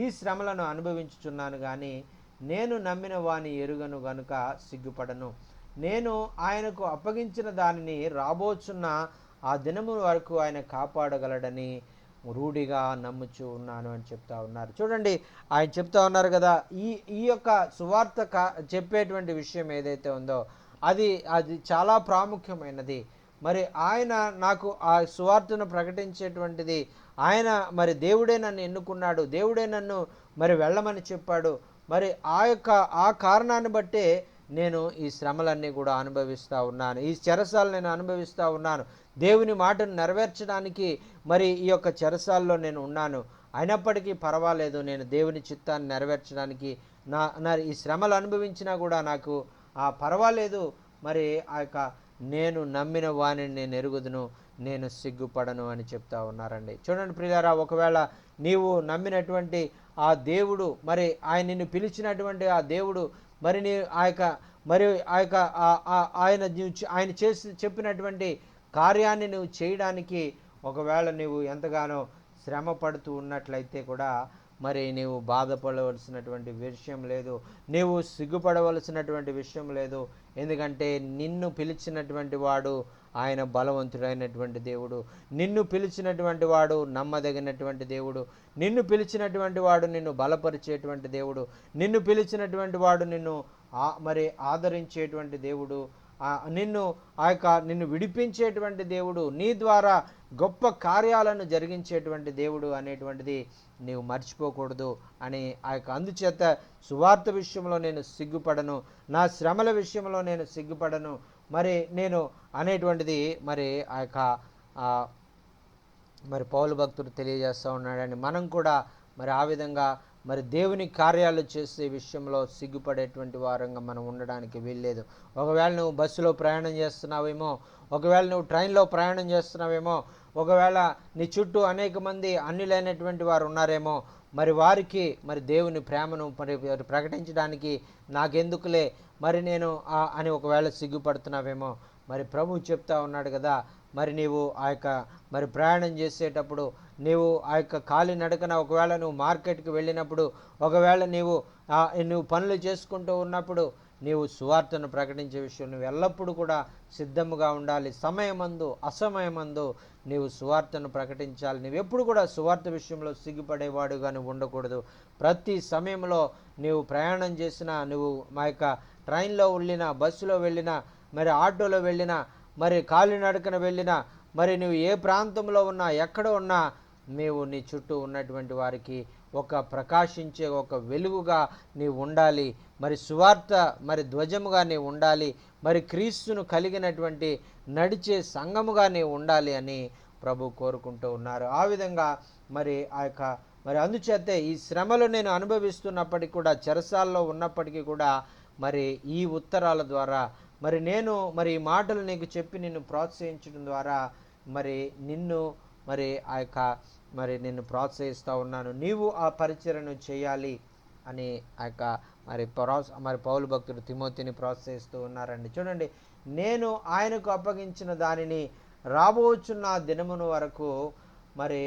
ఈ శ్రమలను అనుభవించుచున్నాను కానీ నేను నమ్మిన వాని ఎరుగను గనుక సిగ్గుపడను. నేను ఆయనకు అప్పగించిన దానిని రాబోచున్న ఆ దినము వరకు ఆయన కాపాడగలడని రూఢిగా నమ్ముచూ ఉన్నాను అని చెప్తా ఉన్నారు. చూడండి, ఆయన చెప్తా ఉన్నారు కదా, ఈ యొక్క సువార్త చెప్పేటువంటి విషయం ఏదైతే ఉందో అది చాలా ప్రాముఖ్యమైనది. మరి ఆయన నాకు ఆ సువార్తను ప్రకటించేటువంటిది, ఆయన మరి దేవుడే నన్ను ఎన్నుకున్నాడు, దేవుడే నన్ను మరి వెళ్ళమని చెప్పాడు. మరి ఆ కారణాన్ని బట్టే నేను ఈ శ్రమలన్నీ కూడా అనుభవిస్తూ ఉన్నాను, ఈ చెరసాలు నేను అనుభవిస్తూ ఉన్నాను. దేవుని మాటను నెరవేర్చడానికి మరి ఈ యొక్క చెరసాల్లో నేను ఉన్నాను. అయినప్పటికీ పర్వాలేదు, నేను దేవుని చిత్తాన్ని నెరవేర్చడానికి నా ఈ శ్రమలు అనుభవించినా కూడా నాకు పర్వాలేదు. మరి నేను నమ్మిన వాణిని నేను ఎరుగుదును, నేను సిగ్గుపడను అని చెప్తా ఉన్నారండి. చూడండి ప్రియులారా, ఒకవేళ నీవు నమ్మినటువంటి ఆ దేవుడు, మరి ఆయన నిన్ను పిలిచినటువంటి ఆ దేవుడు, మరి నీ ఆయన చేసి చెప్పినటువంటి కార్యాన్ని నువ్వు చేయడానికి ఒకవేళ నువ్వు ఎంతగానో శ్రమ పడుతూ ఉన్నట్లయితే కూడా మరి నీవు బాధపడవలసినటువంటి విషయం లేదు, నీవు సిగ్గుపడవలసినటువంటి విషయం లేదు. ఎందుకంటే నిన్ను పిలిచినటువంటి వాడు ఆయన బలవంతుడైనటువంటి దేవుడు, నిన్ను పిలిచినటువంటి వాడు నమ్మదగినటువంటి దేవుడు, నిన్ను పిలిచినటువంటి వాడు నిన్ను బలపరిచేటువంటి దేవుడు, నిన్ను పిలిచినటువంటి వాడు నిన్ను మరి ఆదరించేటువంటి దేవుడు నిన్ను విడిపించేటువంటి దేవుడు, నీ ద్వారా గొప్ప కార్యాలను జరిగించేటువంటి దేవుడు అనేటువంటిది నీవు మర్చిపోకూడదు అని అందుచేత సువార్త విషయంలో నేను సిగ్గుపడను, నా శ్రమల విషయంలో నేను సిగ్గుపడను మరి నేను అనేటువంటిది మరి మరి పౌలు భక్తుడు తెలియజేస్తూ ఉన్నాడని మనం కూడా మరి ఆ విధంగా మరి దేవుని కార్యాలు చేసే విషయంలో సిగ్గుపడేటువంటి వారంగా మనం ఉండడానికి వీల్లేదు. ఒకవేళ నువ్వు బస్సులో ప్రయాణం చేస్తున్నావేమో, ఒకవేళ నువ్వు ట్రైన్లో ప్రయాణం చేస్తున్నావేమో, ఒకవేళ నీ చుట్టూ అనేక మంది అన్యులైనటువంటి వారు ఉన్నారేమో, మరి వారికి మరి దేవుని ప్రేమను మరి ప్రకటించడానికి నాకెందుకులే మరి నేను అని ఒకవేళ సిగ్గుపడుతున్నావేమో, మరి ప్రభు చెప్తా ఉన్నాడు కదా, మరి నీవు మరి ప్రయాణం చేసేటప్పుడు నీవు కాలినడకన ఒకవేళ నువ్వు మార్కెట్కి వెళ్ళినప్పుడు, ఒకవేళ నువ్వు పనులు చేసుకుంటూ ఉన్నప్పుడు నీవు సువార్తను ప్రకటించే విషయం నువ్వు ఎల్లప్పుడూ కూడా సిద్ధముగా ఉండాలి. సమయమందు అసమయమందు నీవు సువార్తను ప్రకటించాలి. నువ్వు ఎప్పుడు కూడా సువార్త విషయంలో సిగ్గుపడేవాడుగా నువ్వు ఉండకూడదు. ప్రతి సమయంలో నీవు ప్రయాణం చేసినా, నువ్వు ట్రైన్లో వెళ్ళినా, బస్సులో వెళ్ళినా, మరి ఆటోలో వెళ్ళినా, మరి కాలినడకన వెళ్ళినా, మరి నువ్వు ఏ ప్రాంతంలో ఉన్నా, ఎక్కడ ఉన్నా నీవు నీ చుట్టూ ఉన్నటువంటి వారికి ఒక ప్రకాశించే ఒక వెలుగుగా నీవు ఉండాలి. మరి సువార్త మరి ధ్వజముగా నీవు ఉండాలి. మరి క్రీస్తును కలిగినటువంటి నడిచే సంఘముగా నీవు ఉండాలి అని ప్రభు కోరుకుంటూ ఉన్నారు. ఆ విధంగా మరి మరి అందుచేతే ఈ శ్రమలు నేను అనుభవిస్తున్నప్పటికీ కూడా, చెరసాల్లో ఉన్నప్పటికీ కూడా మరి ఈ ఉత్తరాల ద్వారా మరి నేను మరి ఈ మాటలు నీకు చెప్పి నిన్ను ప్రోత్సహించడం ద్వారా మరి నిన్ను మరి మరి నిన్ను ప్రోత్సహిస్తూ ఉన్నాను. నీవు ఆ పరిచర్యను చేయాలి అని మరి పౌలు భక్తుడు తిమోతిని ప్రోత్సహిస్తూ ఉన్నారండి. చూడండి, నేను ఆయనకు అప్పగించిన దానిని రాబోచున్న దినమును వరకు మరి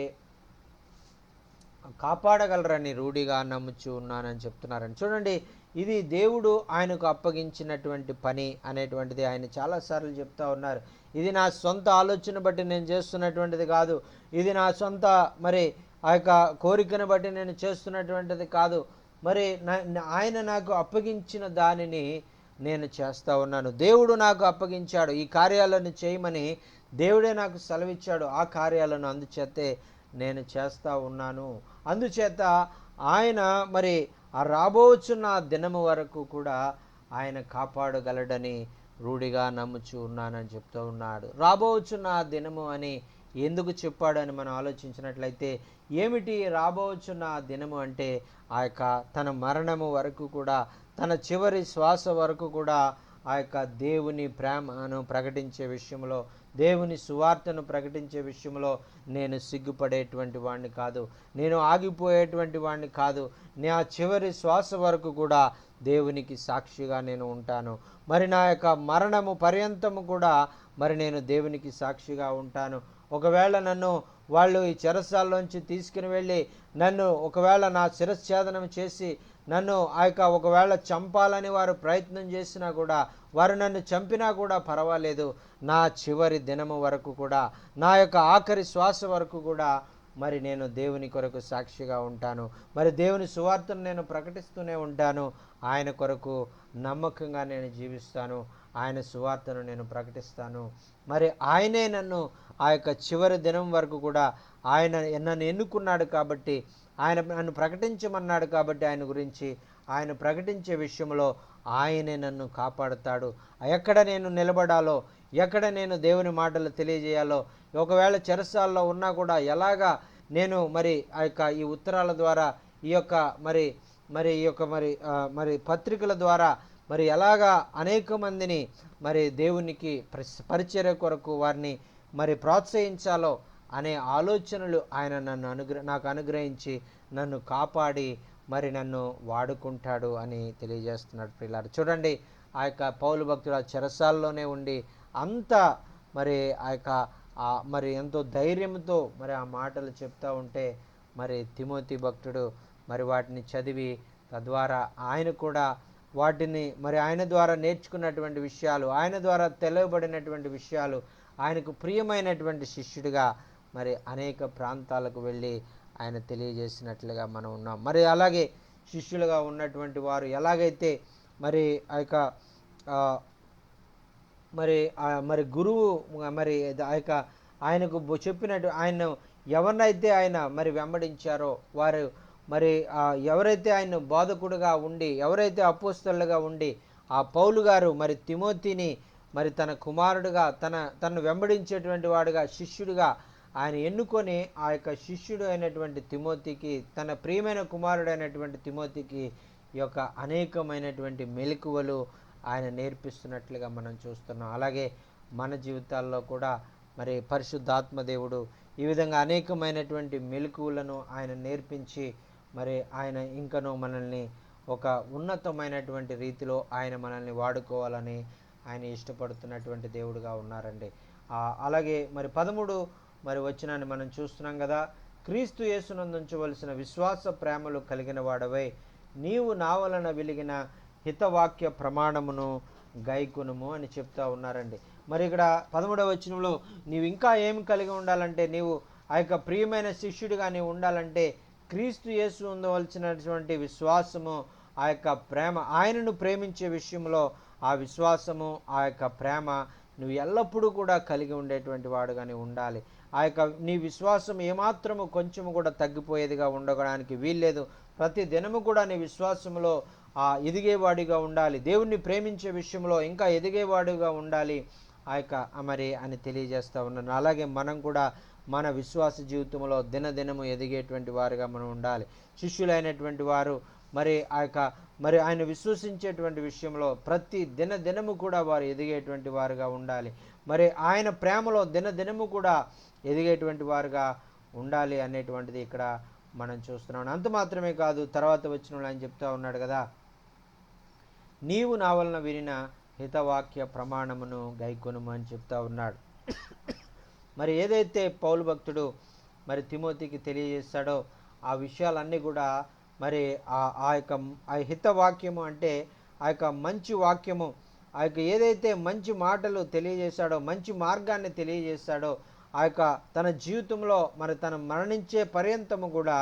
కాపాడగలరని రూఢిగా నమ్ముచు ఉన్నానని చెప్తున్నారని. చూడండి, ఇది దేవుడు ఆయనకు అప్పగించినటువంటి పని అనేటువంటిది ఆయన చాలాసార్లు చెప్తా ఉన్నారు. ఇది నా సొంత ఆలోచన బట్టి నేను చేస్తున్నటువంటిది కాదు, ఇది నా సొంత మరి కోరికను బట్టి నేను చేస్తున్నటువంటిది కాదు, మరి ఆయన నాకు అప్పగించిన దానిని నేను చేస్తూ ఉన్నాను. దేవుడు నాకు అప్పగించాడు, ఈ కార్యాలను చేయమని దేవుడే నాకు సెలవిచ్చాడు. ఆ కార్యాలను అందుచేతే నేను చేస్తూ ఉన్నాను. అందుచేత ఆయన మరి ఆ రాబోచున్న దినము వరకు కూడా ఆయన కాపాడగలడని రూఢిగా నమ్ముచు ఉన్నానని చెప్తూ ఉన్నాడు. రాబోచున్న దినము అని ఎందుకు చెప్పాడు అని మనం ఆలోచించినట్లయితే, ఏమిటి రాబోచున్న దినము అంటే తన మరణము వరకు కూడా, తన చివరి శ్వాస వరకు కూడా దేవుని ప్రేమను ప్రకటించే విషయంలో, దేవుని సువార్తను ప్రకటించే విషయంలో నేను సిగ్గుపడేటువంటి వాడిని కాదు, నేను ఆగిపోయేటువంటి వాడిని కాదు. నా చివరి శ్వాస వరకు కూడా దేవునికి సాక్షిగా నేను ఉంటాను. మరి నా మరణము పర్యంతము కూడా మరి నేను దేవునికి సాక్షిగా ఉంటాను. ఒకవేళ నన్ను వాళ్ళు ఈ చెరసాల్లోంచి తీసుకుని వెళ్ళి నన్ను ఒకవేళ నా శిరచ్ఛేదనం చేసి నన్ను ఒకవేళ చంపాలని వారు ప్రయత్నం చేసినా కూడా, వారు నన్ను చంపినా కూడా పర్వాలేదు, నా చివరి దినము వరకు కూడా, నా ఆఖరి శ్వాస వరకు కూడా మరి నేను దేవుని కొరకు సాక్షిగా ఉంటాను. మరి దేవుని సువార్తను నేను ప్రకటిస్తూనే ఉంటాను. ఆయన కొరకు నమ్మకంగా నేను జీవిస్తాను. ఆయన సువార్తను నేను ప్రకటిస్తాను. మరి ఆయనే నన్ను చివరి దినం వరకు కూడా ఆయన నన్ను ఎన్నుకున్నాడు కాబట్టి, ఆయన నన్ను ప్రకటించమన్నాడు కాబట్టి, ఆయన గురించి ఆయన ప్రకటించే విషయంలో ఆయనే నన్ను కాపాడుతాడు. ఎక్కడ నేను నిలబడాలో, ఎక్కడ నేను దేవుని మాటలు తెలియజేయాలో, ఒకవేళ చెరసాల్లో ఉన్నా కూడా ఎలాగా నేను మరి ఈ ఉత్తరాల ద్వారా ఈ యొక్క మరి పత్రికల ద్వారా మరి ఎలాగా అనేక మందిని మరి దేవునికి పరిచర్య కొరకు వారిని మరి ప్రోత్సహించాలో అనే ఆలోచనలు ఆయన నాకు అనుగ్రహించి నన్ను కాపాడి మరి నన్ను వాడుకుంటాడు అని తెలియజేస్తున్నాడు. ప్రియులారా, చూడండి, పౌలు భక్తుడు ఆ చెరసాల్లోనే ఉండి అంత మరి మరి ఎంతో ధైర్యంతో మరి ఆ మాటలు చెప్తూ ఉంటే మరి తిమోతి భక్తుడు మరి వాటిని చదివి తద్వారా ఆయన కూడా వాటిని మరి ఆయన ద్వారా నేర్చుకున్నటువంటి విషయాలు, ఆయన ద్వారా తెలియబడినటువంటి విషయాలు, ఆయనకు ప్రియమైనటువంటి శిష్యుడిగా మరి అనేక ప్రాంతాలకు వెళ్ళి ఆయన తెలియజేసినట్లుగా మనం ఉన్నాం. మరి అలాగే శిష్యులుగా ఉన్నటువంటి వారు ఎలాగైతే మరి మరి గురువు మరి ఆ యొక్క ఆయనకు చెప్పినట్టు ఆయన ఎవరినైతే ఆయన మరి వెంబడించారో వారు మరి ఎవరైతే ఆయన బోధకుడుగా ఉండి ఎవరైతే అపోస్తలుగా ఉండి ఆ పౌలు గారు మరి తిమోతిని మరి తన కుమారుడుగా తనను వెంబడించేటువంటి వాడుగా శిష్యుడిగా ఆయన ఎన్నుకొని ఆ యొక్క శిష్యుడు అయినటువంటి తిమోతికి తన ప్రియమైన కుమారుడు అయినటువంటి తిమోతికి ఈ యొక్క అనేకమైనటువంటి మెలకువలు ఆయన నేర్పిస్తున్నట్లుగా మనం చూస్తున్నాం. అలాగే మన జీవితాల్లో కూడా మరి పరిశుద్ధాత్మ దేవుడు ఈ విధంగా అనేకమైనటువంటి మెలకువలను ఆయన నేర్పించి మరి ఆయన ఇంకనూ మనల్ని ఒక ఉన్నతమైనటువంటి రీతిలో ఆయన మనల్ని వాడుకోవాలని ఆయన ఇష్టపడుతున్నటువంటి దేవుడుగా ఉన్నారండి. అలాగే మరి 13 మరి వచనాన్ని మనం చూస్తున్నాం కదా. క్రీస్తు యేసునందుంచవలసిన విశ్వాస ప్రేమలు కలిగిన వాడవై నీవు నా వలన వెలిగిన హితవాక్య ప్రమాణమును గైకొనుము అని చెప్తా ఉన్నారండి. మరి ఇక్కడ 13వ వచనంలో నీవు ఇంకా ఏమి కలిగి ఉండాలంటే, నీవు ఆ యొక్క ప్రియమైన శిష్యుడిగా నీవు ఉండాలంటే క్రీస్తు యేసు ఉండవలసినటువంటి విశ్వాసము, ఆ యొక్క ప్రేమ, ఆయనను ప్రేమించే విషయంలో ఆ విశ్వాసము, ఆ యొక్క ప్రేమ నువ్వు ఎల్లప్పుడూ కూడా కలిగి ఉండేటువంటి వాడుగానే ఉండాలి. ఆ యొక్క నీ విశ్వాసం ఏమాత్రము కొంచెము కూడా తగ్గిపోయేదిగా ఉండడానికి వీల్లేదు. ప్రతి దినము కూడా నీ విశ్వాసంలో ఎదిగేవాడిగా ఉండాలి. దేవుణ్ణి ప్రేమించే విషయంలో ఇంకా ఎదిగేవాడిగా ఉండాలి ఆ యొక్క మరి అని తెలియజేస్తూ ఉన్నాను. అలాగే మనం కూడా మన విశ్వాస జీవితంలో దినదినము ఎదిగేటువంటి వారుగా మనం ఉండాలి. శిష్యులైనటువంటి వారు మరి ఆ యొక్క మరి ఆయన విశ్వసించేటువంటి విషయంలో ప్రతి దినము కూడా వారు ఎదిగేటువంటి వారుగా ఉండాలి. మరి ఆయన ప్రేమలో దినదినము కూడా ఎదిగేటువంటి వారుగా ఉండాలి అనేటువంటిది ఇక్కడ మనం చూస్తున్నాం. అంత మాత్రమే కాదు, తర్వాత వచ్చిన ఆయన చెప్తా ఉన్నాడు కదా, నీవు నా వలన వినిన హితవాక్య ప్రమాణమును గైకొనుము అని చెప్తా ఉన్నాడు. మరి ఏదైతే పౌలు భక్తుడు మరి తిమోతికి తెలియజేస్తాడో ఆ విషయాలన్నీ కూడా మరి ఆ యొక్క హితవాక్యము అంటే ఆ యొక్క మంచి వాక్యము, ఆ యొక్క ఏదైతే మంచి మాటలు తెలియజేశాడో, మంచి మార్గాన్ని తెలియజేశాడో, ఆ యొక్క తన జీవితంలో మరి తన మరణించే పర్యంతము కూడా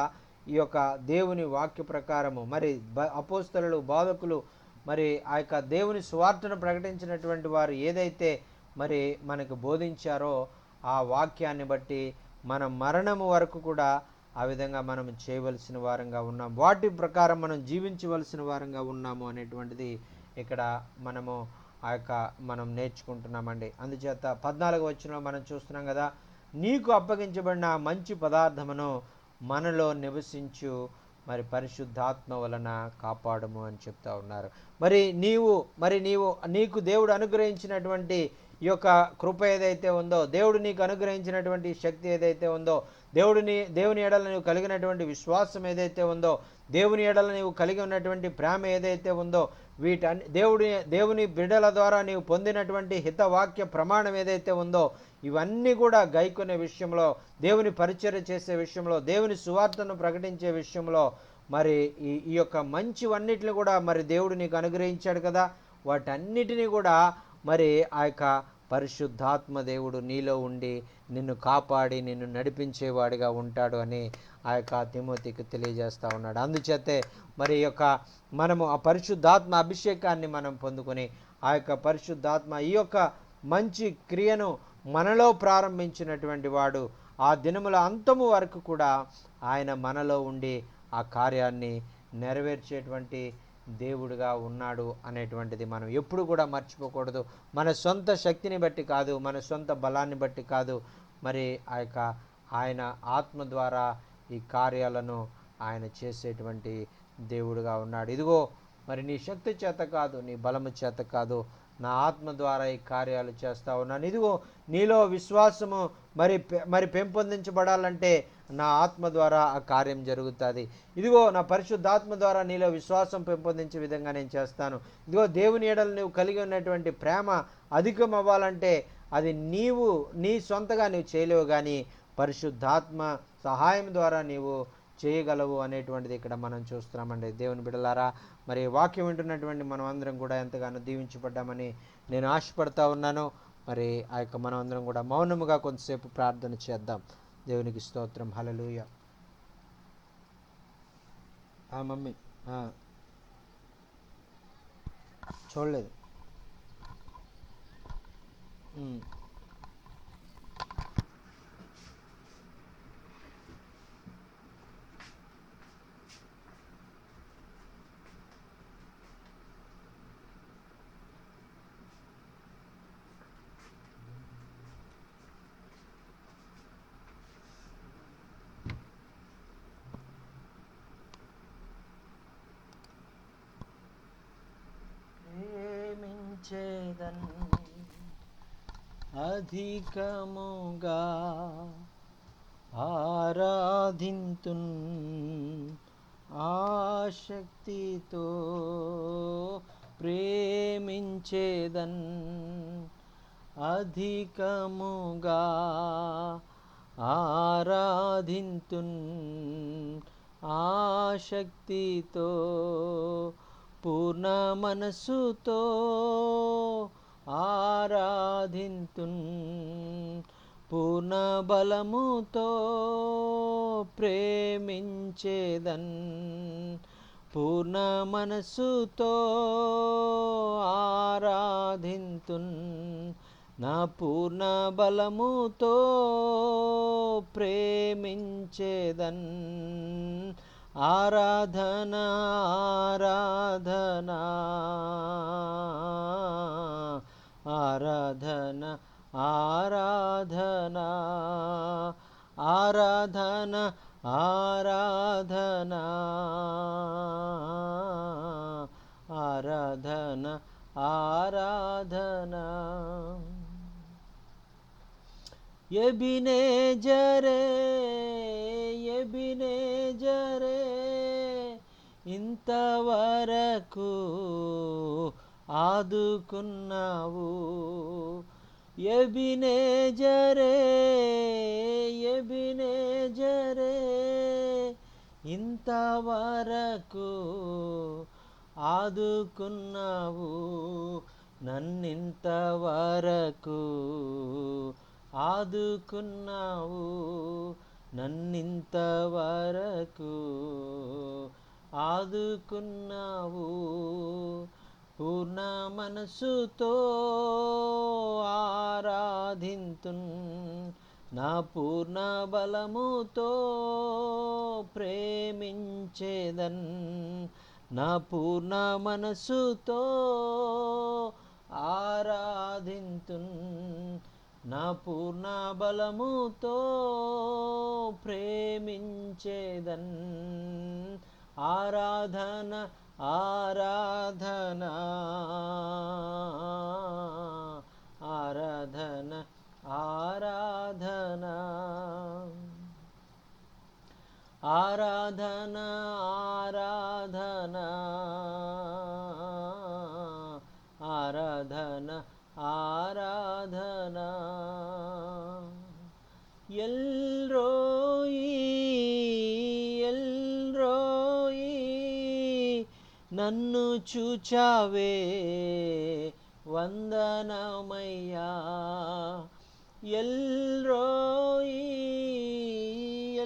ఈ యొక్క దేవుని వాక్య ప్రకారము మరి అపోస్తలులు, బోధకులు మరి ఆ యొక్క దేవుని సువార్తను ప్రకటించినటువంటి వారు ఏదైతే మరి మనకు బోధించారో ఆ వాక్యాన్ని బట్టి మన మరణము వరకు కూడా ఆ విధంగా మనం చేయవలసిన వారంగా ఉన్నాం, వాటి ప్రకారం మనం జీవించవలసిన వారంగా ఉన్నాము అనేటువంటిది ఇక్కడ మనము మనం నేర్చుకుంటున్నామండి. అందుచేత 14వ వచనంలో మనం చూస్తున్నాం కదా, నీకు అప్పగించబడిన మంచి పదార్థమును మనలో నివసించు మరి పరిశుద్ధాత్మ వలన కాపాడము అని చెప్తా ఉన్నారు. మరి నీకు దేవుడు అనుగ్రహించినటువంటి ఈ యొక్క కృప ఏదైతే ఉందో, దేవుడు నీకు అనుగ్రహించినటువంటి శక్తి ఏదైతే ఉందో, దేవుని ఎడల నీవు కలిగినటువంటి విశ్వాసం ఏదైతే ఉందో, దేవుని ఎడల నీవు కలిగి ఉన్నటువంటి ప్రేమ ఏదైతే ఉందో, దేవుని బిడ్డల ద్వారా నీవు పొందినటువంటి హితవాక్య ప్రమాణం ఏదైతే ఉందో, ఇవన్నీ కూడా గైకొనే విషయంలో, దేవుని పరిచర్య చేసే విషయంలో, దేవుని సువార్తను ప్రకటించే విషయంలో మరి ఈ యొక్క మంచివన్నిటిని కూడా మరి దేవుడు నీకు అనుగ్రహించాడు కదా, వాటన్నిటినీ కూడా మరి ఆ యొక్క పరిశుద్ధాత్మ దేవుడు నీలో ఉండి నిన్ను కాపాడి నిన్ను నడిపించేవాడిగా ఉంటాడు అని ఆ యొక్క తిమోతికి తెలియజేస్తూ ఉన్నాడు. అందుచేతే మరి మనము ఆ పరిశుద్ధాత్మ అభిషేకాన్ని మనం పొందుకొని ఆ యొక్క పరిశుద్ధాత్మ ఈ యొక్క మంచి క్రియను మనలో ప్రారంభించినటువంటి వాడు ఆ దినముల అంతము వరకు కూడా ఆయన మనలో ఉండి ఆ కార్యాన్ని నెరవేర్చేటువంటి దేవుడుగా ఉన్నాడు అనేటువంటిది మనం ఎప్పుడు కూడా మర్చిపోకూడదు. మన సొంత శక్తిని బట్టి కాదు, మన సొంత బలాన్ని బట్టి కాదు, మరి ఆయన ఆత్మ ద్వారా ఈ కార్యాలను ఆయన చేసేటువంటి దేవుడుగా ఉన్నాడు. ఇదిగో మరి నీ శక్తి చేత కాదు, నీ బలము చేత కాదు, నా ఆత్మ ద్వారా ఈ కార్యాలు చేస్తా ఉన్నాను. ఇదిగో నీలో విశ్వాసము మరి పెంపొందించబడాలంటే నా ఆత్మ ద్వారా ఆ కార్యం జరుగుతుంది. ఇదిగో నా పరిశుద్ధాత్మ ద్వారా నీలో విశ్వాసం పెంపొందించే విధంగా నేను చేస్తాను. ఇదిగో దేవుని ఎడల నువ్వు కలిగి ఉన్నటువంటి ప్రేమ అధికం అవ్వాలంటే అది నీ సొంతగా నీవు చేయలేవు, కానీ పరిశుద్ధాత్మ సహాయం ద్వారా నీవు చేయగలవు అనేటువంటిది ఇక్కడ మనం చూస్తున్నామండి. దేవుని బిడ్డలారా, మరి వాక్యం వింటున్నటువంటి మనం అందరం కూడా ఎంతగానో దీవించబడ్డామని నేను ఆశపడతా ఉన్నాను. మరి ఆ యొక్క మనం అందరం కూడా మౌనముగా కొంతసేపు ప్రార్థన చేద్దాం. దేవునికి స్తోత్రం. హల్లెలూయా. మమ్మీ చూడలేదు. ఉమ్. ప్రేమించేదన్ అధికముగా ఆరాధింతున్ ఆశక్తితో ప్రేమించేదన్ అధికముగా ఆరాధింతున్ ఆశక్తితో పూర్ణ మనసుతో ఆరాధింతున్ పూర్ణ బలముతో ప్రేమించేదన్ పూర్ణ మనసుతో ఆరాధింతున్ నా పూర్ణ బలముతో ప్రేమించేదన్ ఆరాధన ఆరాధన ఆరాధన ఆరాధన ఆరాధన ఆరాధన ఆరాధన ఆరాధన ఎబినేజరే ఎబినేజరే ఇంతవరకు ఆదుకున్నావు ఎబినేజరే ఎబినేజరే ఇంతవరకు ఆదుకున్నావు నన్నింతవరకు ఆదుకున్నావు నన్నింతవరకు ఆదుకున్నావు పూర్ణ మనసుతో ఆరాధింతున్ నా పూర్ణ బలముతో ప్రేమించేదన్ నా పూర్ణ మనసుతో ఆరాధింతున్ నా పూర్ణ బలముతో ప్రేమించేదన్ ఆరాధన ఆరాధన ఆరాధన ఆరాధన ఆరాధన ఆరాధన ఆరాధన ఆరాధన ఎల్రోయి ఎల్రోయి నన్ను చూచావే వందనమయ్యా ఎల్రోయి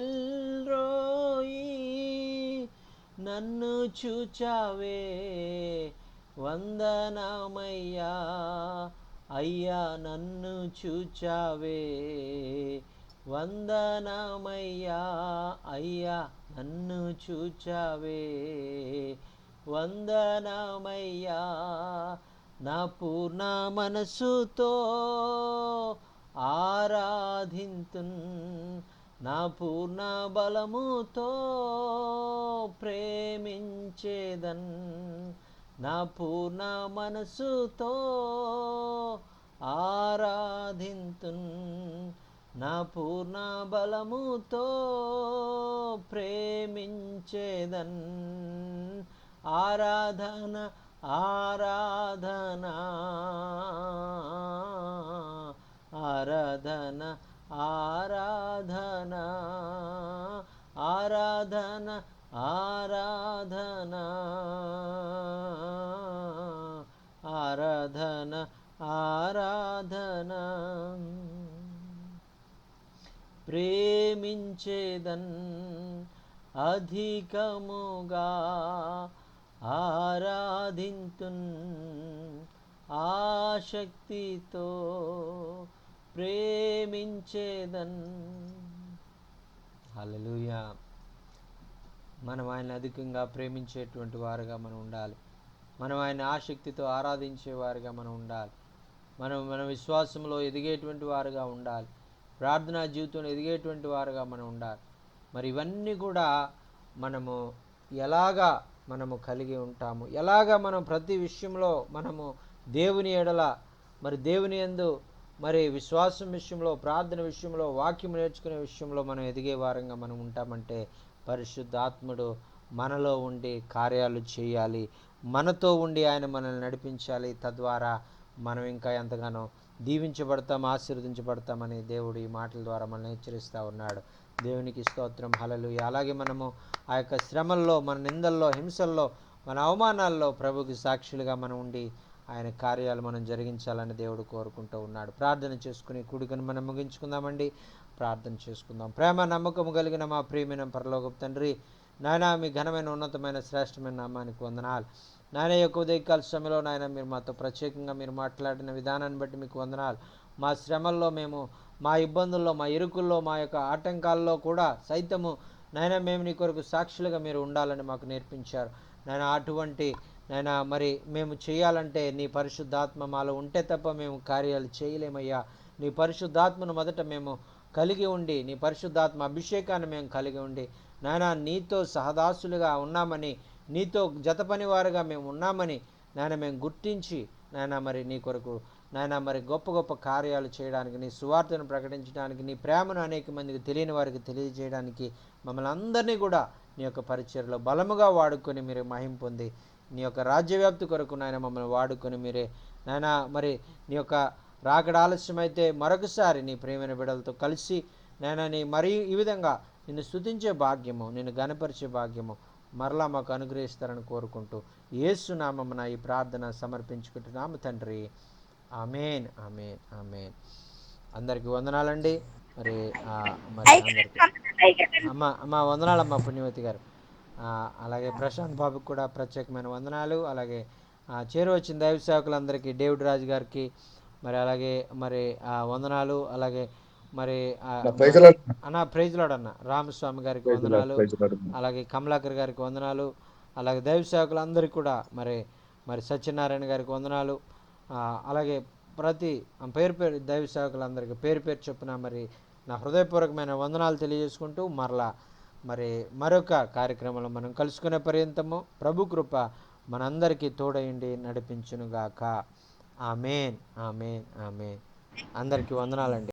ఎల్రోయి నన్ను చూచావే వందనమయ్యా అయ్యా నన్ను చూచావే వందనమయ్యా అయ్యా నన్ను చూచావే వందనమయ్యా నా పూర్ణ మనసుతో ఆరాధింతున్ నా పూర్ణ బలముతో ప్రేమించేదన్ నా పూర్ణ మనసుతో ఆరాధింతున్ నా పూర్ణ బలముతో ప్రేమించేదన్ ఆరాధన ఆరాధన ఆరాధన ఆరాధన ఆరాధన ఆరాధన ఆరాధన ఆరాధన ప్రేమించేదన్ అధికముగా ఆరాధింతున్ ఆసక్తితో ప్రేమించేదన్. హల్లెలూయా. మనం ఆయన అధికంగా ప్రేమించేటువంటి వారుగా మనం ఉండాలి. మనం ఆయన ఆసక్తితో ఆరాధించే వారుగా మనం ఉండాలి. మన విశ్వాసంలో ఎదిగేటువంటి వారుగా ఉండాలి. ప్రార్థనా జీవితంలో ఎదిగేటువంటి వారుగా మనం ఉండాలి. మరి ఇవన్నీ కూడా మనము ఎలాగా మనము కలిగి ఉంటాము, ఎలాగా మనం ప్రతి విషయంలో మనము దేవుని ఎడల, మరి దేవుని యందు, మరి విశ్వాసం విషయంలో, ప్రార్థన విషయంలో, వాక్యం నేర్చుకునే విషయంలో మనం ఎదిగే వారంగా మనం ఉంటామంటే పరిశుద్ధాత్ముడు మనలో ఉండి కార్యాలు చేయాలి, మనతో ఉండి ఆయన మనల్ని నడిపించాలి. తద్వారా మనం ఇంకా ఎంతగానో దీవించబడతాం, ఆశీర్వదించబడతామని దేవుడు ఈ మాటల ద్వారా మనల్ని హెచ్చరిస్తూ ఉన్నాడు. దేవునికి స్తోత్రం. హల్లెలూయా. అలాగే మనము ఆ యొక్క శ్రమల్లో, మన నిందల్లో, హింసల్లో, మన అవమానాల్లో ప్రభుకి సాక్షులుగా మనం ఉండి ఆయన కార్యాలు మనం జరిగించాలని దేవుడు కోరుకుంటూ ఉన్నాడు. ప్రార్థన చేసుకుని కూడికను మనం ముగించుకుందామండి. ప్రార్థన చేసుకుందాం. ప్రేమ నమ్మకము కలిగిన మా ప్రియమైన పరలోకపు తండ్రి, నాయన మీ ఘనమైన ఉన్నతమైన శ్రేష్టమైన నామానికి వందనాలు. నాయన యొక్క ఉదయకాల సమయంలో నాయన మీరు మాతో ప్రత్యేకంగా మీరు మాట్లాడిన విధానాన్ని బట్టి మీకు వందనాలు. మా శ్రమల్లో మేము, మా ఇబ్బందుల్లో, మా ఇరుకుల్లో, మా యొక్క ఆటంకాల్లో కూడా సైతము నాయన మేము నీ కొరకు సాక్షులుగా మీరు ఉండాలని మాకు నేర్పించారు. నాయన అటువంటి నాయన మరి మేము చేయాలంటే నీ పరిశుద్ధాత్మ మాలో ఉంటే తప్ప మేము కార్యాలు చేయలేమయ్యా. నీ పరిశుద్ధాత్మను మొదట మేము కలిగి ఉండి, నీ పరిశుద్ధాత్మ అభిషేకాన్ని మేము కలిగి ఉండి నాయన నీతో సహదాసులుగా ఉన్నామని, నీతో జతపని వారుగా మేము ఉన్నామని నాయన మేము గుర్తించి నాయన మరి నీ కొరకు నాయన మరి గొప్ప గొప్ప కార్యాలు చేయడానికి, నీ సువార్తను ప్రకటించడానికి, నీ ప్రేమను అనేక మందికి తెలియని వారికి తెలియజేయడానికి మమ్మల్ని అందరినీ కూడా నీ యొక్క పరిచర్యలో బలముగా వాడుకొని మీరు మహిమ పొంది నీ యొక్క రాజ్యవ్యాప్తి కొరకు నాయన మమ్మల్ని వాడుకొని మీరే నాయన మరి నీ యొక్క రాకడ ఆలస్యమైతే మరొకసారి నీ ప్రేమైన బిడ్డలతో కలిసి నాయన నీ మరీ ఈ విధంగా నిన్ను స్తుతించే భాగ్యము, నిన్ను గణపరిచే భాగ్యము మరలా మాకు అనుగ్రహిస్తారని కోరుకుంటూ యేసు నామమున ఈ ప్రార్థన సమర్పించుకుంటున్నాము తండ్రి. ఆమేన్, ఆమేన్, ఆమేన్. అందరికీ వందనాలండి. మరి అందరికీ అమ్మ వందనాలమ్మ పుణ్యవతి గారు. అలాగే ప్రశాంత్ బాబుకి కూడా ప్రత్యేకమైన వందనాలు. అలాగే చేరువచ్చిన దైవ సేవకులందరికీ, డేవిడ్ రాజు గారికి మరి అలాగే మరి వందనాలు. అలాగే మరి ప్రైజ్ లార్డ్ అన్న రామస్వామి గారికి వందనాలు. అలాగే కమలాకర్ గారికి వందనాలు. అలాగే దైవ సేవకులందరికీ కూడా మరి సత్యనారాయణ గారికి వందనాలు. అలాగే ప్రతి పేరు పేరు దైవ సేవకులందరికీ పేరు పేరు చొప్పున మరి నా హృదయపూర్వకమైన వందనాలు తెలియజేసుకుంటూ మరి మరొక కార్యక్రమంలో మనం కలుసుకునే పర్యంతము ప్రభు కృప మనందరికీ తోడయండి నడిపించునుగాక. ఆమేన్, ఆమేన్, ఆమేన్. అందరికీ వందనాలండి.